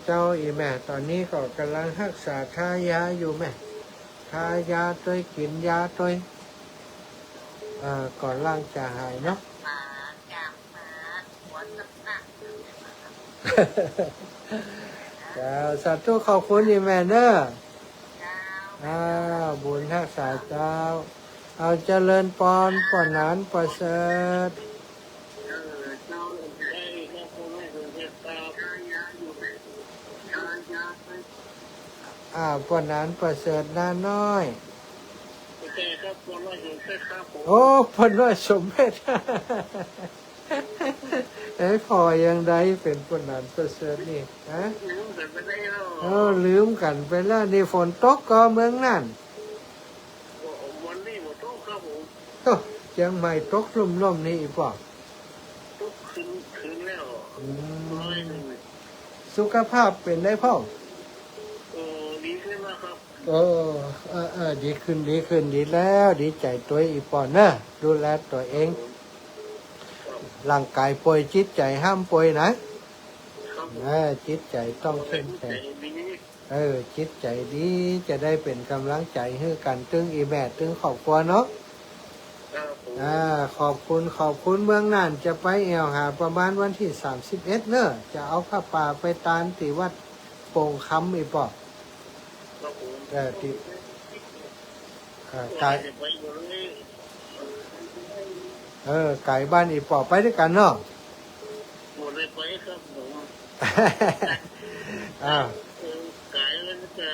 เจ้าอีแม่ตอนนี้ก็กำลังรักษาทายาอยู่แม่ทายาตัวกินยาตัวก่อนร่างจะหายเนาะ เจ้าสาธุขอบคุณอีแม่เนอร์บุญรักษาเจ้าเอาเจริญปอนปอนานประเสริฐปอนานประเสริฐนาน้อยโอ้ปอนน้อยสมเพช พอยังได้เป็นปอนานประเสริฐนี่ฮะลืมกันไปแล้วนี่ฝนตกก็เมืองนั่นวันนี้หมดทุกครับผม โอ้ยังไม่ตกลุ่มๆนี่อีกป่ะ ทุกคืนแล้วสุขภาพเป็นได้พ่อดีขึ้นมากครับดีขึ้นดีแล้วดีใจตัวอีกป่ะนะดูแลตัวเองร่างกายป่วยจิตใจห้ามป่วยนะจิตใจต้องเข้มแข็งจิตใจดีจะได้เป็นกำลังใจให้กันตึงอีแม่ตึงครอบครัวเนาะขอบคุณเมืองน่านจะไปแอวหาประมาณวันที่31เนอะจะเอาข้าป่าไปตานที่วัดโป่งคำอีกป่ะที่ไก่บ้านอีป่อไปด้วยกันเนาะหมดเลยไปครับผมไก่แล้วจะ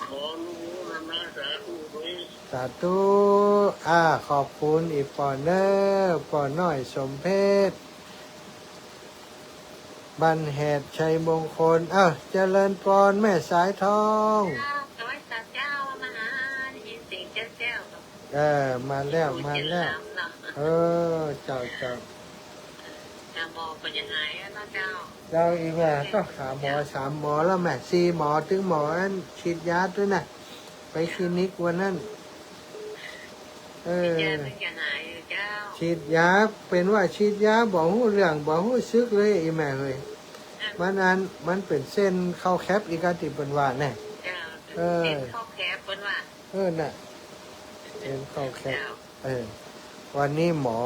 ขอรู้นะสาธุด้วยสาธุขอบคุณอีป่อเนอป่อน้อยสมเพชรบันแหดชัยมงคลเจริญพรแม่สายทองเจ้ามาหาได้ยินเสียงเจ้ามาแล้วเจ้าหมอเป็นยังไงนะเจ้าอีแม่ก็หาหมอ3 หมอแล้วแม่4 หมอถึงหมอนั้นฉีดยาด้วยนะไปคลินิกวันนั้นฉีดยาเป็นว่าฉีดยาบอกหูเรื่องบอกหูซึกเลยอีแม่เลยมันเป็นเส้นเข้าแคปอีกาติเป็นว่าแน่เข้าแคปเป็นว่าน่ะเป็นเข้าแคปวันนี้หมอ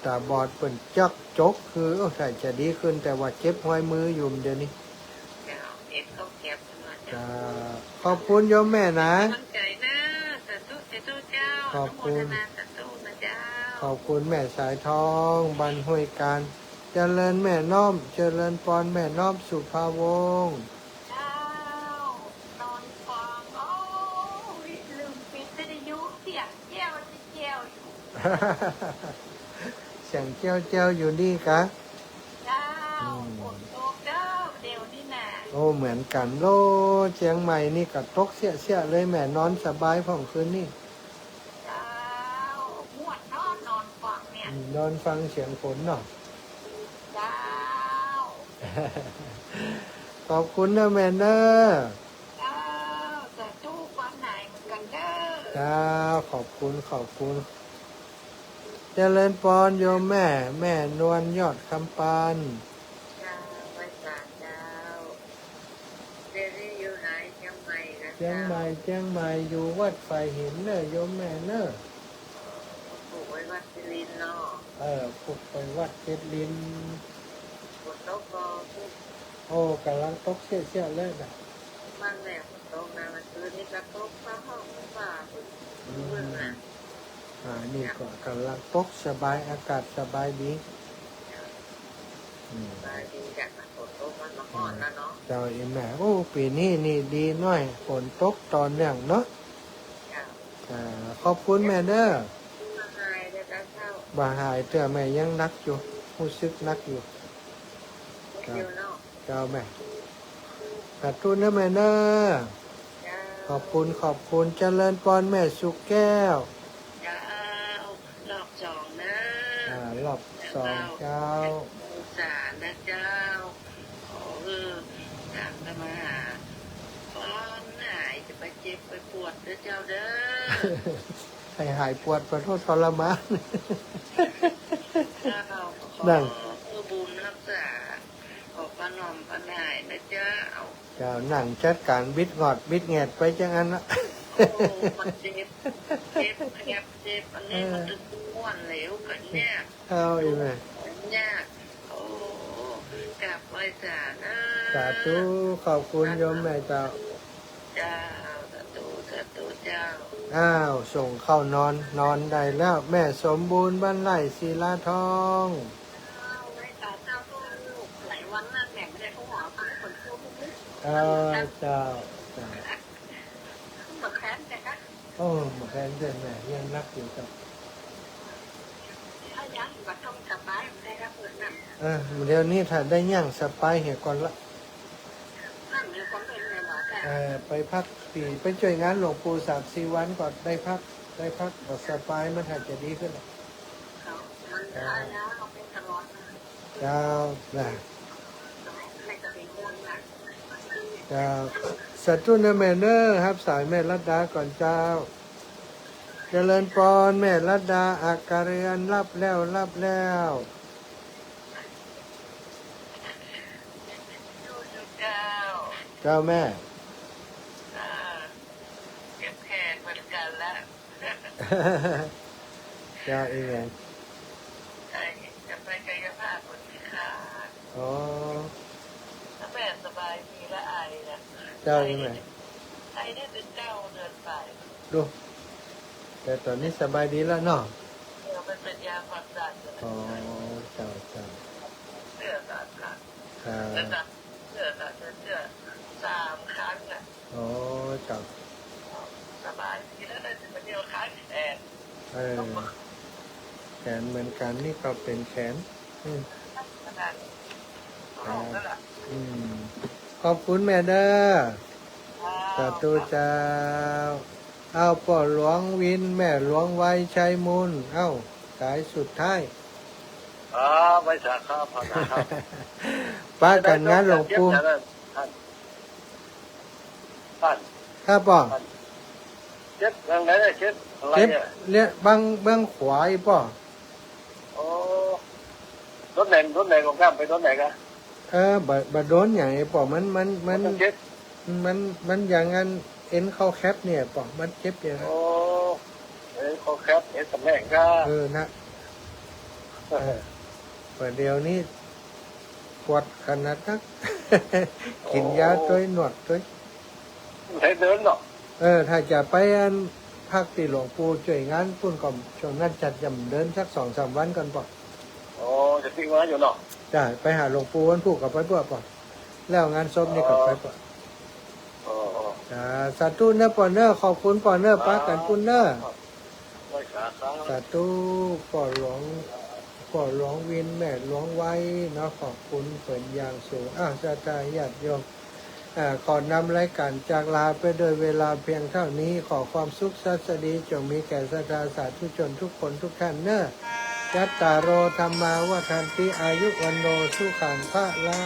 ตาบอดเป็นจักจกคือใส่จะดีขึ้นแต่ว่าเจ็บห้อยมืออยู่เดี๋ยวนี้ขอบคุณโยมแม่นะขอบคุณแม่สายทองบรรห้วยการเจริญแม่น้อมเจริญปอนแม่น้อมสุภาวงศ์นอนฟังลืมปิดวิทยุเสียงแก้วเสียงเจ้าอยู่นี่กะเดี๋ยวนี่แหละเหมือนกันโลเชียงใหม่นี่ก็ตกเสียเลยแม่นอนสบายผ่องคืนนี่นอนฟังเสียงฝนเนาะขอบคุณนะแม่เนอ จ้าขอบคุณขอบคุณเจริญพรโยมแม่ แม่นวลยอดคำปาน เจ้าไว้สารเจ้าเดี๋ยวนี้อยู่ไหนเชียงใหม่นะ เจียง เจ้า ใหม่เจียงใหม่อยู่วัดไฟหินเนอะโยมแม่เนอะ ปลูกไว้วัดศิรินทร์เนาะ ปลุกไปวัดเจ็ดลิน ฝนตกก็พูด โอ้กำลังตกเชี่ยๆเลยนะ บ้านแม่ฝนตกนะมันคืนนี้กระตกฟ้าห้องฟ้าฝุ่นเมืองน่ะ นี่ก็กำลังตกสบายอากาศสบายดีอืม บายดีจากฝนตกมันมาก่อนนะเนาะ เจ้าอีแม่โอ้ปีนี้นี่ดีหน่อยฝนตกตอนเนื่องเนาะ เจ้า ขอบคุณแม่เด้อ มาหายเลยนะเจ้า บ่หายเตื้อแม่ยังนักอยู่รู้สึกนักอยู่ เดียวเนาะ เจ้าแม่ขอบคุณนะแม่เด้อ เจ้า ขอบคุณเจริญพรแม่สุกแก้ว เจ้ารอบสองนะ รอบสองเจ้า สารนะเจ้าขอตามกันมาหาป้อนหายจะไปเจ็บไปปวดเด้อเจ้าเด้อ ให้หายปวดประโทษทรมาน เจ้าขอ นั่ง บุญรักษาขอป้าหน่อมป้าหายนะเจ้า เจ้านั่งจัดการบิดงอดบิดแงดไปจังอันละ โอ้มันเจ็บเจ็บอันนี้มันตึงม้วนเหลวกันเนี่ย เอาอีกไหม ยากโอ้กลับไปสานะ สาธุขอบคุณโยมแม่เจ้า เจ้าสาธุเจ้า อ้าวส่งเข้านอนนอนได้แล้วแม่สมบูรณ์บ้านไร่ศิลาทอง ไว้ตาเจ้าก็ลูกหลายวันนั่นแม่ไม่ได้เขาหาฟังคนพูดทุก เจ้า เหมือนแค้นแต่ก็ โอ้มาแทนเดินแม่ยังรักอยู่กับ ถ้ายังก็ต้องกลับบ้านได้รับเงินนั่น เดี๋ยวนี้ถ้าได้ย่างสบายเหตุก่อนละ นั่นมีความเป็นไงหมอแต่ ไปพักปีไปช่วยงานหลวงปู่3-4 วันก่อนได้พักก็สบายมันอาจจะดีขึ้น เขามันทายแล้วเขาเป็นตลอดนะ เจ้านะ ไม่จะเป็นเรื่องนะ เจ้าสัตว์ตุนแม่เนอร์ครับสายแม่รัตดาก่อนเจ้าเจริญพรแม่รัตดาอาการเรียนรับแล้ว ดูเจ้า เจ้าแม่ เก็บแขนเหมือนกันละ เจ้าเองไง จะไปกายภาพคนพิการ อ๋อ ถ้าแม่สบายดีและไอนะ เจ้าเองไง ไอได้เป็นเก้าเดือนไป ดูแต่ตอนนี้สบายดีแล้วเนาะ เราเป็นยาความดัน อ๋อเจ้า เสื้อสามครั้ง ครับ เสื้อ3 ครั้งอ่ะ อ๋อเจ้า สบายดีแล้วได้ถึงมาเดียวค้างแขน แขนเหมือนกันนี่ก็เป็นแขน ขนาดห้องนั่นแหละ ขอบคุณแม่เด้อสาธุเจ้าเอาป่อหลวงวินแม่หลวงไว้ชัยมูลเอ้าสายสุดท้าย ไว้สาขาพระนะครับ ป้ากันงานหลวงปู่ ท่าน ข้าป่อ เจ็บยังไงเนี่ยเจ็บอะไร เจ็บ เนี่ย เลี้ยบังขวาอีป่อ โอ้รถไหนของข้ามไปรถไหนกัน บะโดนอย่างไอ้ป่อมัน เจ็บ มันอย่างงั้นเอ็นเข้าแคปเนี่ยป่อมันเจ็บอย่างนั้น โอ้คอแคปตำแหน่งก็ นะเดี๋ยวนี้ปวดขนาดนัก กินยาตัวหนวดตัว ใช้เดินเนาะ ถ้าจะไปภาคตีหลวงปู่ช่วยงานปุ่นก่อนช่วงนั้นจัดยำเดินสัก2-3 วันก่อนป่ะ โอ้จะทิ้งไว้อยู่เนาะ จ้ะไปหาหลวงปู่วันผูกกับไปป่ะป่ะแล้วงานศพนี่กับไปป่ะ โอ้ สาธุเนอร์ป่อเนอร์ขอบคุณป่อเนอร์ป้ากันปุ่นเนอร์ ไว้สาขา สาธุป่อหลวงวินแม่หลวงไว้เนาะขอบคุณเปิดอย่างสูงสาธุญาติโยมขอนำรายการจากลาไปโดยเวลาเพียงเท่านี้ขอความสุขสัสดีจงมีแก่ศรัทธาสาธุชนทุกคนทุกท่านเนอะยัตตาโรธรรมาวัฏันติอายุวันโนสุขังพระลา